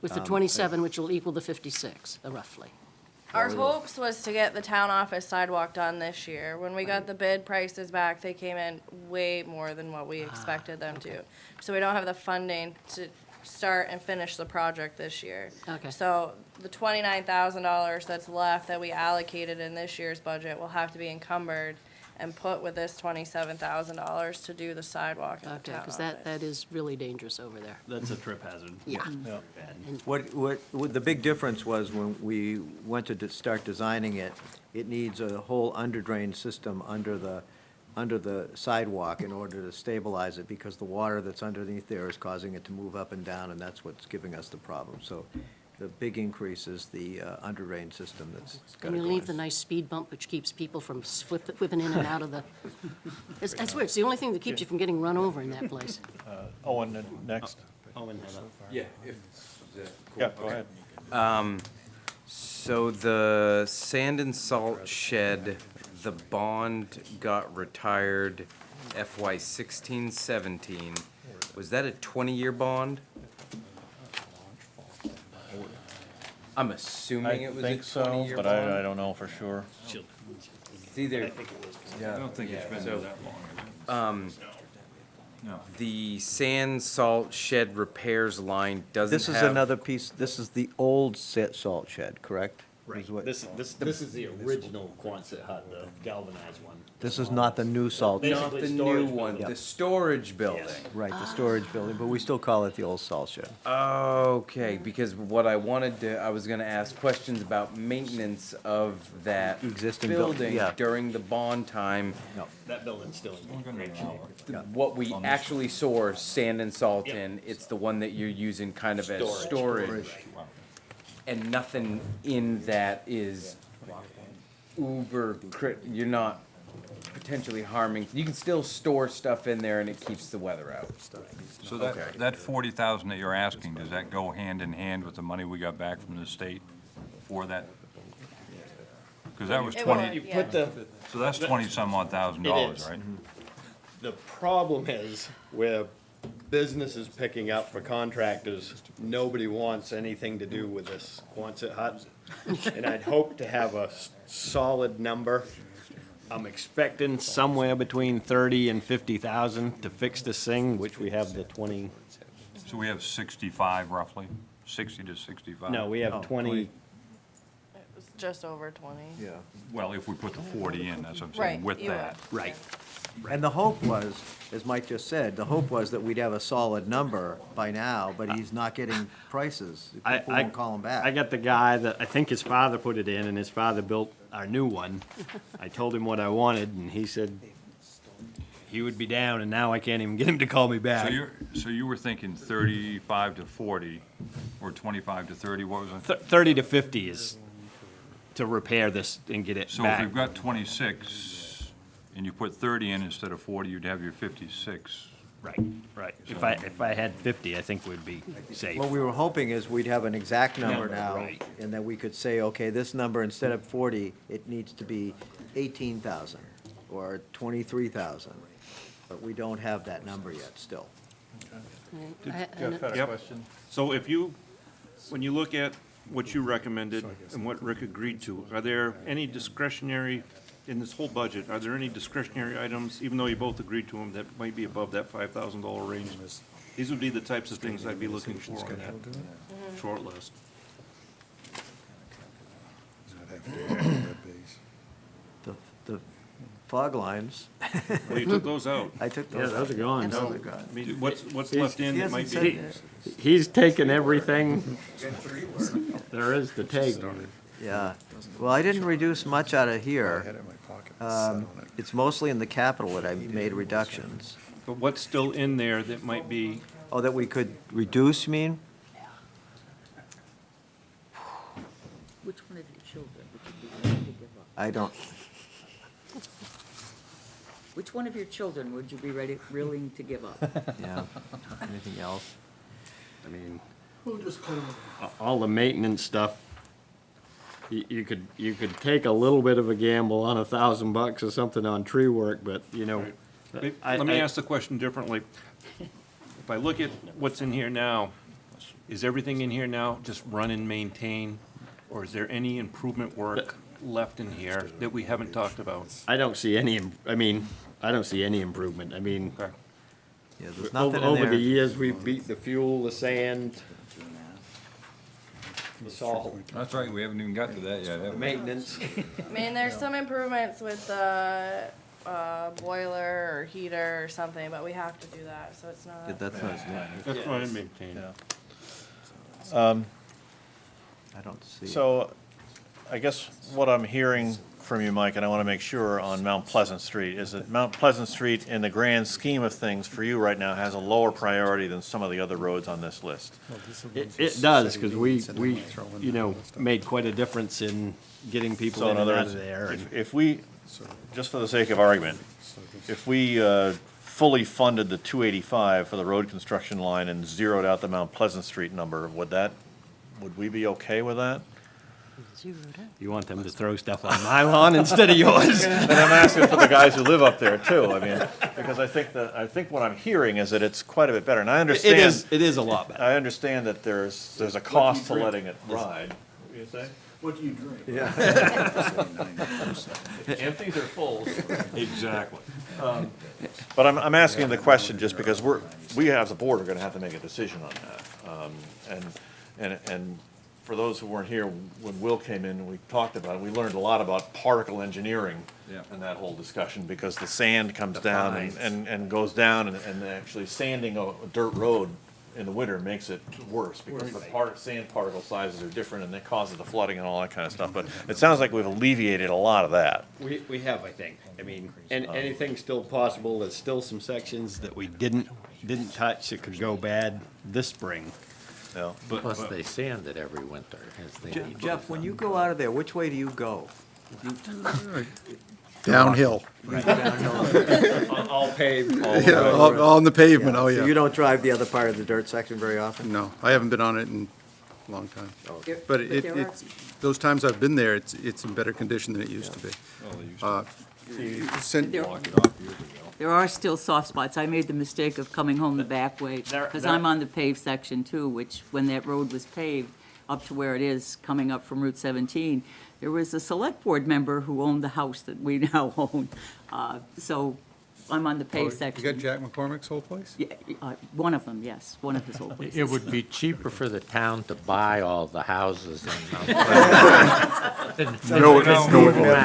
With the 27, which will equal the 56, roughly. Our hopes was to get the town office sidewalk done this year. When we got the bid prices back, they came in way more than what we expected them to. So we don't have the funding to start and finish the project this year. Okay. So the $29,000 that's left that we allocated in this year's budget will have to be encumbered and put with this $27,000 to do the sidewalk in the Okay, town because office. that is really dangerous over there. That's a trip hazard. Yeah. What the big difference was when we went to start designing it, it needs a whole underdrain system under the sidewalk in order to stabilize it, because the water that's underneath there is causing it to move up and down, and that's what's giving us the problem. So the big increase is the underdrain system that's got And to you go leave in. the nice speed bump, which keeps people from whipping in and out of the, I swear, it's the only thing that keeps you from getting run over in that place. Owen, next. Yeah, Yeah, go ahead. So the sand and salt shed, the bond got retired FY 16-17. Was that a 20-year bond? I'm assuming it was a 20-year bond. I think so, but I don't know for sure. It's either, I don't think it's been there that long. No. the sand salt shed repairs line doesn't have. This is another piece, this is the old salt shed, correct? is what- This is the original Quonset hut, the galvanized one. This is not the new salt. Not the new one, the storage building. Right, the storage building, but we still call it the old salt shed. Okay, because what I wanted to, I was gonna ask questions about maintenance of that Existing building yeah. during the bond time. No. That building's still in great shape. What we actually source sand and salt in, it's the one that you're using kind of as storage. And nothing in that is you're not potentially harming, you can still store stuff in there and it keeps the weather out. So that 40,000 that you're asking, does that go hand in hand with the money we got back from the state for that? Because that was It 20, would, You yeah. put the, so that's 20-some odd thousand It dollars, is. right? the problem is where business is picking up for contractors, nobody wants anything to do with this Quonset hut. And I'd hope to have a solid number. I'm expecting somewhere between 30 and 50,000 to fix this thing, which we have the 20, So we have 65 roughly, 60 to 65? no, we have Oh, 20. It was just over 20. Yeah. Well, if we put the 40 in, that's what I'm Right, saying, with you that. would. Right. And the hope was, as Mike just said, the hope was that we'd have a solid number by now, but he's not getting prices. People won't call him back. I got the guy that, I think his father put it in, and his father built our new one. I told him what I wanted, and he said he would be down, and now I can't even get him to call me back. So you were thinking 35 to 40, or 25 to 30, what was it? 30 to 50 is to repair this and get it So if back. you've got 26, and you put 30 in instead of 40, you'd have your 56. Right, right. If I had 50, I think we'd be safe. What we were hoping is we'd have an exact number Number, now, right. and that we could say, okay, this number, instead of 40, it needs to be 18,000 or 23,000. But we don't have that number yet, still. Jeff had a Yep. question? So if you, when you look at what you recommended and what Rick agreed to, are there any discretionary, in this whole budget, are there any discretionary items, even though you both agreed to them, that might be above that $5,000 range? These would be the types of things I'd be looking for on that short list. The fog lines, Well, you took those out. I took Yeah, those. those are gone. Those are gone. I mean, what's left in He that might hasn't be? said- He's taken everything there is to take. Yeah, well, I didn't reduce much out of here. It's mostly in the capital that I made reductions. But what's still in there that might be, Oh, that we could reduce, you mean? Which one of your children would you be ready to give up? I don't, Which one of your children would you be willing to give up? yeah. Anything else? I mean, all the maintenance stuff, you could take a little bit of a gamble on $1,000 or something on tree work, but, you know. let me ask the question differently. If I look at what's in here now, is everything in here now just run and maintain? Or is there any improvement work left in here that we haven't talked about? I don't see any, I don't see any improvement. I mean, Okay. Yeah, there's over nothing in the there. years, we've beat the fuel, the sand, the salt, That's right, we haven't even got to that yet, have we? maintenance. I mean, there's some improvements with the boiler or heater or something, but we have to do that, so it's Yeah, not. that's not, That's run and maintain. I don't see. So, I guess what I'm hearing from you, Mike, and I want to make sure on Mount Pleasant Street, is that Mount Pleasant Street, in the grand scheme of things, for you right now, has a lower priority than some of the other roads on this list. It does, because we, you know, made quite a difference in getting people So in in and other out words, of there. and- if we, just for the sake of argument, if we fully funded the 285 for the road construction line and zeroed out the Mount Pleasant Street number, would we be okay with that? You want them to throw stuff on my lawn instead of yours? And I'm asking for the guys who live up there too, I mean, because I think what I'm hearing is that it's quite a bit better, and I understand. It is a lot better. I understand that there's a cost to letting it ride. You say? What do you drink? Yeah. Empties or fulls? Exactly. But I'm asking the question just because we as a board are gonna have to make a decision on that. And for those who weren't here, when Will came in and we talked about it, we learned a lot about particle engineering in that whole discussion, because the sand comes down and goes down, and actually sanding a dirt road in the winter makes it worse, because the sand particle sizes are different, and that causes the flooding and all that kind of stuff. But it sounds like we've alleviated a lot of that. We have, I think. I mean, and anything's still possible. There's still some sections that we didn't touch that could go bad this spring. Yeah. Plus, they sand it every winter as they need. Jeff, when you go out of there, which way do you go? Downhill. All paved. Yeah, all on the pavement, oh, So you yeah. don't drive the other part of the dirt section very often? No, I haven't been on it in a long time. But But it, there are- it's, those times I've been there, it's in better condition than it used to be. There are still soft spots. I made the mistake of coming home the back way, because I'm on the paved section too, which, when that road was paved up to where it is, coming up from Route 17, there was a select board member who owned the house that we now own. So I'm on the paved You section. got Jack McCormick's whole place? Yeah, one of them, yes, one of his old places. It would be cheaper for the town to buy all the houses and.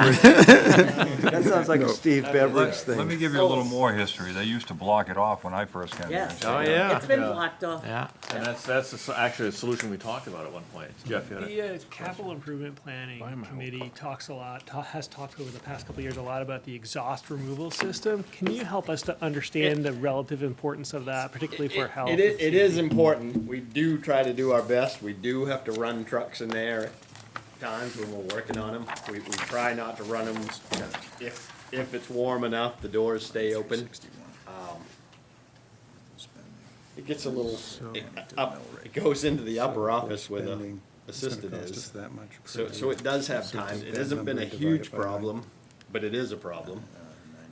That sounds like a Steve Beveridge thing. Let me give you a little more history. They used to block it off when I first came here. Yes. Oh, yeah. It's been blocked off. Yeah. And that's actually a solution we talked about at one point. Jeff, you had a. The capital improvement planning committee talks a lot, has talked over the past couple of years a lot about the exhaust removal system. Can you help us to understand the relative importance of that, particularly for health? It is important. We do try to do our best. We do have to run trucks in there at times when we're working on them. We try not to run them if it's warm enough, the doors stay open. It gets a little, it goes into the upper office where the assistant is. That much. So it does have times. It hasn't been a huge problem, but it is a problem.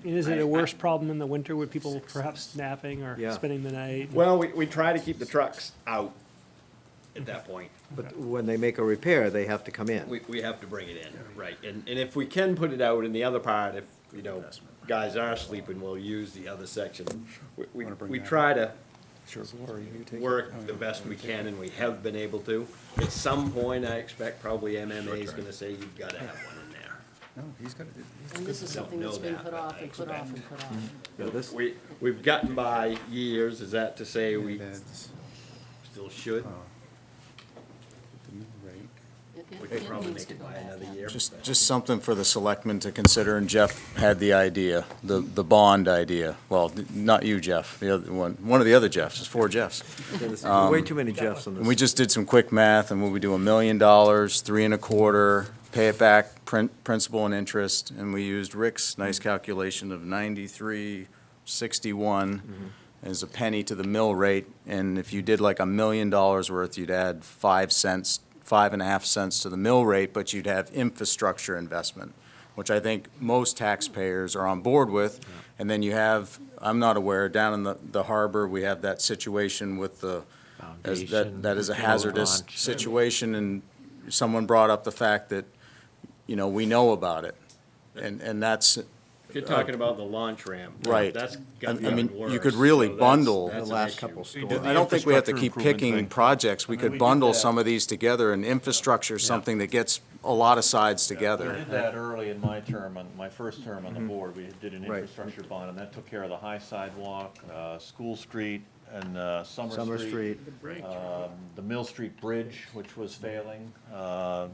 Is it a worse problem in the winter with people perhaps snapping or Yeah. spending the night? Well, we try to keep the trucks out at that point. But when they make a repair, they have to come in. We have to bring it in, right, and if we can put it out in the other part, if, guys are sleeping, we'll use the other section. We try to work the best we can, and we have been able to. At some point, I expect probably MMA is gonna say you've gotta have one in there. No, he's got it. And this is something that's know been that, put but off I and put off and put off. Yeah, this- We've gotten by years, is that to say we That's, still should? the mill rate. We It could probably needs make to it go by back another up. year. Just something for the selectmen to consider, and Jeff had the idea, the bond idea. Well, not you, Jeff, the other one of the other Jeffs, there's 4 Jeffs. Yeah, there's way too many Jeffs on And we this. just did some quick math, and we do $1 million, 3.25, pay it back, principal and interest, and we used Rick's nice calculation of 93.61 as a penny to the mill rate, and if you did like $1 million worth, you'd add 5 cents, 5.5 cents to the mill rate, but you'd have infrastructure investment, which I think most taxpayers are on board with. And then you have, I'm not aware, down in the harbor, we have that situation with the, that is a hazardous launch. situation, and someone brought up the fact that, we know about it. And that's, If you're talking about the launch ramp. right. That's I gotten mean, even worse. you could really so that's- bundle. that's The an last issue. couple We did stories. the I don't think we have to infrastructure keep improvement picking thing. projects. We I mean, could we did bundle that. some of these together, and infrastructure is something that gets a lot of sides We together. did that early in my term, on my first term on the board. We did an Right. infrastructure bond, and that took care of the high sidewalk, School Street, and Summer Street. the Mill Street Bridge, which was failing.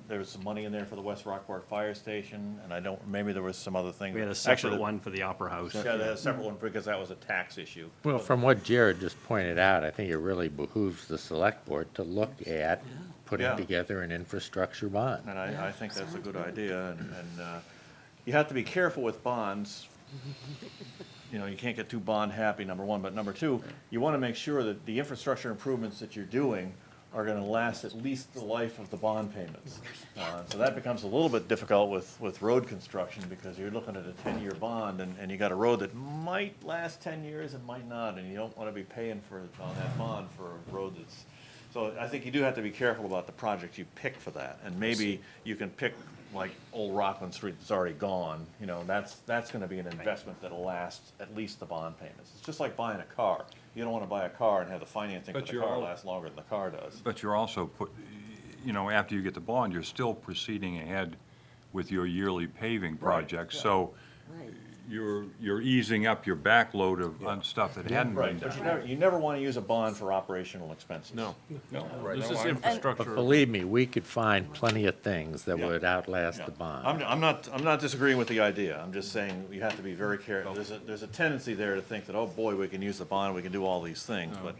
There was some money in there for the West Rockport Fire Station, and maybe there was some other thing. We had a Actually, separate one for the Opera House. Yeah, they had a separate one because that was a tax issue. Well, from what Jared just pointed out, I think it really behooves the select board to look at putting Yeah. together an infrastructure bond. And I think that's a good idea, and you have to be careful with bonds. You can't get too bond happy, number one, but number two, you want to make sure that the infrastructure improvements that you're doing are going to last at least the life of the bond payments. So that becomes a little bit difficult with road construction, because you're looking at a 10-year bond, and you got a road that might last 10 years and might not, and you don't want to be paying on that bond for a road that's. So I think you do have to be careful about the project you pick for that, and maybe you can pick like Old Rockland Street that's already gone, that's gonna be an investment that'll last at least the bond payments. It's just like buying a car. You don't wanna buy a car and have the financing for But the you're car all- last longer than the car does. But you're also you know, after you get the bond, you're still proceeding ahead with your yearly paving projects. So Right. you're easing up your backload of, on stuff that hadn't been Right, but done. you never want to use a bond for operational expenses. No, No, this no, is I- But infrastructure. believe me, we could find plenty of things that Yeah. would outlast Yeah. the bond. I'm not disagreeing with the idea. I'm just saying you have to be very careful. There's a tendency there to think that, oh, boy, we can use the bond, we can do all these things, but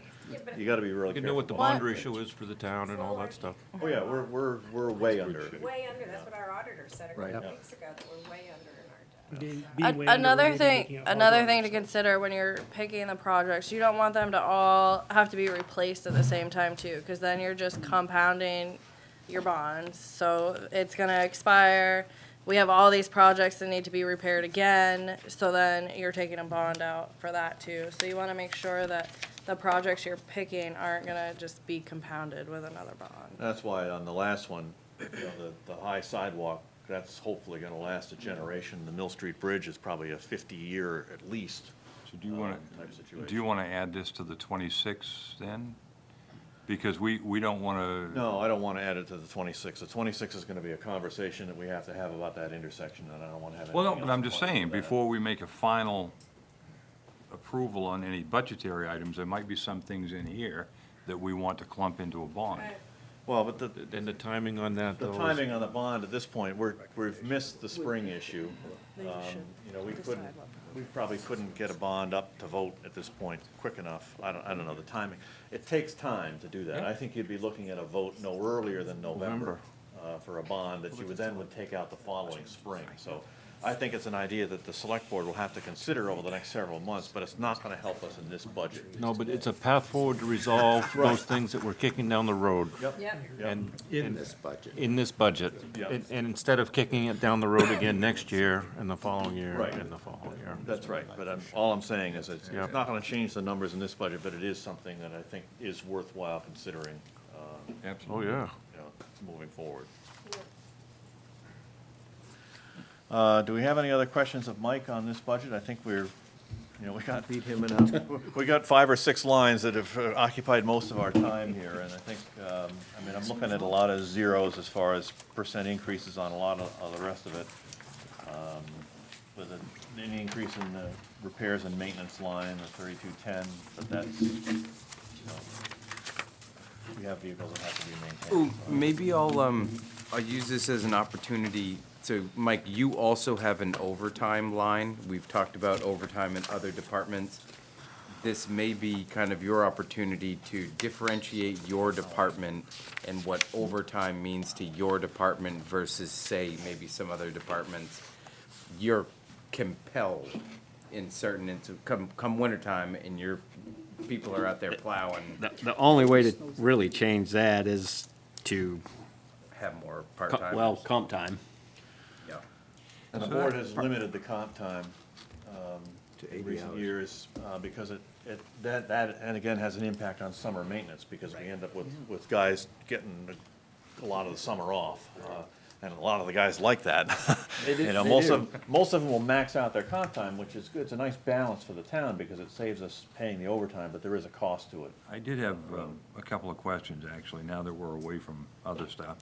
you gotta be really You careful. know what the bond ratio is for the town and all that stuff. Oh, yeah, we're way under. Way under, that's what our auditor said a Right. couple weeks ago, that we're way under in our debt. Being way under, we're Another maybe thing, looking at hard another dollars. thing to consider when you're picking the projects, you don't want them to all have to be replaced at the same time too, because then you're just compounding your bonds. So it's gonna expire. We have all these projects that need to be repaired again, so then you're taking a bond out for that too. So you wanna make sure that the projects you're picking aren't gonna just be compounded with another bond. That's why on the last one, you know, the high sidewalk, that's hopefully gonna last a generation. The Mill Street Bridge is probably a 50-year at least. So do you want type to, situation. do you want to add this to the 26 then? Because we don't want to. No, I don't want to add it to the 26. The 26 is going to be a conversation that we have to have about that intersection, and I don't want to have Well, no, anything but else I'm just to saying, that. before we make a final approval on any budgetary items, there might be some things in here that we want to clump into a bond. Well, but And the timing on that, the though, is- timing on the bond at this point, we've missed the spring issue. You know, we probably couldn't get a bond up to vote at this point quick enough. I don't know the timing. It takes time to do that. I think you'd be looking at a vote no earlier than November for a bond that you would then take out the following spring. So I think it's an idea that the select board will have to consider over the next several months, but it's not gonna help us in this budget. no, but it's a path forward to resolve those things that we're kicking down the road. Yep. And In this budget. in this budget. Yeah. And instead of kicking it down the road again next year and the following year Right. and the following year. That's right, but all I'm saying is it's Yeah. not gonna change the numbers in this budget, but it is something that I think is worthwhile considering, Absolutely. Oh, yeah. you know, moving forward. Do we have any other questions of Mike on this budget? I think we're, you know, Beat him enough. we got 5 or 6 lines that have occupied most of our time here, and I think, I mean, I'm looking at a lot of zeros as far as percent increases on a lot of the rest of it. With an increase in the repairs and maintenance line, the 3210, but that's, you know, we have vehicles that have to be maintained. Ooh, maybe I'll use this as an opportunity. So, Mike, you also have an overtime line. We've talked about overtime in other departments. This may be kind of your opportunity to differentiate your department and what overtime means to your department versus, say, maybe some other departments. You're compelled in certain, come wintertime and your people are out there plowing, The only way to really change that is to, have more part-timers. well, comp time. Yeah. And the board has limited the comp time To in 80 recent hours. years, because that, and again, has an impact on summer maintenance, because we end up with guys getting a lot of the summer off. And a lot of the guys like that. You know, most of them will max out their comp time, which is good. It's a nice balance for the town, because it saves us paying the overtime, but there is a cost to it. I did have a couple of questions, actually, now that we're away from other stuff.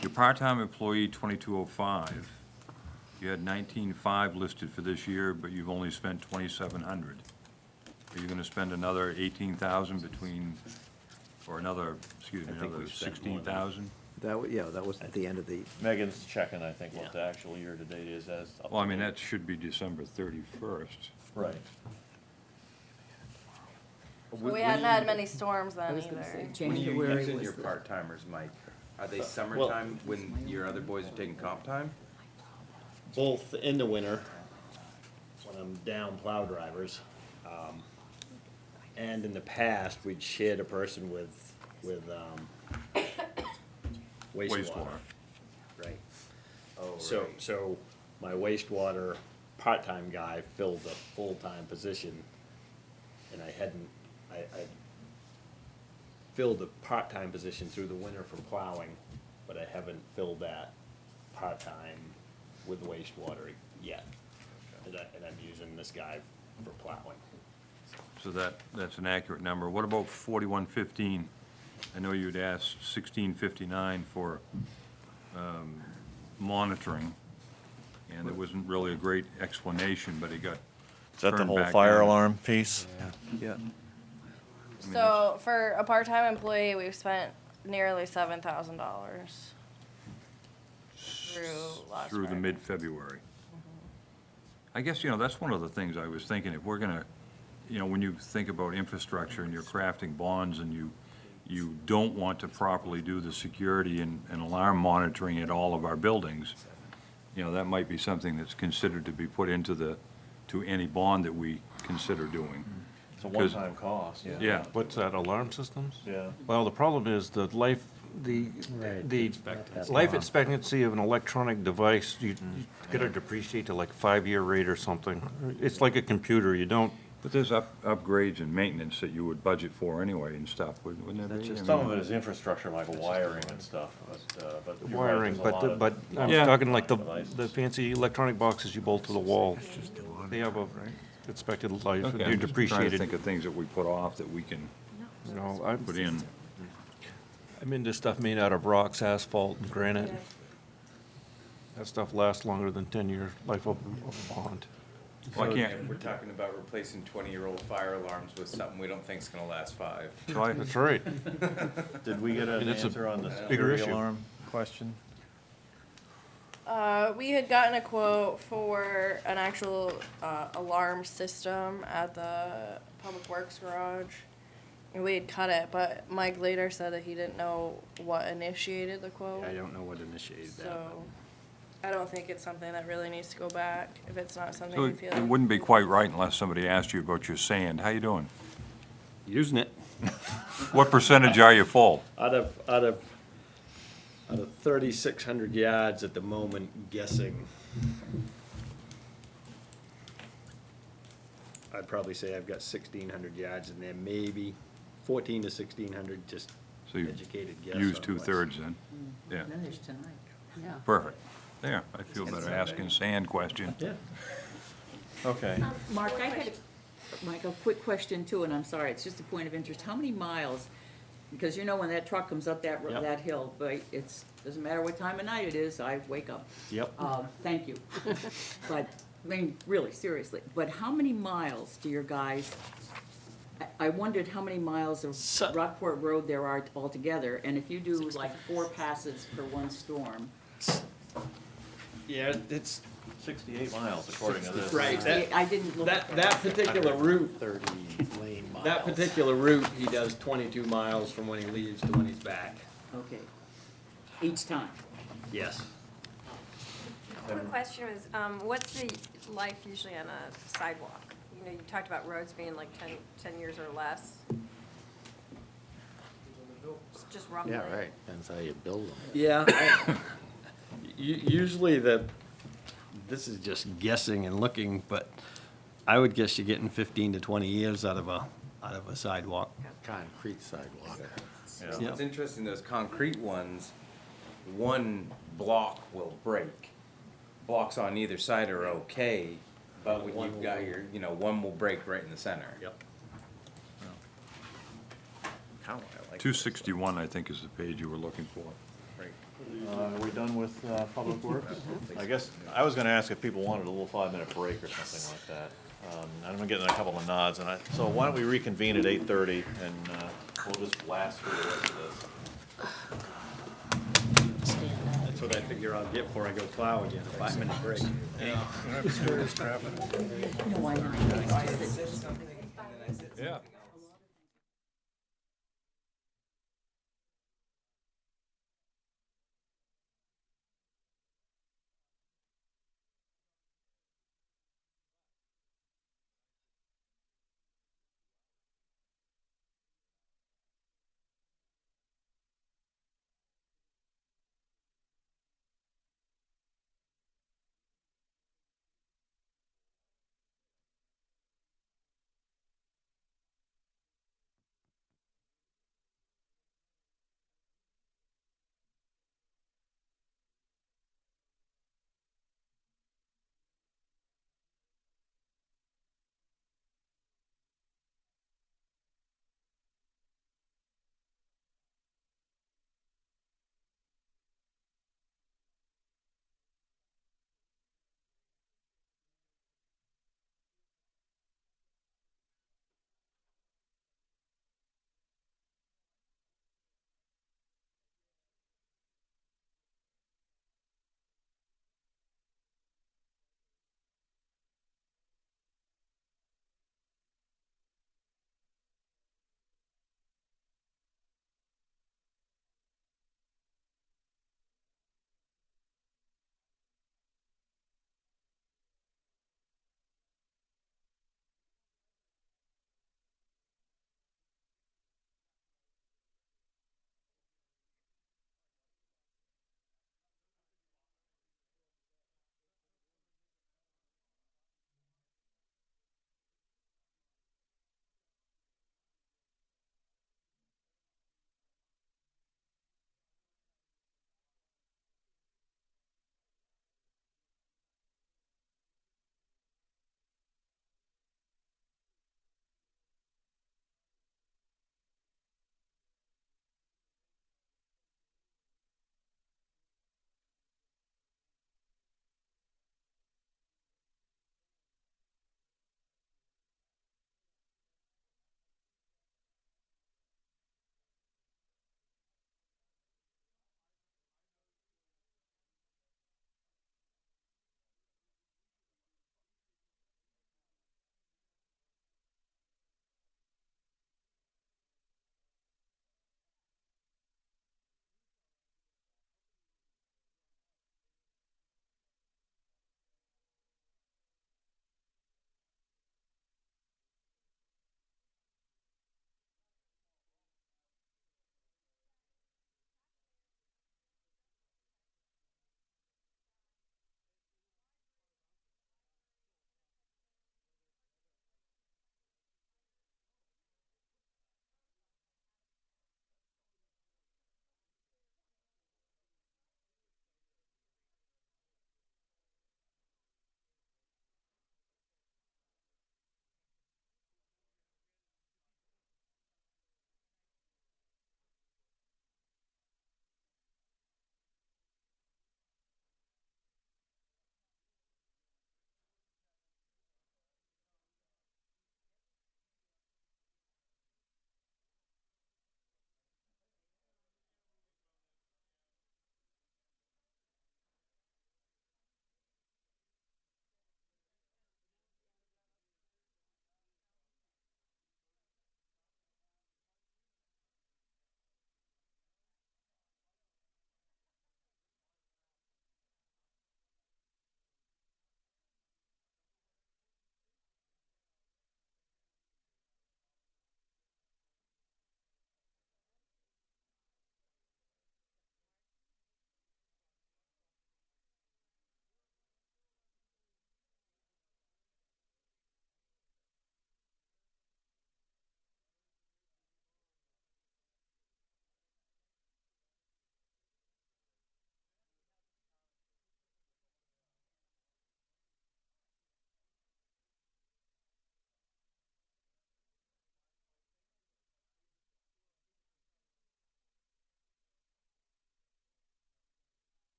Your part-time employee, 2205, you had 19,500 listed for this year, but you've only spent 2,700. Are you gonna spend another 18,000 between, or another, excuse me, another 16,000? That was at the end of the, Megan's checking, I think, what the actual year-to-date is as. up Well, I to mean, date. that should be December 31st. Right. We hadn't had many storms then was gonna say either. When you January using was your the- part-timers, Mike, are they summertime when your other boys are taking comp time? Both in the winter, when I'm down plow drivers, and in the past, we'd shared a person with wastewater. Right. So my wastewater part-time guy filled a full-time position, and I filled the part-time position through the winter for plowing, but I haven't filled that part-time with wastewater yet. And I'm using this guy for plowing. So that's an accurate number. What about 4115? I know you'd asked 1659 for monitoring, and there wasn't really a great explanation, but it got Is that the turned whole back fire down. alarm piece? Yeah. So for a part-time employee, we've spent nearly $7,000 through last Through the Friday. mid-February. I guess, that's one of the things I was thinking, if we're gonna, when you think about infrastructure and you're crafting bonds and you don't want to properly do the security and alarm monitoring at all of our buildings, that might be something that's considered to be put into to any bond that we consider doing. It's a 'Cause- one-time cost. Yeah. What's that, alarm systems? Yeah. Well, the problem is the life expectancy of an electronic device, you gotta depreciate to like 5-year rate or something. It's like a computer, you don't, But there's upgrades and maintenance that you would budget for anyway and stuff, wouldn't there be? I Some mean- of it is infrastructure, like wiring and stuff, but you're right, wiring, there's a lot of- but I'm Yeah. talking like the devices. fancy electronic boxes you bolt to the wall. They have a expected life, Okay, they're I'm just trying to depreciated. think of things that we put off that we can You know, put in. I'm into stuff made out of rocks, asphalt, and granite. That stuff lasts longer than 10-year life of a bond. Well, I can't, We're talking about replacing 20-year-old fire alarms with something we don't think's gonna last 5. That's right. Did we get an And it's a answer on the bigger security issue. alarm question? We had gotten a quote for an actual alarm system at the Public Works garage. And we had cut it, but Mike later said that he didn't know what initiated the quote. I don't know what initiated that. So I don't think it's something that really needs to go back if it's not something so you it feel. it wouldn't be quite right unless somebody asked you about your sand. How you doing? Using it. What percentage are you full? Out of 3,600 yards at the moment, guessing. I'd probably say I've got 1,600 yards in there, maybe 1,400 to 1,600, just So you educated guess. use on what's- 2/3 then? Yeah, Then there's tonight. Yeah. perfect. There, I feel better asking sand question. Yeah. Okay. Mark, I had, Mike, a quick question too, and I'm sorry, it's just a point of interest. How many miles? Because when that truck comes up Yep. that hill, but doesn't matter what time of night it is, I wake up. Yep. Thank you. But, really, seriously, but how many miles do your guys, I wondered how many miles of Rockport Road there are altogether, and if you do like 4 passes for one storm. Yeah, it's, 68 miles according to this. Right. I didn't look at that particular route, 30 lane miles. that particular route, he does 22 miles from when he leaves to when he's back. Okay. Each time. Yes. Quick question was, what's the life usually on a sidewalk? You talked about roads being like 10 years or less. Just roughly. Yeah, right, depends how you build them. Yeah. Usually this is just guessing and looking, but I would guess you're getting 15 to 20 years out of a sidewalk. Concrete sidewalk. Yeah. What's interesting, those concrete ones, one block will break. Blocks on either side are okay, but when you've got your, one will break right in the center. Yep. Kinda what I like. 261, I think, is the page you were looking for. Are we done with Public Works? I guess, I was gonna ask if people wanted a little 5-minute break or something like that. I'm getting a couple of nods, so why don't we reconvene at 8:30 and we'll just blast through the rest of this. That's what I figure I'll get before I go plow again, a 5-minute break. No, why not? Yeah.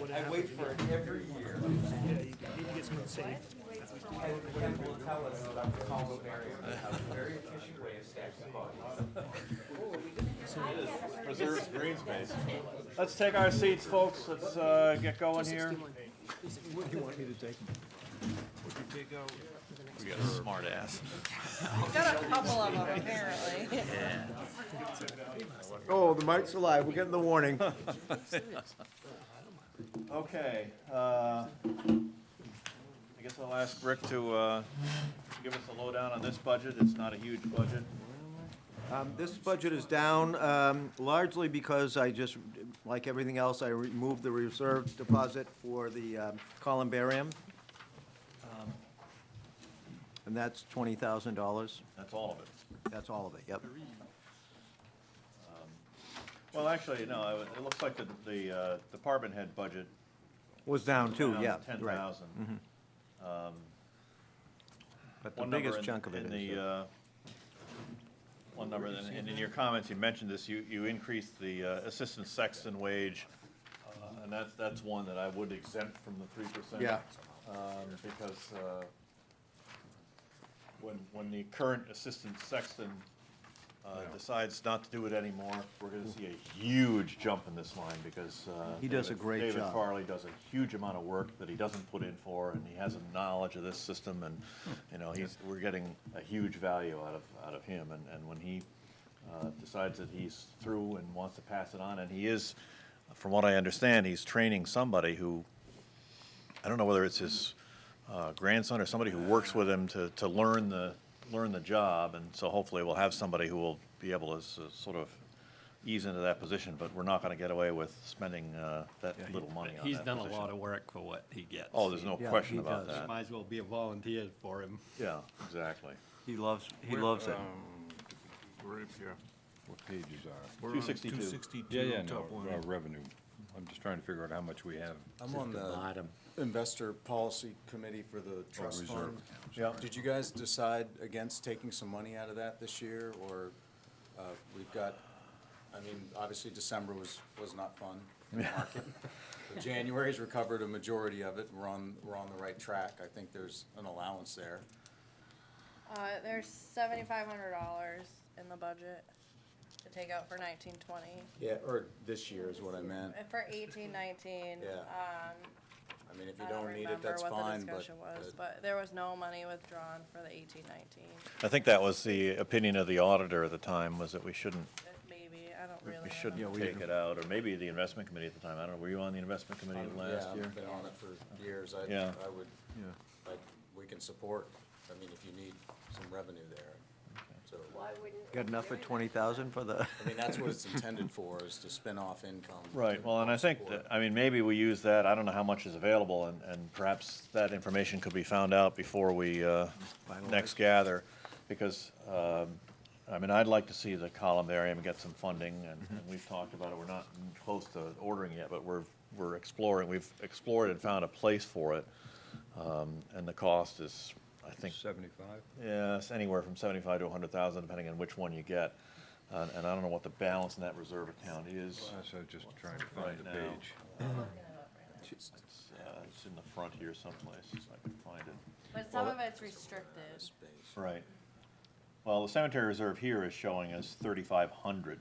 what I happens. wait for it every year. Yeah, you need to get someone safe. And Ken will tell us about the columbarium, and how it's a very efficient way of stacking bodies. Preserves green space. Let's take our seats, folks. Let's get going here. What do you want me to take? We got a smart ass. Got a couple of them, apparently. Oh, the mic's alive, we're getting the warning. Okay, I guess I'll ask Rick to give us a lowdown on this budget. It's not a huge budget. This budget is down largely because I just, like everything else, I removed the reserve deposit for the columbarium. And that's $20,000. That's all of it. That's all of it, yep. Well, actually, no, it looks like the department head budget Was down too, yeah, $10,000. right. But the One number biggest in- chunk of it in is, the, one number, and in your comments, you mentioned this, you increased the assistant sexton wage, and that's one that I would exempt from the 3%. Yeah. Because when the current assistant sexton decides not to do it anymore, we're gonna see a huge jump in this line, because He does a great David job. Farley does a huge amount of work that he doesn't put in for, and he has a knowledge of this system, and, you know, we're getting a huge value out of him, and when he decides that he's through and wants to pass it on, and he is, from what I understand, he's training somebody who, I don't know whether it's his grandson or somebody who works with him to learn the job, and so hopefully we'll have somebody who will be able to sort of ease into that position, but we're not gonna get away with spending that little money on He's that done a position. lot of work for what he gets. Oh, there's no Yeah, question he about does. that. Might as well be a volunteer for him. Yeah, exactly. he loves it. We're up here. What pages are? We're on 262. 262, Yeah, yeah, top no, line. revenue. I'm just trying to figure out how much we have. I'm on the bottom. investor policy committee for the trust reserve. fund. Yeah. Did you guys decide against taking some money out of that this year, or we've got, I mean, obviously December was not fun in the market. But January's recovered a majority of it, and we're on the right track. I think there's an allowance there. There's $7,500 in the budget to take out for 19-20. Yeah, or this year is what I meant. For 18-19, Yeah. I mean, if you I don't don't need it, remember that's what the fine, discussion was, but there was no money withdrawn for the 18-19. I think that was the opinion of the auditor at the time, was that we shouldn't, Maybe, I don't really we remember. shouldn't take it out, or maybe the investment committee at the time, I don't know, were you on the investment committee last Yeah, year? I've been on it for years. Yeah. I would, we can support, I mean, if you need some revenue there. So, Why wouldn't? Got enough for 20,000 for the? I mean, that's what it's intended for, is to spin off income. Right, to well, and I think, support. that I mean, maybe we use that, I don't know how much is available, and perhaps that information could be found out before we next gather, because, I mean, I'd like to see the columbarium get some funding, and we've talked about it, we're not close to ordering yet, but we're exploring, we've explored and found a place for it, and the cost is, I think, 75? yes, anywhere from 75 to 100,000, depending on which one you get. And I don't know what the balance in that reserve account is So just trying to find the right now. page. It's in the front here someplace, if I can find it. But some of it's restricted. Right. Well, the cemetery reserve here is showing us 3,500.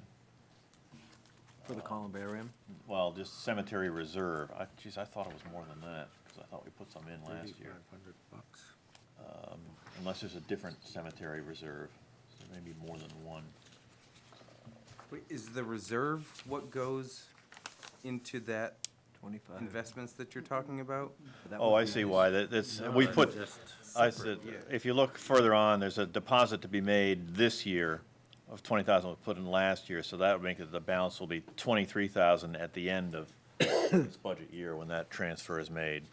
For the columbarium? Well, just cemetery reserve. Geez, I thought it was more than that, because I thought we put some in last year. Unless there's a different cemetery reserve, so there may be more than one. Wait, is the reserve what goes into that 25. investments that you're talking about? Oh, I see why, that's, we put, I said, if you look further on, there's a deposit to be made this year of 20,000 was put in last year, so that would make it, the balance will be 23,000 at the end of this budget year when that transfer is made.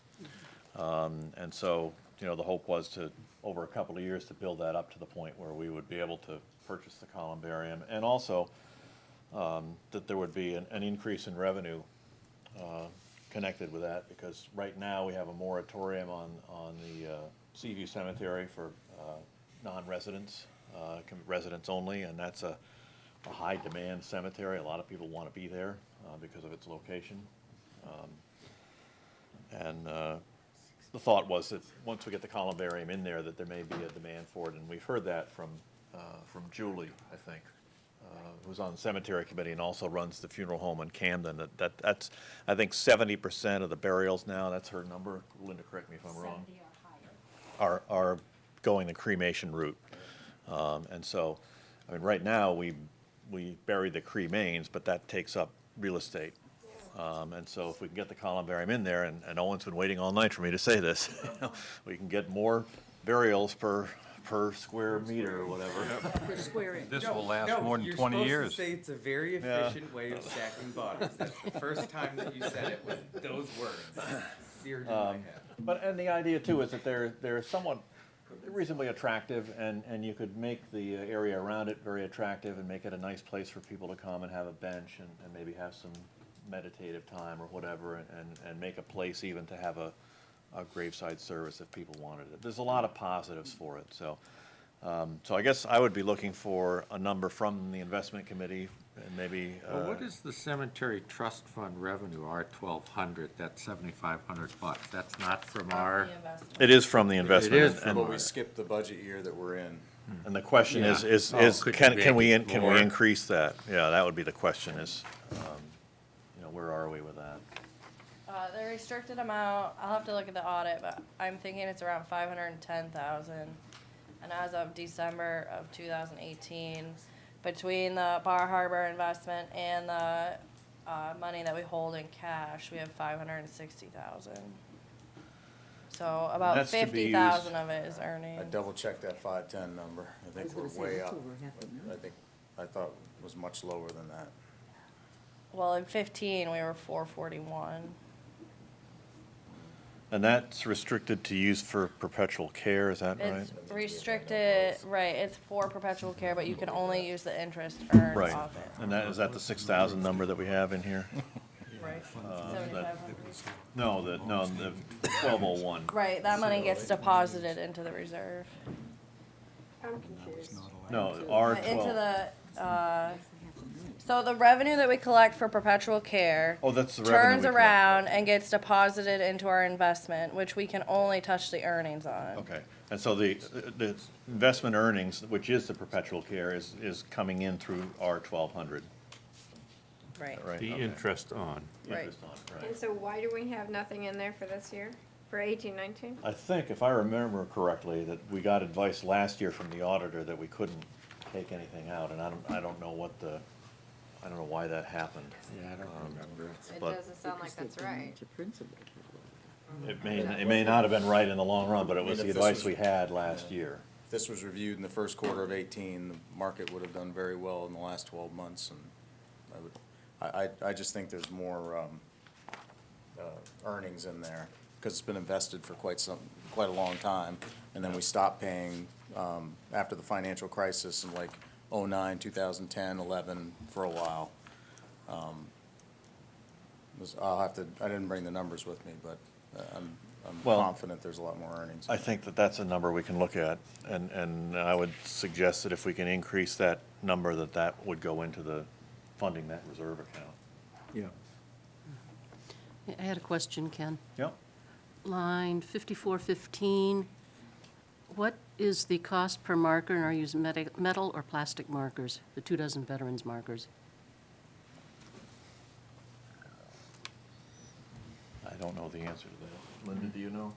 And so, you know, the hope was to, over a couple of years, to build that up to the point where we would be able to purchase the columbarium, and also that there would be an increase in revenue connected with that, because right now we have a moratorium on the Seaview Cemetery for non-residents, residents only, and that's a high-demand cemetery. A lot of people want to be there because of its location. And the thought was that once we get the columbarium in there, that there may be a demand for it. And we've heard that from Julie, I think, who's on the cemetery committee and also runs the funeral home in Camden. That's, I think, 70% of the burials now, that's her number. Linda, correct me if I'm wrong. Are going the cremation route. And so, I mean, right now, we bury the cremains, but that takes up real estate. And so if we can get the columbarium in there, and Owen's been waiting all night for me to say this, we can get more burials per square meter or whatever. Per square inch. This will last more than 20 years. You're supposed to say it's a very efficient way of stacking bodies. That's the first time that you said it with those words. Seared in my head. But, and the idea too is that they're somewhat reasonably attractive, and you could make the area around it very attractive and make it a nice place for people to come and have a bench and maybe have some meditative time or whatever, and make a place even to have a graveside service if people wanted it. There's a lot of positives for it, so. So I guess I would be looking for a number from the investment committee, and maybe. Well, what is the cemetery trust fund revenue, our 1,200, that's 7,500 bucks, that's not from our, It is from the investment. is and- from But we skipped the budget year that we're in. And the question Yeah. is, Could can you we, make it can more? we increase that? Yeah, that would be the question is, where are we with that? The restricted amount, I'll have to look at the audit, but I'm thinking it's around 510,000. And as of December of 2018, between the Bar Harbor investment and the money that we hold in cash, we have 560,000. So about That's to be 50,000 of it is earning. I double-checked that 510 number. I think we're way up. I thought it was much lower than that. Well, in 15, we were 441. And that's restricted to use for perpetual care, is that right? It's restricted, right, it's for perpetual care, but you can only use the interest earned Right. off it. And is that the 6,000 number that we have in here? Right. that- 7,500. No, the 1201. Right, that money gets deposited into the reserve. I'm confused. No, R Into 12. the, so the revenue that we collect for perpetual care. Oh, that's the revenue Turns we collect. around and gets deposited into our investment, which we can only touch the earnings on. Okay, and so the investment earnings, which is the perpetual care, is coming in through R 1200, Right. right? the Okay. interest on. Right. Interest on it, right. And so why do we have nothing in there for this year, for 18-19? I think, if I remember correctly, that we got advice last year from the auditor that we couldn't take anything out, and I don't know I don't know why that happened. Yeah, I don't remember. It But- doesn't sound like that's right. It may not have been right in the long run, but it I mean, was the if this advice was- we had last year. If this was reviewed in the first quarter of 18, the market would have done very well in the last 12 months, and I just think there's more earnings in there, because it's been invested for quite a long time, and then we stopped paying after the financial crisis in like 09, 2010, 11, for a while. I didn't bring the numbers with me, but I'm Well, confident there's a lot more earnings. I think that that's a number we can look at, and I would suggest that if we can increase that number, that would go into the funding that reserve account. Yeah. I had a question, Ken. Yep. Line 5415, what is the cost per marker, and are you using metal or plastic markers, the 24 veterans markers? I don't know the answer to that. Linda, do you know?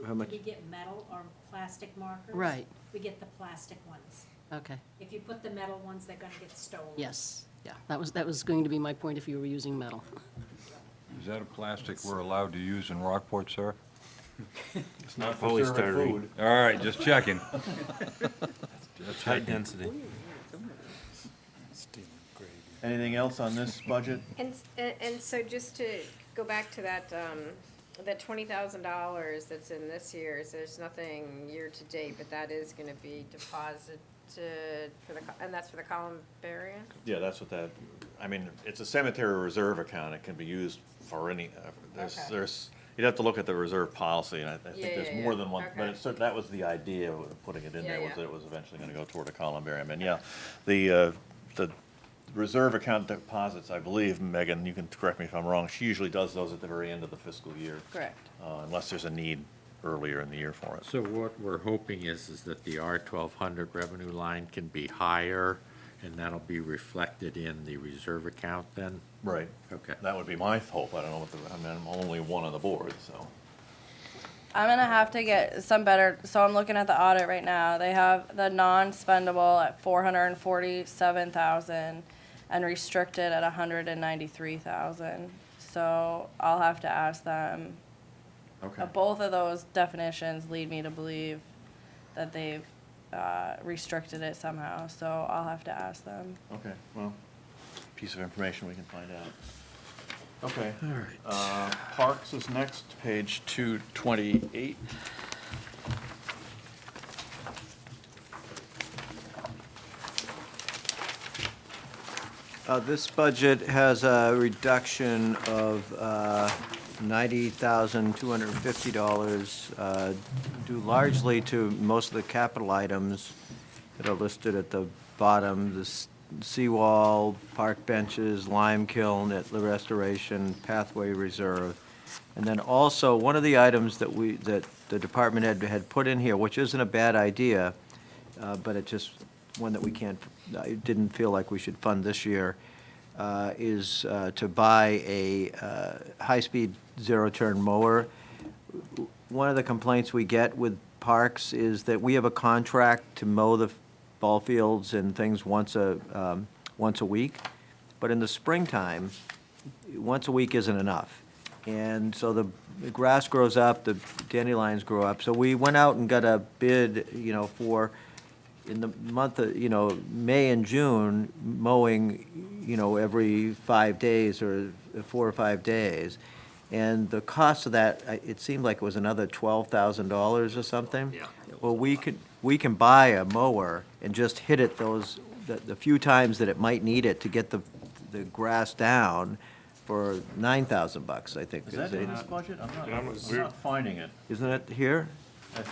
How much? We get metal or plastic markers. Right. We get the plastic ones. Okay, If you put the metal ones, they're gonna get stolen. yes, yeah, that was going to be my point if you were using metal. Is that a plastic we're allowed to use in Rockport, sir? It's not polystyrene. All right, just checking. That's high density. Anything else on this budget? And so just to go back to that, that $20,000 that's in this year's, there's nothing year-to-date, but that is gonna be deposited for and that's for the columbarium? Yeah, that's what that, I mean, it's a cemetery reserve account. It can be used for any, Okay. you'd have to look at the reserve policy, and I think Yeah, there's yeah, more yeah. than one, but Okay. it's, that was the idea of putting it in Yeah, there, was yeah. that it was eventually gonna go toward a columbarium. And yeah, the reserve account deposits, I believe, Megan, you can correct me if I'm wrong, she usually does those at the very end of the fiscal year. Correct. Unless there's a need earlier in the year for it. So what we're hoping is that the R-1200 revenue line can be higher, and that'll be reflected in the reserve account then? Right. Okay. That would be my hope. I don't know what the, I mean, I'm only one on the board, so. I'm gonna have to get some better, so I'm looking at the audit right now. They have the non-spendable at 447,000 and restricted at 193,000. So I'll have to ask them. Okay. Both of those definitions lead me to believe that they've restricted it somehow, so I'll have to ask them. Okay, well, piece of information we can find out. Okay. All right. Parks is next, page 228. This budget has a reduction of $90,250, due largely to most of the capital items that are listed at the bottom, the seawall, park benches, lime kiln at the restoration, pathway reserve. And then also, one of the items that the department had put in here, which isn't a bad idea, but it just, one that we can't, I didn't feel like we should fund this year, is to buy a high-speed zero-turn mower. One of the complaints we get with parks is that we have a contract to mow the ball fields and things once a week, but in the springtime, once a week isn't enough. And so the grass grows up, the dandelions grow up, so we went out and got a bid, for, in the month of, May and June, mowing, every 5 days or 4 or 5 days. And the cost of that, it seemed like it was another $12,000 or something. Yeah. Well, we can buy a mower and just hit it the few times that it might need it to get the grass down for $9,000, I think. Is that in this budget? I'm not finding it. Isn't it here?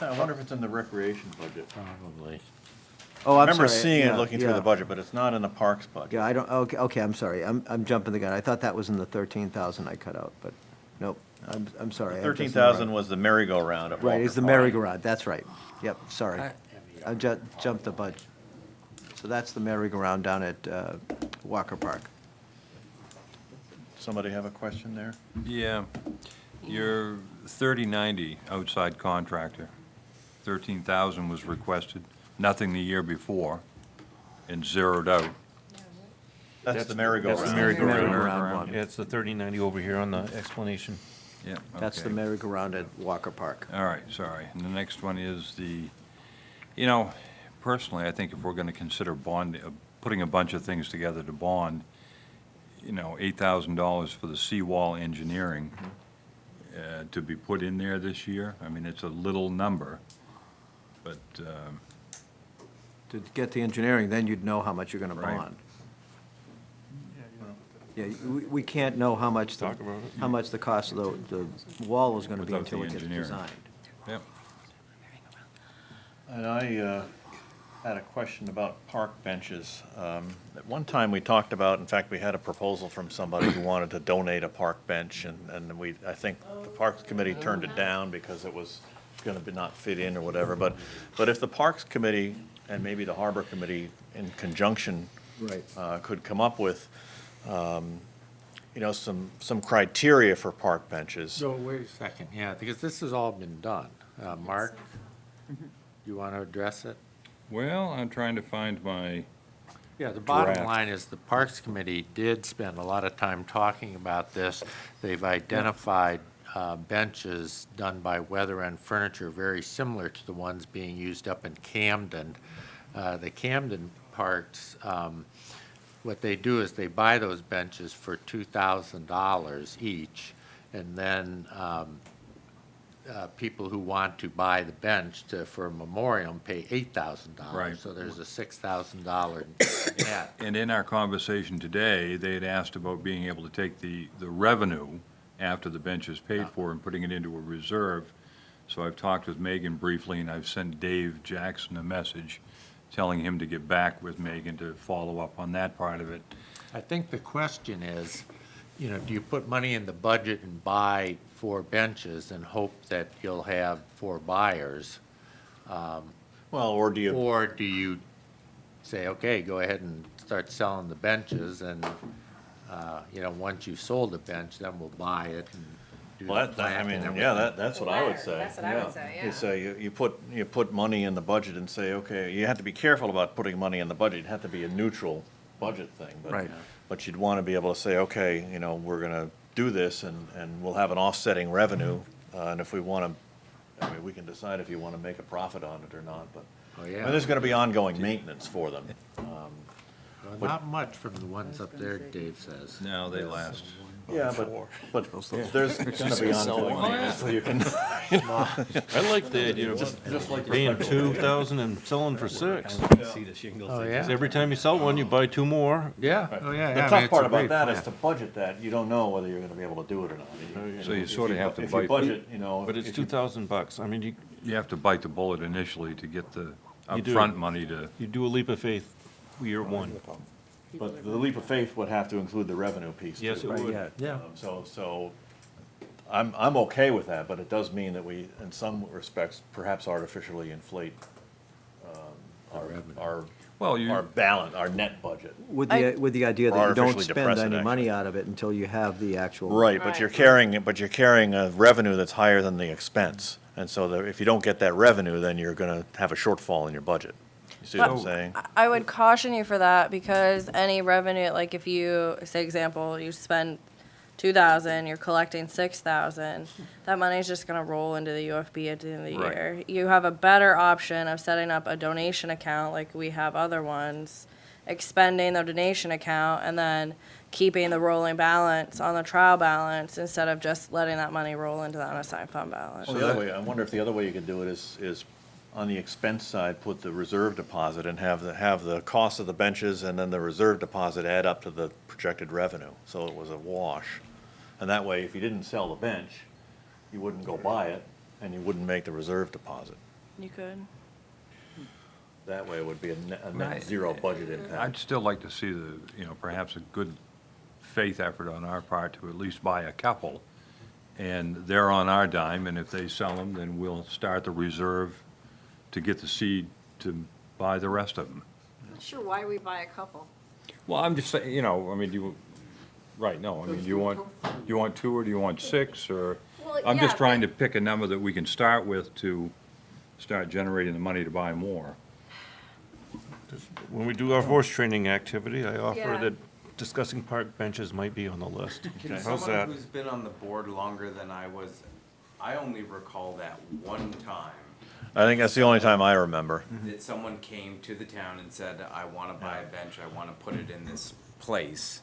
I wonder if it's in the recreation budget. Probably. Oh, I I'm remember sorry, seeing it yeah, looking through yeah. the budget, but it's not in the parks budget. Yeah, I don't, okay, I'm sorry, I'm jumping the gun. I thought that was in the 13,000 I cut out, but, nope, I'm sorry. I'm just in the 13,000 wrong- was the merry-go-round at Right, Walker it's the Park. merry-go-round, that's right. Yep, sorry. I jumped the budget. So that's the merry-go-round down at Walker Park. Somebody have a question there? Yeah, your 3090 outside contractor, 13,000 was requested, nothing the year before, and zeroed out. That's the merry-go-round. That's the merry-go-round. Merry-go-round one. Yeah, it's the 3090 over here on the explanation. Yeah, That's the okay. merry-go-round at Walker Park. All right, sorry. And the next one is personally, I think if we're going to consider putting a bunch of things together to bond, $8,000 for the seawall engineering to be put in there this year. I mean, it's a little number, but, To get the engineering, then you'd know how much you're gonna Right. bond. Yeah, we can't know how much, Talk about it. how much the cost of the wall is gonna be Without the until it gets engineering. designed. yep. And I had a question about park benches. At one time, we talked about, in fact, we had a proposal from somebody who wanted to donate a park bench, and I think the Parks Committee turned it down because it was gonna be not fit in or whatever. But if the Parks Committee and maybe the Harbor Committee in conjunction Right. could come up with, some criteria for park benches. So wait a second, yeah, because this has all been done. Mark, you want to address it? Well, I'm trying to find my, Yeah, the bottom Draft. line is the Parks Committee did spend a lot of time talking about this. They've identified benches done by Weather and Furniture, very similar to the ones being used up in Camden. The Camden parks, what they do is they buy those benches for $2,000 each, and then people who want to buy the bench for a memoriam pay $8,000. Right. So there's a $6,000 net. and in our conversation today, they had asked about being able to take the revenue after the bench is paid for and putting it into a reserve. So I've talked with Megan briefly, and I've sent Dave Jackson a message telling him to get back with Megan to follow up on that part of it. I think the question is, you know, do you put money in the budget and buy 4 benches and hope that you'll have 4 buyers? Well, or do you, Or do you say, okay, go ahead and start selling the benches and, you know, once you've sold a bench, then we'll buy it and do well, the that, I plant mean, and yeah, everything. that's what The I would latter, say. that's what I would say, yeah. You say, you put money in the budget and say, okay, you have to be careful about putting money in the budget. It'd have to be a neutral budget thing, but. Right. But you'd want to be able to say, okay, you know, we're gonna do this and we'll have an offsetting revenue. And if we want to, I mean, we can decide if you want to make a profit on it or not, but. Oh, I yeah. mean, there's gonna be ongoing maintenance for them. Well, not much from the ones up there, Dave says. No, they last. Yeah, but there's gonna be ongoing maintenance, so you can. I like the idea of paying 2,000 and selling for 6. See the shingles. Oh, Because yeah. every time you sell one, you buy 2 more. Yeah, oh, yeah, The yeah. I mean, tough it's part a about great that plan. is to budget that, you don't know whether you're gonna be able to do it or not. So you sort of have to If you bite- budget, you know. But it's if you- $2,000. I mean, You have to bite the bullet initially to get the You do. upfront money to, you do a leap of faith year 1. But the leap of faith would have to include the revenue piece too. Yes, it would. Yeah. So I'm okay with that, but it does mean that we, in some respects, perhaps artificially inflate well, you, our balance, our net budget. With the idea that you don't Artificially spend depress it, any money actually. out of it until you have the actual. Right, but you're carrying a revenue that's higher than the expense. And so if you don't get that revenue, then you're gonna have a shortfall in your budget. You see what I'm saying? I would caution you for that because any revenue, like if you, say example, you spend 2,000, you're collecting 6,000, that money's just gonna roll into the UFB at the end of the Right. year. You have a better option of setting up a donation account like we have other ones, expending the donation account and then keeping the rolling balance on the trial balance instead of just letting that money roll into the unassigned fund balance. Well, the other way, I wonder if the other way you could do it is on the expense side, put the reserve deposit and have the cost of the benches and then the reserve deposit add up to the projected revenue, so it was a wash. And that way, if you didn't sell the bench, you wouldn't go buy it and you wouldn't make the reserve deposit. You could. That way it would be a net zero budget I'd impact. still like to see perhaps a good faith effort on our part to at least buy a couple. And they're on our dime, and if they sell them, then we'll start the reserve to get the seed to buy the rest of them. Not sure why we buy a couple. Well, I'm just saying, I mean, do you want 2 or do you want 6, or? Well, I'm just yeah, trying to but- pick a number that we can start with to start generating the money to buy more. When we do our horse training activity, I offer Yeah. that discussing park benches might be on the list. Can How's someone that? who's been on the board longer than I was, I only recall that one time I think that's the only time I remember. that someone came to the town and said, I want to buy a bench, I want to put it in this place.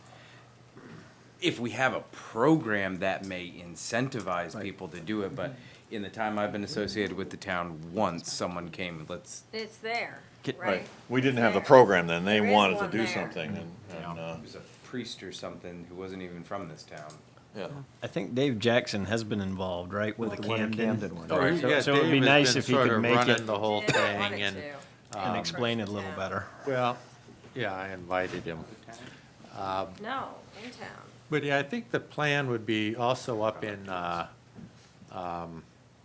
If we have a program that may incentivize people to do it, but in the time I've been associated with the town, once someone came, It's there, Get- right? We didn't have the There. program then, they There is wanted to one do there. something and, it was a priest or something who wasn't even from this town. yeah. I think Dave Jackson has been involved, right, with the one in Camden? Camden one. Right. Yeah, So it'd be Dave has nice been if he sort could of make running it the whole Did thing wanted and, to. and explain it a little better. well, yeah, I invited him. No, in town. But yeah, I think the plan would be also up in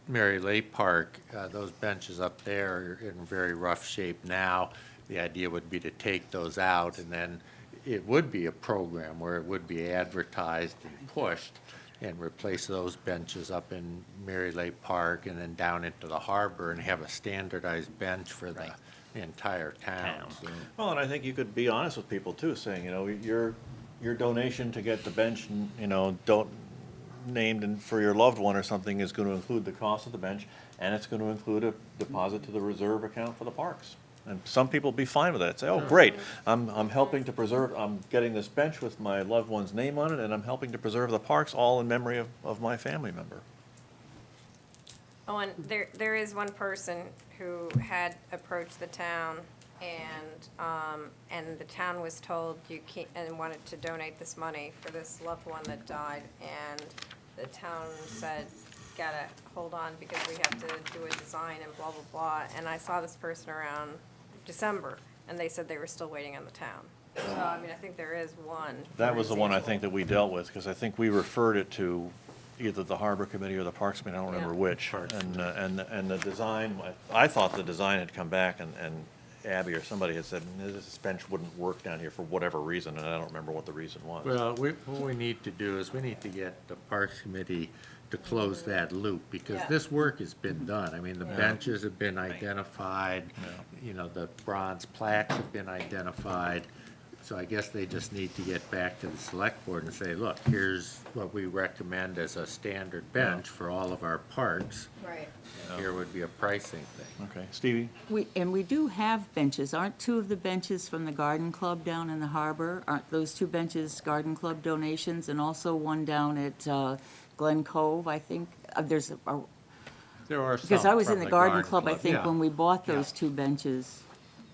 Mary Lake Park, those benches up there are in very rough shape now. The idea would be to take those out, and then it would be a program where it would be advertised and pushed, and replace those benches up in Mary Lake Park and then down into the harbor and have a standardized bench for the entire town. So- Well, and I think you could be honest with people too, saying, your donation to get the bench, named and for your loved one or something is gonna include the cost of the bench, and it's gonna include a deposit to the reserve account for the parks. And some people be fine with that, say, oh, great, I'm helping to preserve, I'm getting this bench with my loved one's name on it, and I'm helping to preserve the parks, all in memory of my family member. Oh, and there is one person who had approached the town and the town was told you can't, and wanted to donate this money for this loved one that died, and the town said, gotta hold on because we have to do a design and blah, blah, blah. And I saw this person around December, and they said they were still waiting on the town. So, I mean, I think there is one. That for was the one I example. think that we dealt with, because I think we referred it to either the Harbor Committee or the Parks Committee, I don't remember Yeah. which. And the design, I thought the design had come back, and Abby or somebody had said, this bench wouldn't work down here for whatever reason, and I don't remember what the reason was. Well, what we need to do is we need to get the Parks Committee to close that loop, because Yeah. this work has been done. I mean, the benches have been identified, you know, the bronze plaques have been identified. So I guess they just need to get back to the select board and say, look, here's what we recommend as a standard bench for all of our parks. Right. Here would be a pricing thing. Okay, Stevie? We do have benches. Aren't two of the benches from the Garden Club down in the harbor? Aren't those two benches Garden Club donations? And also one down at Glen Cove, I think? There's a, There are because some I was from in the the Garden Garden Club, I Club, think, yeah. when we bought those two benches.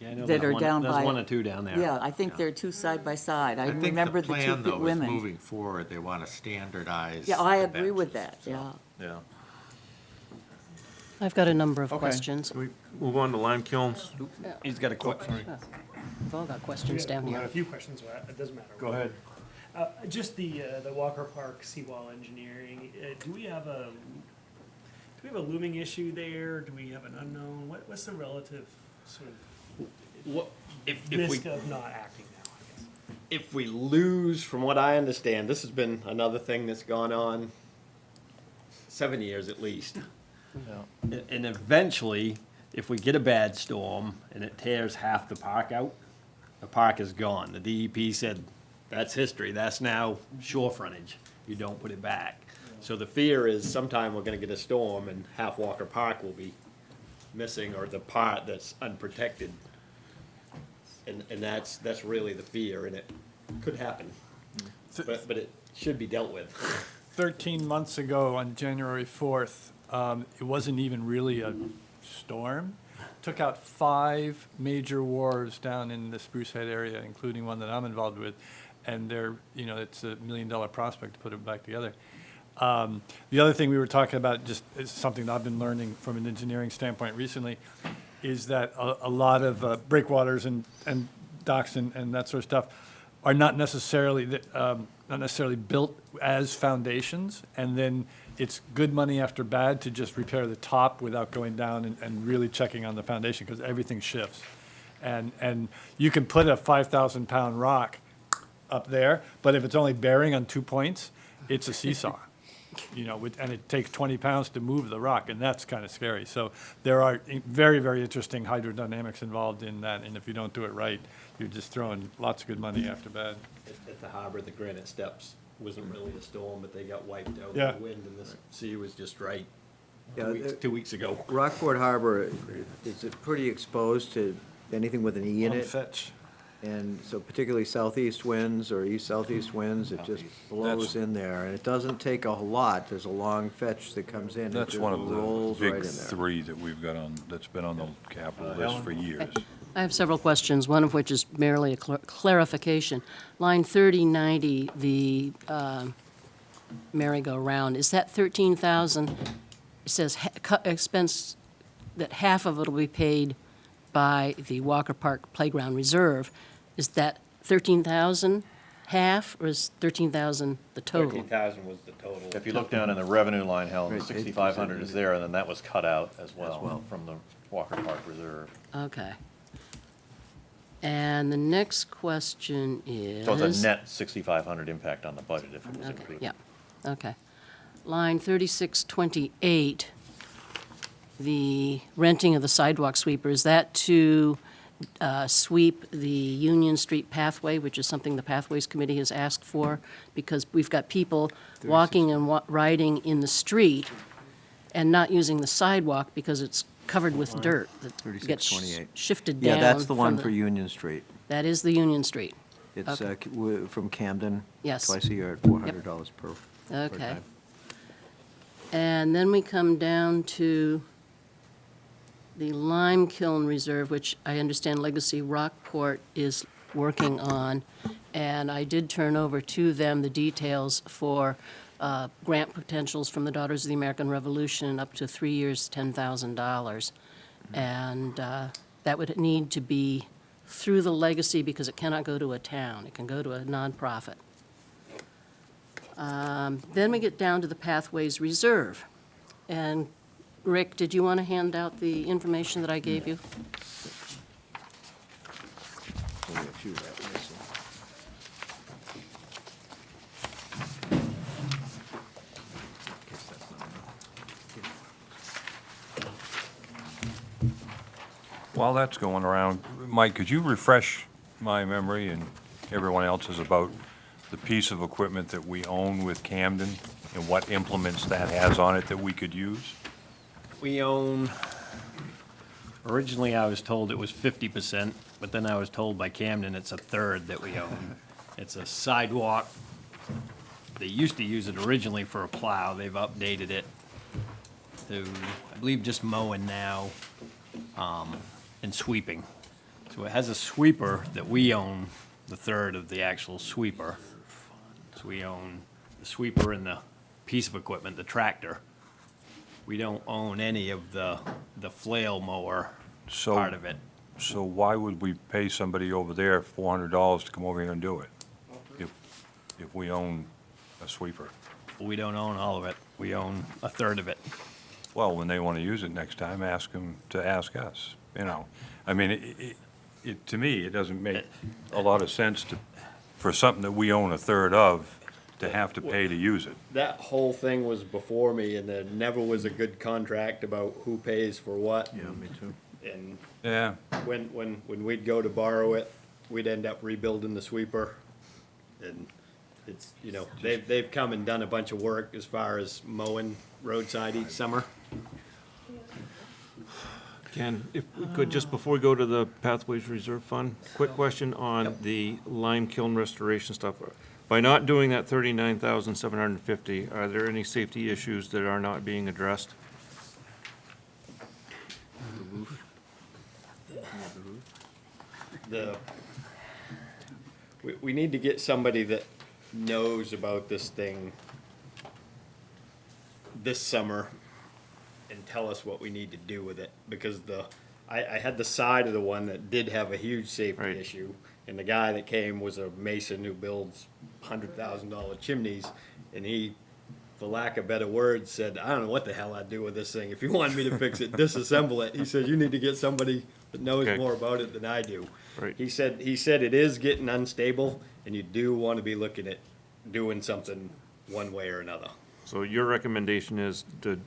Yeah, I know That there's are one- down by. There's one or two down there. Yeah, I think there are two side by side. I I think remember the the two plan, though, is women. moving forward, they want to standardize. Yeah, I the agree with benches, that, yeah. Yeah. I've got a number of Okay. questions. Can we move on to lime kilns? He's got a question. We've all got questions down We got here. a few questions, but it doesn't matter. Go ahead. Just the Walker Park seawall engineering, do we have a looming issue there? Do we have an unknown? What's the relative sort of What, if we, risk of not acting now, I guess? if we lose, from what I understand, this has been another thing that's gone on 7 years at least. And eventually, if we get a bad storm and it tears half the park out, the park is gone. The DEP said, that's history, that's now shore frontage, you don't put it back. So the fear is sometime we're gonna get a storm and half Walker Park will be missing, or the part that's unprotected. And that's really the fear, and it could happen, but it should be dealt with. 13 months ago, on January 4th, it wasn't even really a storm. Took out 5 major wharves down in the Spruce Head area, including one that I'm involved with, and they're, you know, it's $1 million prospect to put it back together. The other thing we were talking about, just is something that I've been learning from an engineering standpoint recently, is that a lot of breakwaters and docks and that sort of stuff are not necessarily built as foundations, and then it's good money after bad to just repair the top without going down and really checking on the foundation, because everything shifts. And you can put a 5,000-pound rock up there, but if it's only bearing on 2 points, it's a seesaw. You know, and it takes 20 pounds to move the rock, and that's kind of scary. So there are very, very interesting hydrodynamics involved in that, and if you don't do it right, you're just throwing lots of good money after bad. At the harbor, the granite steps wasn't really a storm, but they got wiped out Yeah. with the wind, and the sea was just right Yeah, 2 weeks ago. Rockport Harbor is pretty exposed to anything with an E in it. Fetch. And so particularly southeast winds or east-southeast winds, it just blows in there. And it doesn't take a whole lot. There's a long fetch that comes in. That's It one just of the rolls right big in there. 3 that we've got on, that's been on the capital list for years. I have several questions, one of which is merely a clarification. Line 3090, the merry-go-round, is that 13,000? It says expense, that half of it will be paid by the Walker Park Playground Reserve. Is that 13,000 half, or is 13,000 the total? 13,000 was the total. If you look down in the revenue line, Helen, the Right, 6,500 is there, and then that was cut out as well from the Walker Park Reserve. Okay. And the next question is... So it's a net 6,500 impact on the budget if it was Okay, included. yeah, okay. Line 3628, the renting of the sidewalk sweeper, is that to sweep the Union Street pathway, which is something the Pathways Committee has asked for? Because we've got people walking and riding in the street and not using the sidewalk because it's covered with dirt that gets 3628. shifted down. Yeah, that's the one from for Union Street. That is the Union Street. It's Okay. from Camden. Yes. Twice a year at $400 per Okay. time. And then we come down to the lime kiln reserve, which I understand Legacy Rockport is working on. And I did turn over to them the details for grant potentials from the Daughters of the American Revolution, up to 3 years, $10,000. And that would need to be through the legacy because it cannot go to a town. It can go to a nonprofit. Then we get down to the Pathways Reserve. And Rick, did you want to hand out the information that I gave you? Only a few that way, so. Guess that's not enough. While that's going around, Mike, could you refresh my memory and everyone else's about the piece of equipment that we own with Camden and what implements that has on it that we could use? We own, originally I was told it was 50%, but then I was told by Camden it's a third that we own. It's a sidewalk. They used to use it originally for a plow. They've updated it to, I believe, just mowing now, and sweeping. So it has a sweeper that we own, the third of the actual sweeper. So we own the sweeper and the piece of equipment, the tractor. We don't own any of the flail mower So- part of it. So why would we pay somebody over there $400 to come over here and do it? If we own a sweeper? We don't own all of it. We own a third of it. Well, when they want to use it next time, ask them to ask us, you know? I mean, to me, it doesn't make a lot of sense for something that we own a third of, to have to pay to use it. That whole thing was before me, and there never was a good contract about who pays for what. Yeah, me too. And Yeah, when we'd go to borrow it, we'd end up rebuilding the sweeper. And it's, you know, they've come and done a bunch of work as far as mowing roadside each summer. Ken, if we could, just before we go to the Pathways Reserve Fund, quick question on the lime kiln restoration stuff. By not doing that 39,750, are there any safety issues that are not being addressed? We need to get somebody that knows about this thing this summer and tell us what we need to do with it, because I had the side of the one that did have a huge safety Right. issue, and the guy that came was a mason who builds $100,000 chimneys, and he, for lack of better words, said, I don't know what the hell I'd do with this thing. If you wanted me to fix it, disassemble it. He said, you need to get somebody that knows Okay. more about it than I do. Right. He said it is getting unstable, and you do want to be looking at doing something one way or another. So your recommendation is to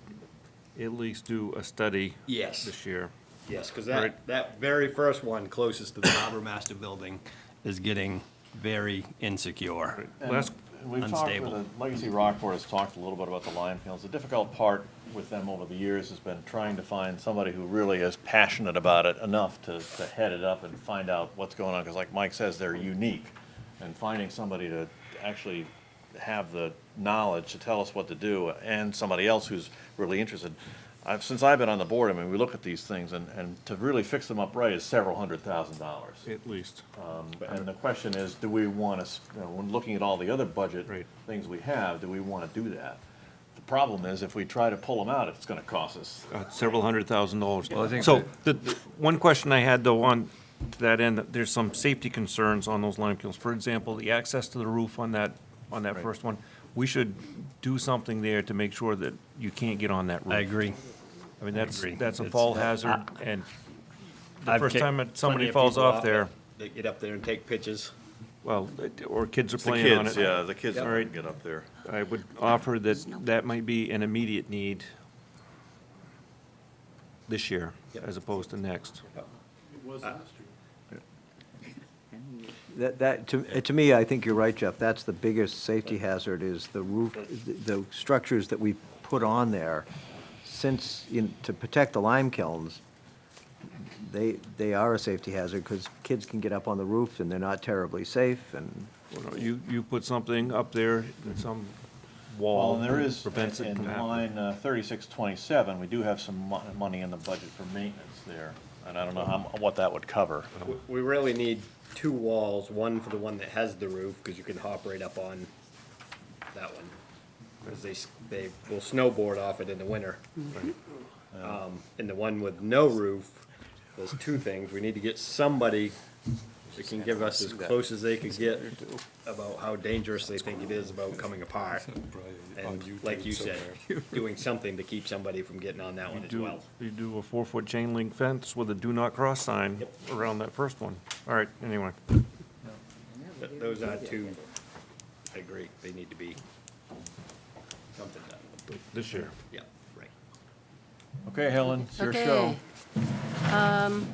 at least do a study Yes. this year? Yes, because Right. that very first one closest to the Harbor Master Building is getting very insecure, And Last- we've talked unstable. with the Legacy Rockport has talked a little bit about the lime kilns. The difficult part with them over the years has been trying to find somebody who really is passionate about it enough to head it up and find out what's going on, because like Mike says, they're unique. And finding somebody to actually have the knowledge to tell us what to do, and somebody else who's really interested. Since I've been on the board, I mean, we look at these things, and to really fix them up right is several $100,000. At least. And the question is, do we want to, when looking at all the other budget Right. things we have, do we want to do that? The problem is, if we try to pull them out, it's going to cost us. Several $100,000. Well, I think So, the one question I had though on, to that end, that there's some safety concerns on those lime kilns. For example, the access to the roof on that Right. first one, we should do something there to make sure that you can't get on that roof. I agree. I mean, I that's agree. a It's- fall hazard, and the I've first kicked time that somebody plenty of falls people off out there, They get up there and take pictures. well, or kids are It's the playing on kids, it. yeah, the kids All that right. get up there. I would offer that that might be an immediate need this year, Yep. as opposed to next. To me, I think you're right, Jeff. That's the biggest safety hazard is the roof, the structures that we put on there. Since, to protect the lime kilns, they are a safety hazard because kids can get up on the roof and they're not terribly safe and. You put something up there, in some Well, wall. and there that is, prevents it in from happening. line 3627, we do have some money in the budget for maintenance there. And I don't know what that would cover. We really need two walls, one for the one that has the roof, because you can hop right up on that one. Because they will snowboard off it in the winter. And the one with no roof, there's two things. We need to get somebody They can give us as close as they could get about how dangerous they think it is about coming apart. And like you said, doing something to keep somebody from getting on that one as well. You do a 4-foot chain link fence with a do not cross sign around that first one. All right, anyway. Those are two, I agree, they need to be something done. This year. Yeah, right. Okay, Helen, it's your show. Okay.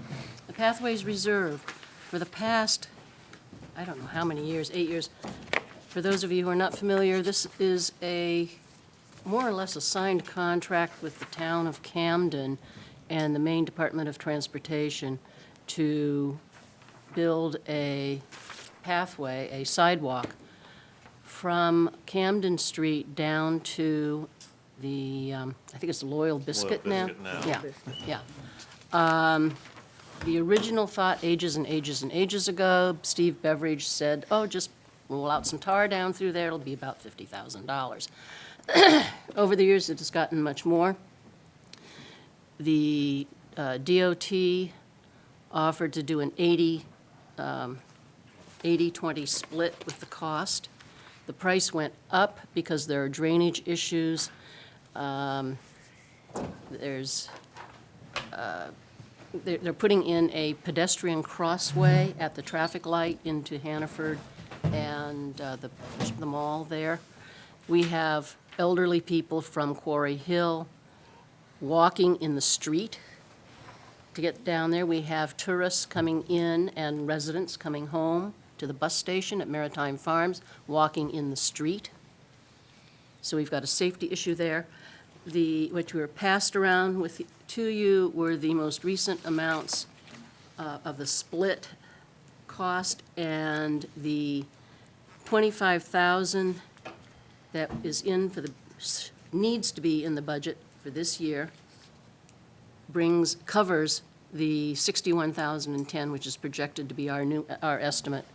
The Pathways Reserve, for the past, I don't know how many years, 8 years. For those of you who are not familiar, this is more or less a signed contract with the town of Camden and the Maine Department of Transportation to build a pathway, a sidewalk, from Camden Street down to the, I think it's Loyal Biscuit now? Biscuit now. Yeah, yeah. The original thought, ages and ages and ages ago, Steve Beveridge said, oh, just roll out some tar down through there, it'll be about $50,000. Over the years, it has gotten much more. The DOT offered to do an 80-20 split with the cost. The price went up because there are drainage issues. They're putting in a pedestrian crossway at the traffic light into Hannaford and the mall there. We have elderly people from Quarry Hill walking in the street to get down there. We have tourists coming in and residents coming home to the bus station at Maritime Farms, walking in the street. So we've got a safety issue there. Which were passed around to you were the most recent amounts of the split cost, and the $25,000 that is in for needs to be in the budget for this year covers the $61,010, which is projected to be our estimate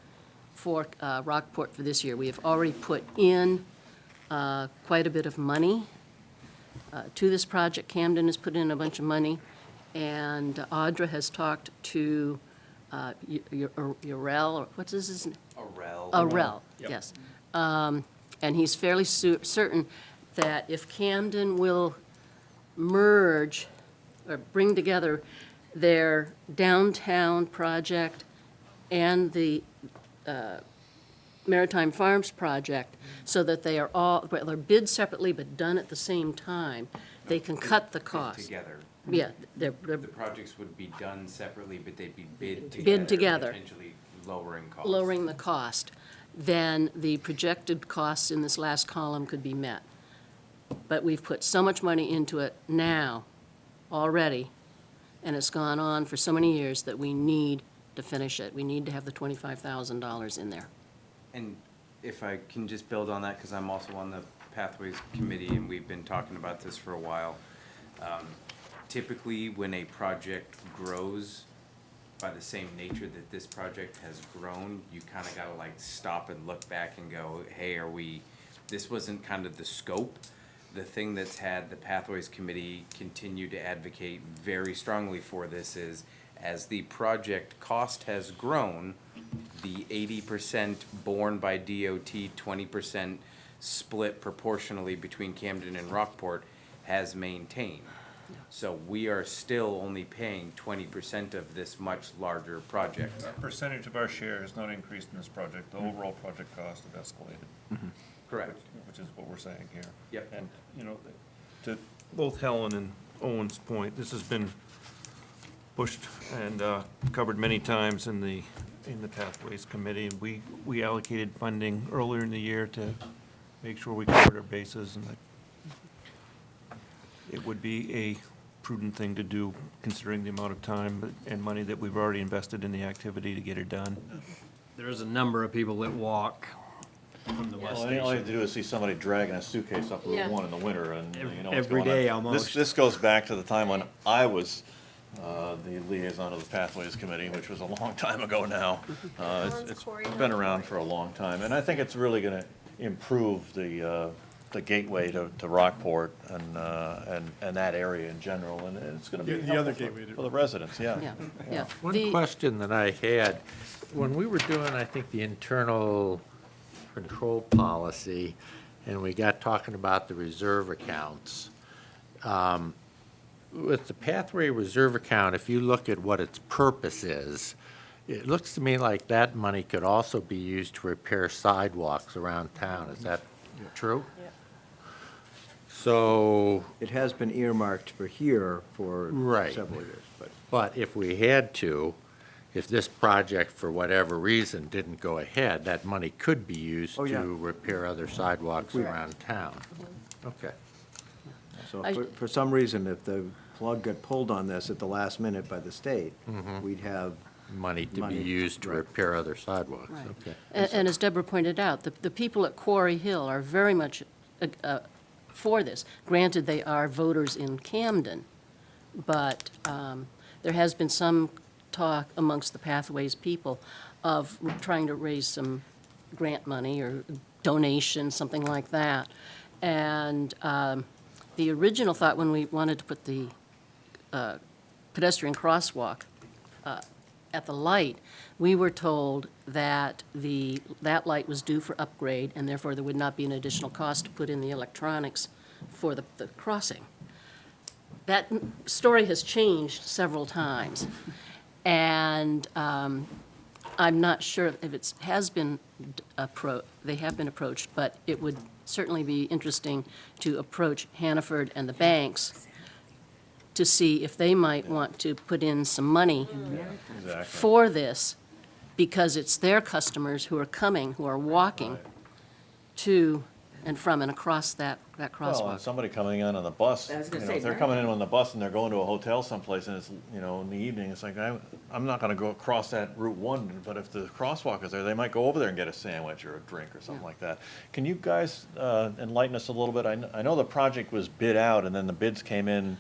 for Rockport for this year. We have already put in quite a bit of money to this project. Camden has put in a bunch of money, and Audra has talked to Urel, or what's his name? Urel, yes. And he's fairly certain that if Camden will merge or bring together their downtown project and the Maritime Farms project, so that they are they're bid separately but done at the same time, they can cut the cost. Together. Yeah, The projects would be done separately, but they'd be bid together. Bid together. Potentially lowering costs. Lowering the cost, then the projected costs in this last column could be met. But we've put so much money into it now, already, and it's gone on for so many years that we need to finish it. We need to have the $25,000 in there. And if I can just build on that, because I'm also on the Pathways Committee, and we've been talking about this for a while. Typically, when a project grows by the same nature that this project has grown, you kind of gotta like stop and look back and go, hey, this wasn't kind of the scope. The thing that's had the Pathways Committee continue to advocate very strongly for this is, as the project cost has grown, the 80% borne by DOT, 20% split proportionally between Camden and Rockport has maintained. So we are still only paying 20% of this much larger project. Our percentage of our share has not increased in this project. The overall project cost have escalated. Correct. Which is what we're saying here. Yep. And, you know, to both Helen and Owen's point, this has been pushed and covered many times in the Pathways Committee. And we allocated funding earlier in the year to make sure we covered our bases, and that it would be a prudent thing to do, considering the amount of time and money that we've already invested in the activity to get it done. There's a number of people that walk from the bus Well, all you have station. to do is see somebody dragging a suitcase up Yeah. Route 1 in the winter, and you know what's Every going on. day almost. This goes back to the time when I was the liaison of the Pathways Committee, which was a long time ago now. It's been around for a long time, and I think it's really gonna improve the the gateway to Rockport and that area in general, and it's gonna be The other helpful gateway to for the residents, yeah. Yeah, yeah. One question that I had, when we were doing, I think, the internal control policy, and we got talking about the reserve accounts, with the Pathway Reserve Account, if you look at what its purpose is, it looks to me like that money could also be used to repair sidewalks around town. Is that true? Yeah. So, It has been earmarked for here for Right. several years, but. but if we had to, if this project, for whatever reason, didn't go ahead, that money could be used Oh, yeah. to repair other sidewalks around town. Okay. So I- for some reason, if the plug got pulled on this at the last minute by the state, we'd have. Money to be Money, used to right. repair other sidewalks, Right. okay. And as Deborah pointed out, the people at Quarry Hill are very much for this. Granted, they are voters in Camden, but there has been some talk amongst the Pathways people of trying to raise some grant money or donation, something like that. And the original thought, when we wanted to put the pedestrian crosswalk at the light, we were told that that light was due for upgrade, and therefore there would not be an additional cost to put in the electronics for the crossing. That story has changed several times, and I'm not sure if it has been they have been approached, but it would certainly be interesting to approach Hannaford and the banks to see if they might want to put in some money Exactly. for this, because it's their customers who are coming, who are walking to and from and across that Well, and crosswalk. somebody coming in on the bus, I was gonna you know, say, if they're right. coming in on the bus and they're going to a hotel someplace and it's, you know, in the evening, it's like, I'm not gonna go across that Route 1, but if the crosswalk is there, they might go over there and get a sandwich or a drink or something like that. Can you guys enlighten us a little bit? I know the project was bid out and then the bids came in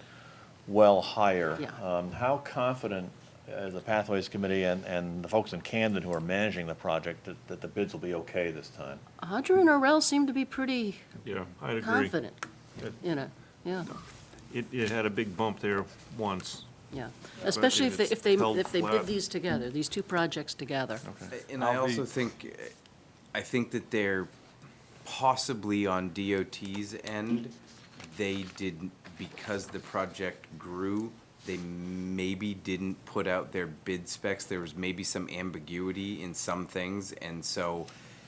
well higher. Yeah. How confident the Pathways Committee and the folks in Camden who are managing the project that the bids will be okay this time? Audra and Orel seem to be pretty Yeah, I'd agree. confident, It- yeah, It had a big bump there once. yeah. Especially if they held bid flat. these together, these two projects together. And I also think, I think that they're possibly on DOT's end, they didn't, because the project grew, they maybe didn't put out their bid specs. There was maybe some ambiguity in some things, and so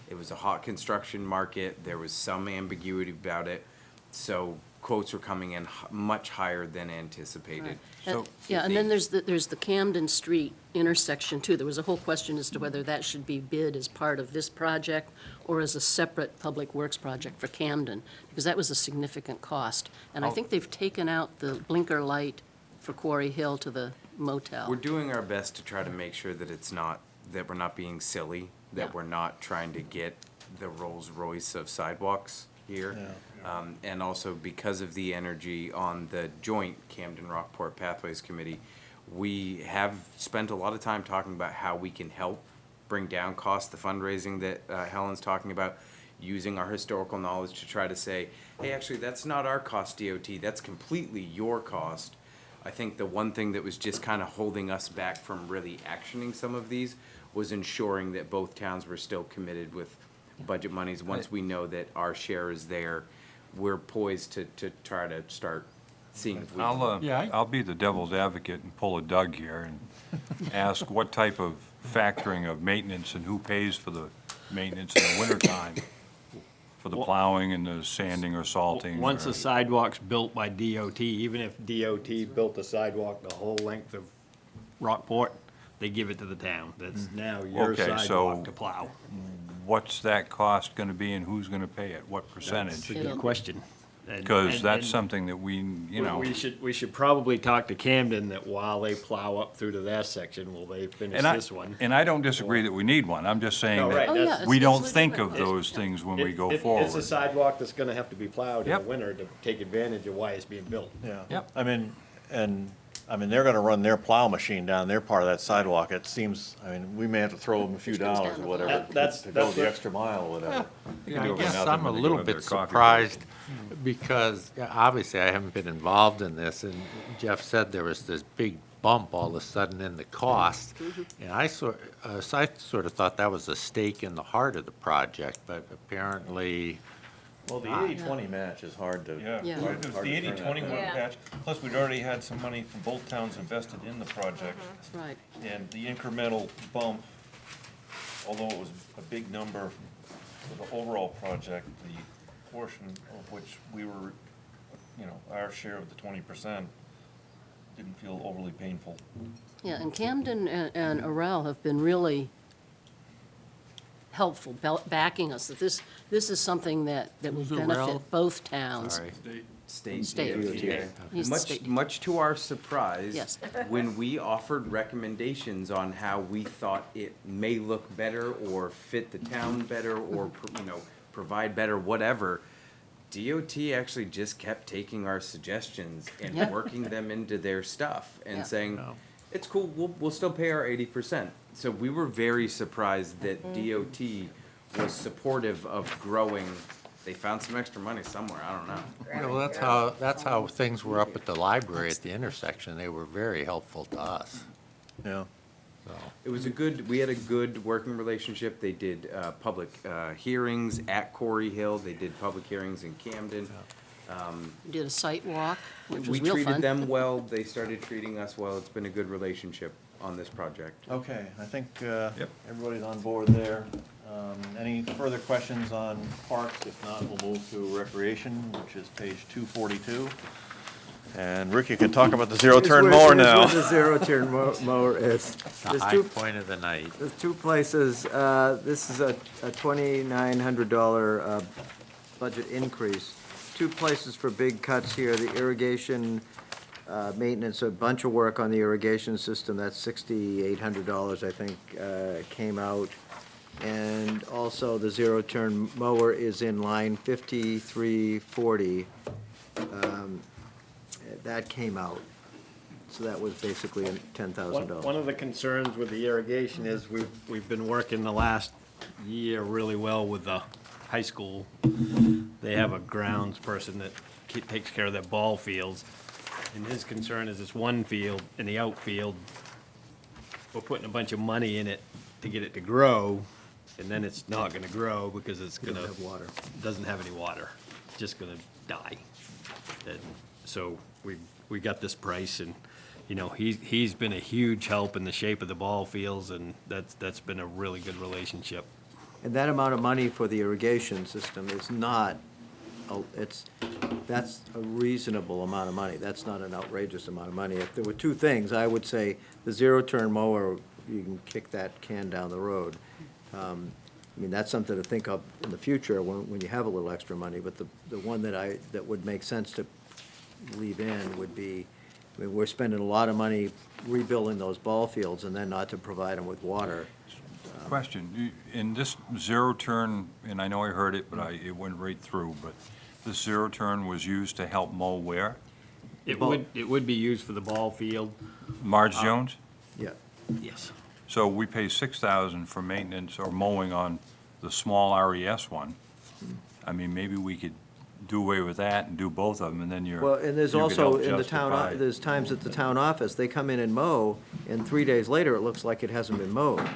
it was a hot construction market. There was some ambiguity about it, so quotes were coming in much higher than anticipated. So Yeah, and then there's the Camden Street intersection too. There was a whole question as to whether that should be bid as part of this project or as a separate public works project for Camden, because that was a significant cost. And I think they've taken out the blinker light for Quarry Hill to the motel. We're doing our best to try to make sure that it's not, that we're not being silly, that Yeah. we're not trying to get the Rolls Royce of sidewalks here. And also because of the energy on the joint Camden Rockport Pathways Committee, we have spent a lot of time talking about how we can help bring down costs, the fundraising that Helen's talking about, using our historical knowledge to try to say, hey, actually, that's not our cost, DOT, that's completely your cost. I think the one thing that was just kind of holding us back from really actioning some of these was ensuring that both towns were still committed with budget monies. Once we know that our share is there, we're poised to try to start seeing if we can. I'll be the devil's advocate and pull a Doug here and ask what type of factoring of maintenance and who pays for the maintenance in the wintertime for the plowing and the sanding or salting. Once or- a sidewalk's built by DOT, even if DOT built the sidewalk the whole length of Rockport, they give it to the town. That's now your Okay, sidewalk so- to plow. What's that cost gonna be and who's gonna pay it? What That's percentage? a good question. And- Because and- that's and something that you know. We should probably talk to Camden that while they plow up through to their section, will they finish And I, this one? and I don't disagree that we need one, I'm just saying No, right, Oh, yeah, that it's- we it's don't think of legitimate. those things when we go It's a forward. sidewalk that's gonna have to be plowed in the Yep. winter to take advantage of why it's being built. Yeah. Yep. I mean, and I mean, they're gonna run their plow machine down their part of that sidewalk. It seems, I mean, we may have to throw them a few dollars or whatever That's- to go that's the what- extra mile or whatever. Yeah, I do it guess now I'm a when they go little have their bit coffee break. surprised because yeah, obviously I haven't been involved in this and Jeff said there was this big bump all of a sudden in the cost. And I sort of thought that was a stake in the heart of the project, but apparently, Well, the Ah. 80-20 match is hard to. Yeah, Yeah. hard- it was hard the to turn that 80-20 down. one Yeah. patch, plus we'd already had some money from both towns invested in the project. Right. And the incremental bump, although it was a big number for the overall project, the portion of which we were, you know, our share of the 20% didn't feel overly painful. Yeah, and Camden and Arel have been really helpful, backing us, that this is something that will Who's benefit Arel? both towns. sorry. State State. DOT. He's the state. Much to our surprise. Yes. When we offered recommendations on how we thought it may look better or fit the town better or, you know, provide better, whatever, DOT actually just kept taking our suggestions and Yeah. working them into their stuff Yeah. and saying, it's cool, we'll still pay our 80%. So we were very surprised that DOT was supportive of growing. They found some extra money somewhere, I don't know. well, that's how things were up at the library at the intersection. They were very helpful to us, Yeah. so. It was we had a good working relationship. They did public hearings at Corey Hill. They did public hearings in Camden. We did a site walk, which We was real treated fun. them well. They started treating us well. It's been a good relationship on this project. Okay, I think everybody's on board there. Any further questions on parks? If not, we'll move to recreation, which is page 242. And Rick, you can talk about the zero-turn Here's where- mower now. Here's where the zero-turn mower is. The There's high two, point of the night. there's two places, this is a $2,900 budget increase. Two places for big cuts here, the irrigation maintenance, a bunch of work on the irrigation system, that's $6,800, I think, came out. And also, the zero-turn mower is in line 5340. That came out. So that was basically $10,000. One of the concerns with the irrigation is we've been working the last year really well with the high school. They have a grounds person that takes care of their ball fields. And his concern is this one field, in the outfield, we're putting a bunch of money in it to get it to grow, and then it's not gonna grow because it's gonna. Doesn't have water. Doesn't have any water, it's just gonna die. And so we got this price and, you know, he's been a huge help in the shape of the ball fields and that's been a really good relationship. And that amount of money for the irrigation system is not, that's a reasonable amount of money. That's not an outrageous amount of money. If there were two things, I would say the zero-turn mower, you can kick that can down the road. I mean, that's something to think of in the future when you have a little extra money. But the one that would make sense to leave in would be, I mean, we're spending a lot of money rebuilding those ball fields and then not to provide them with water. Question, in this zero turn, and I know I heard it, but it went right through, but this zero turn was used to help mow where? It would be used for the ball field. Marge Jones? Yeah. Yes. So we pay $6,000 for maintenance or mowing on the small RES one. I mean, maybe we could do away with that and do both of them, and then Well, and there's you could also, help in the town, justify- there's times at the town office, they come in and mow, and 3 days later, it looks like it hasn't been mowed.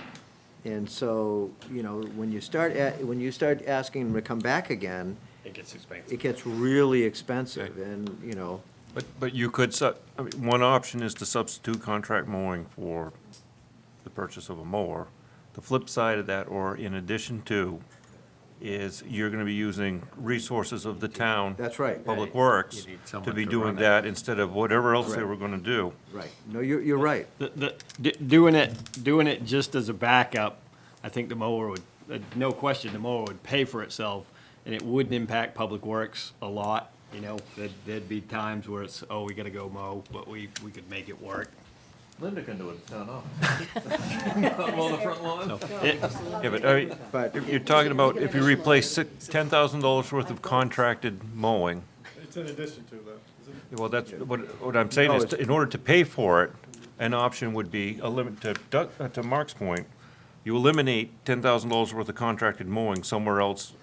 And so, you know, when you start asking them to come back again, It gets expensive. it gets really expensive, and, you know, But you could, I mean, one option is to substitute contract mowing for the purchase of a mower. The flip side of that, or in addition to, is you're gonna be using resources of the town. That's right. Public Works, You need to someone be to doing run it. that instead of whatever else they Right. were gonna do. right. No, you're right. Doing it just as a backup, I think the mower would, no question, the mower would pay for itself, and it wouldn't impact Public Works a lot, you know? There'd be times where it's, oh, we gotta go mow, but we could make it work. Linda can do it at town office. Mow the front lawn. Yeah, but, I mean, But you're talking about if you replace $10,000 worth of contracted mowing, It's in addition to that, isn't it? Well, that's, what I'm saying No, is, it's- in order to pay for it, an option would be, to Mark's point, you eliminate $10,000 worth of contracted mowing somewhere else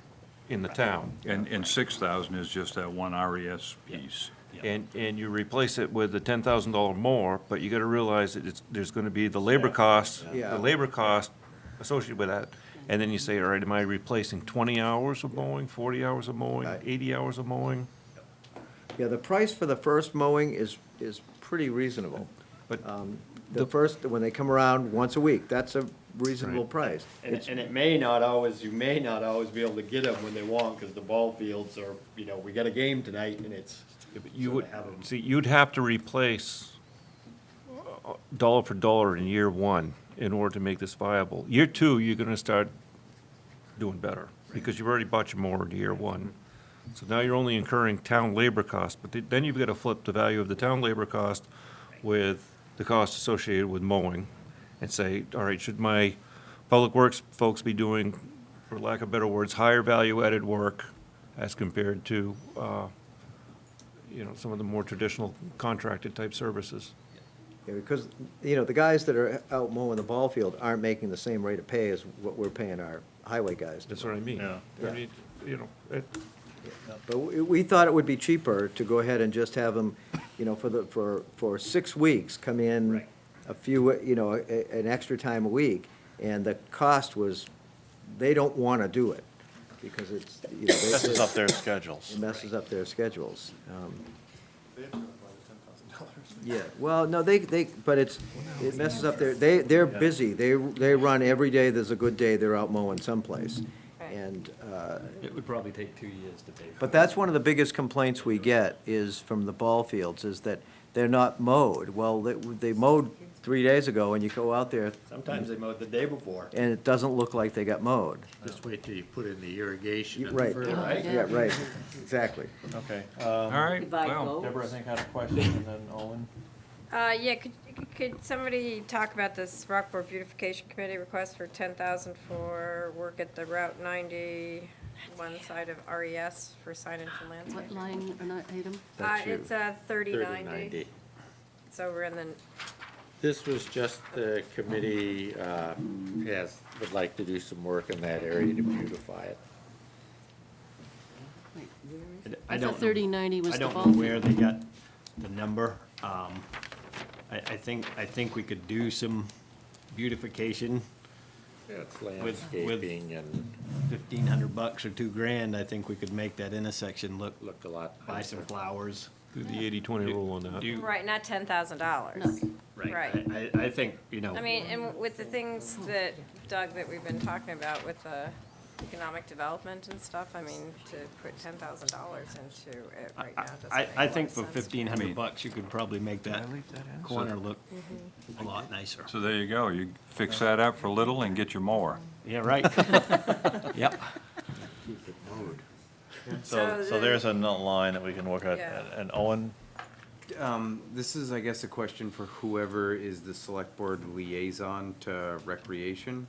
in the town. And 6,000 is just that one RES piece. And you replace it with a $10,000 more, but you gotta realize that there's gonna be the labor cost, Yeah. the labor cost associated with that. And then you say, all right, am I replacing 20 hours of mowing, 40 hours of mowing, Right. 80 hours of mowing? Yeah, the price for the first mowing is pretty reasonable. But The first, when they come around once a week, that's a reasonable price. And, It's- and it may not always, you may not always be able to get them when they want, because the ball fields are, we got a game tonight, and it's. You would, have 'em. see, you'd have to replace dollar for dollar in year one in order to make this viable. Year two, you're gonna start doing better, because you've already bought your mower in year one. So now you're only incurring town labor costs, but then you've gotta flip the value of the town labor cost with the cost associated with mowing, and say, all right, should my public works folks be doing, for lack of better words, higher value-added work as compared to, some of the more traditional contracted type services? Yeah, because, the guys that are out mowing the ball field aren't making the same rate of pay as what we're paying our highway guys. That's what I mean. Yeah. I mean, But we thought it would be cheaper to go ahead and just have them, for 6 weeks, come in a few, an extra time a week, and the cost was, they don't want to do it, because it's, Messes up their schedules. It messes up their schedules. Yeah, well, no, but it messes up they're busy. They run every day, there's a good day, they're out mowing someplace. And, It would probably take 2 years to pay for. but that's one of the biggest complaints we get is from the ball fields, is that they're not mowed. Well, they mowed 3 days ago, and you go out there, Sometimes they mowed the day before. and it doesn't look like they got mowed. Just wait till you put in the irrigation and the Right, fertilizer. yeah, right, exactly. Okay. All right, Goodbye, well, goats. Deborah, I think, had a question, and then Owen. Yeah, could somebody talk about this Rockport Beautification Committee request for 10,000 for work at the Route 91 side of RES for signage and What landscape? line or not item? That's you. It's 3090. 3090. It's over in the, This was just the committee, would like to do some work in that area to beautify it. Wait, where is it? I I don't thought know. 3090 was I the don't ball know field. where they got the number. I think we could do some beautification. It's with landscaping and $1,500 or $2,000, I think we could make that intersection look, look a lot buy some flowers. Do the 80-20 rule on that. Do you- right, not $10,000. No. Right. Right. I think, I mean, and with the things that, Doug, that we've been talking about with the economic development and stuff, I mean, to put $10,000 into it right now doesn't make a I lot think of for sense. $1,500, you could probably make that corner look a lot nicer. so there you go. You fix that up for little and get your mower. Yeah, right. Yep. keep it mowed. So the- there's a line that we can look at, Yeah. and Owen, This is, I guess, a question for whoever is the select board liaison to recreation.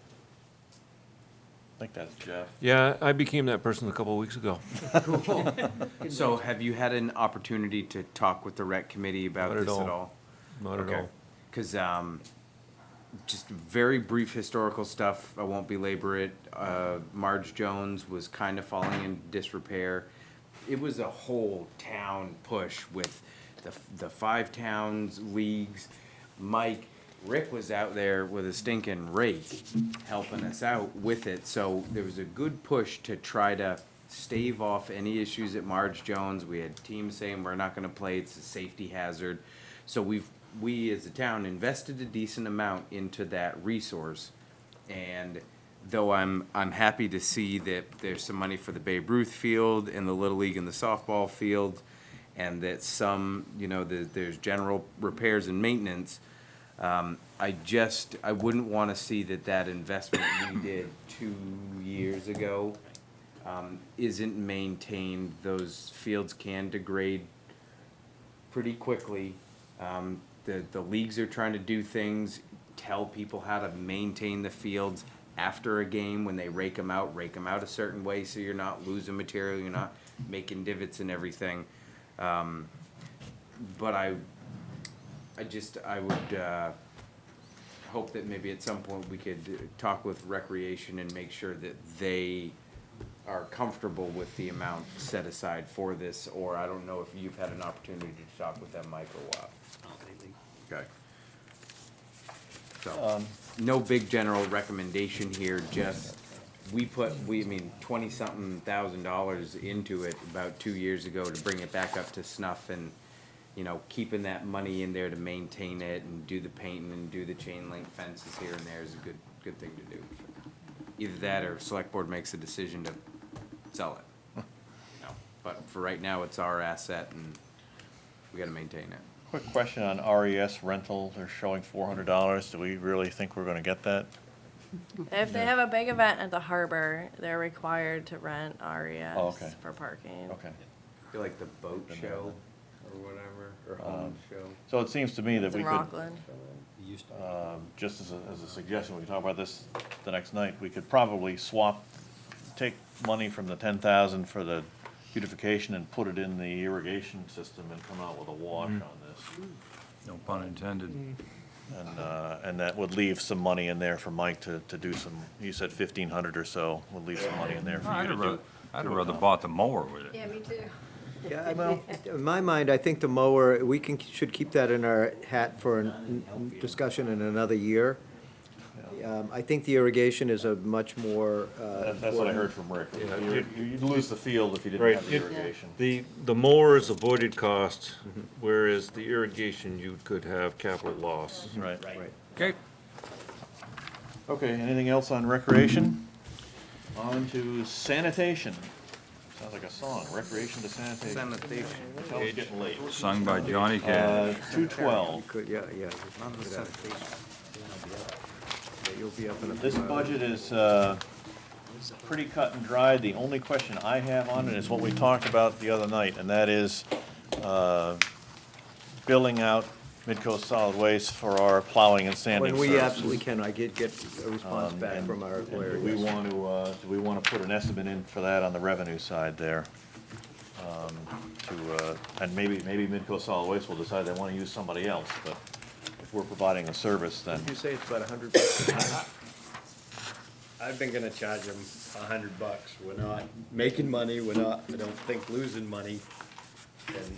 I think that's Jeff. Yeah, I became that person a couple of weeks ago. So have you had an opportunity to talk with the rec committee about Not at this at all. all? Not at all. Because, just very brief historical stuff, I won't belabor it. Marge Jones was kind of falling in disrepair. It was a whole town push with the 5 towns, leagues. Mike, Rick was out there with a stinking rake, helping us out with it. So there was a good push to try to stave off any issues at Marge Jones. We had teams saying we're not gonna play, it's a safety hazard. So we as a town invested a decent amount into that resource. And though I'm happy to see that there's some money for the Babe Ruth field and the Little League and the softball field, and that some, there's general repairs and maintenance, I wouldn't wanna see that investment we did 2 years ago, isn't maintained. Those fields can degrade pretty quickly. The leagues are trying to do things, tell people how to maintain the fields after a game. When they rake them out a certain way so you're not losing material, you're not making divots and everything. But I would hope that maybe at some point we could talk with Recreation and make sure that they are comfortable with the amount set aside for this, or I don't know if you've had an opportunity to talk with them, Mike, or what. Okay. So, no big general recommendation here, just, I mean, 20-something thousand dollars into it about 2 years ago to bring it back up to snuff, and, you know, keeping that money in there to maintain it and do the painting and do the chain link fences here and there is a good thing to do. Either that or select board makes a decision to sell it. You know, but for right now, it's our asset and we gotta maintain it. Quick question on RES rental, they're showing $400, do we really think we're gonna get that? If they have a big event at the harbor, they're required to rent Oh, RES okay. for parking. Okay. I feel like the boat show or whatever, or home show. So it seems to me that It's we in could, Rockland. just as a suggestion, we can talk about this the next night, we could probably take money from the 10,000 for the beautification and put it in the irrigation system and come out with a wash on this. No pun intended. And that would leave some money in there for Mike to do some, you said 1,500 or so, would leave some money in there for you to do. I'd have rather bought the mower with it. Yeah, me too. Yeah, well, in my mind, I think the mower, should keep that in our hat for a discussion in another year. I think the irrigation is a much more. That's what I heard from Rick. You'd lose the field if you didn't Right. have the irrigation. The mower is avoided cost, whereas the irrigation, you could have capital loss. Right. Okay. Okay, anything else on recreation? On to sanitation. Sounds like a song, recreation to sanitation. Sanitation. It's getting late. Sung by Johnny Cash. 212. Yeah. On the sanitation. You'll be up in a. This budget is pretty cut and dried. The only question I have on it is what we talked about the other night, and that is billing out Midcoast Solid Waste for our plowing and sanding When we services. absolutely can, I get a response back And- from our and lawyer. Do we want to put an estimate in for that on the revenue side there? And maybe Midcoast Solid Waste will decide they want to use somebody else, but if we're providing a service, then. Did you say it's about $100? I've been gonna charge them $100. We're not making money, I don't think losing money. And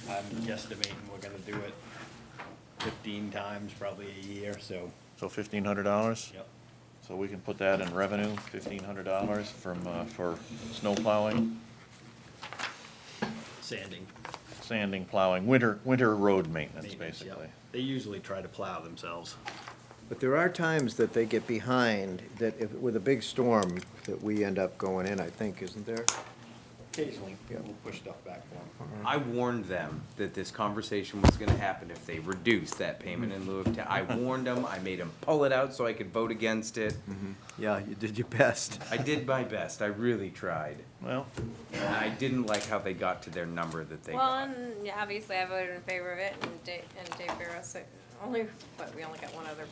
I'm guesstimating we're gonna do it 15 times probably a year, so. So $1,500? Yep. So we can put that in revenue, $1,500 for snow plowing, sanding, plowing, winter road maintenance, Maintenance, yep. basically. They usually try to plow themselves. But there are times that they get behind, that if, with a big storm, that we end up going in, I think, isn't there? Occasionally, we'll push stuff back for them. I warned them that this conversation was gonna happen if they reduced that payment in lieu of I warned them, I made them pull it out so I could vote against it. Yeah, you did your best. I did my best, I really tried. Well, And I didn't like how they got to their number that they Well, got. and yeah, obviously I voted in favor of it, and Dave Barrow said, we only got one other.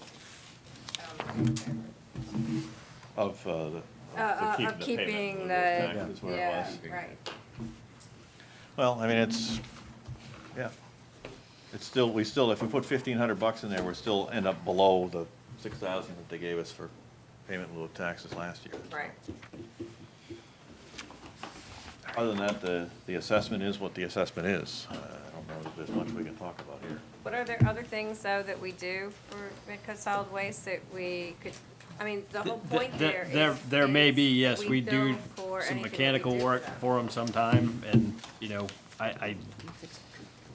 of the. Of keeping the, That's what it yeah, was. right. Well, I mean, it's, yeah. It's still, if we put $1,500 in there, we're still end up below the 6,000 that they gave us for payment in lieu of taxes last year. Right. Other than that, the assessment is what the assessment is. I don't know that there's much we can talk about here. What are there other things, though, that we do for Midcoast Solid Waste that we could, I mean, the whole point here is. There may be, yes, we bill do for some anything that we mechanical do work them. for them sometime, and, you know,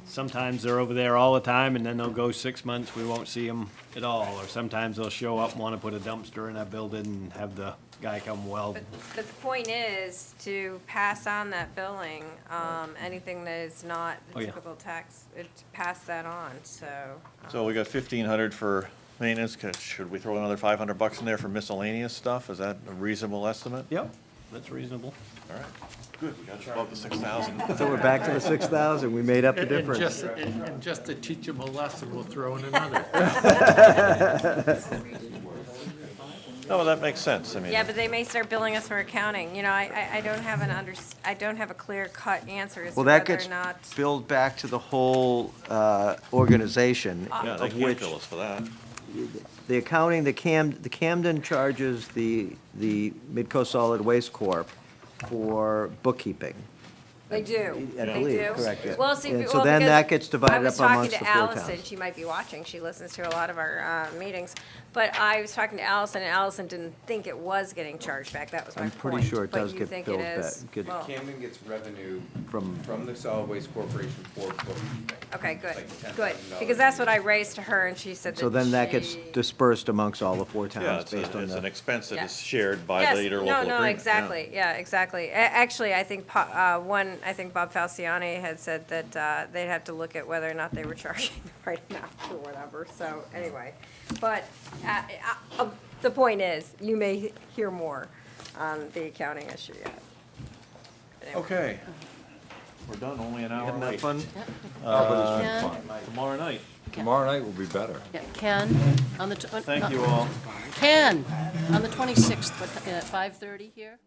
sometimes they're over there all the time, and then they'll go 6 months, we won't see them at all, or sometimes they'll show up and wanna put a dumpster in that building and have the guy come weld. But the point is to pass on that billing, anything that is not Oh, the yeah. typical tax, to pass that on, so. So we got 1,500 for maintenance. Should we throw another $500 in there for miscellaneous stuff? Is that a reasonable estimate? Yep, that's reasonable. All right, good, we got above the 6,000. So we're back to the 6,000, we made up the And difference. just to teach them a lesson, we'll throw in another. No, well, that makes sense, I mean. Yeah, but they may start billing us for accounting, you know, I don't have I don't have a clear-cut answer as to Well, that whether gets or not. billed back to the whole organization, Yeah, they of can't which bill us for that. the accounting, the Camden charges the Midco Solid Waste Corp. For bookkeeping. They do. I They believe, do. correct, yeah. Well, see, And well, so then because that gets divided up amongst the four I was talking to towns. Allison, she might be watching, she listens to a lot of our meetings, but I was talking to Allison, and Allison didn't think it was getting charged back, that was my I'm point. pretty sure it does But you get think billed it is? back, get- Well, Camden gets revenue From- from the Solid Waste Corporation for bookkeeping. okay, good, Like good, $10,000 because that's what I raised to her, and she said that So then that gets she- dispersed amongst all the four Yeah, towns it's based on it's an the. expense that Yeah. is shared by Yes, the interlocal agreement. no, yeah. exactly, yeah, exactly. Actually, I think, I think Bob Falciani had said that they'd have to look at whether or not they were charging the right amount or whatever, so, anyway. But the point is, you may hear more on the accounting issue yet. Anyway. Okay. We're done, only an hour Having that late. fun? Ken? Tomorrow night. Tomorrow night will be better. Yeah, Ken, on the. Thank you all. Ken, on the 26th, at 5:30 here?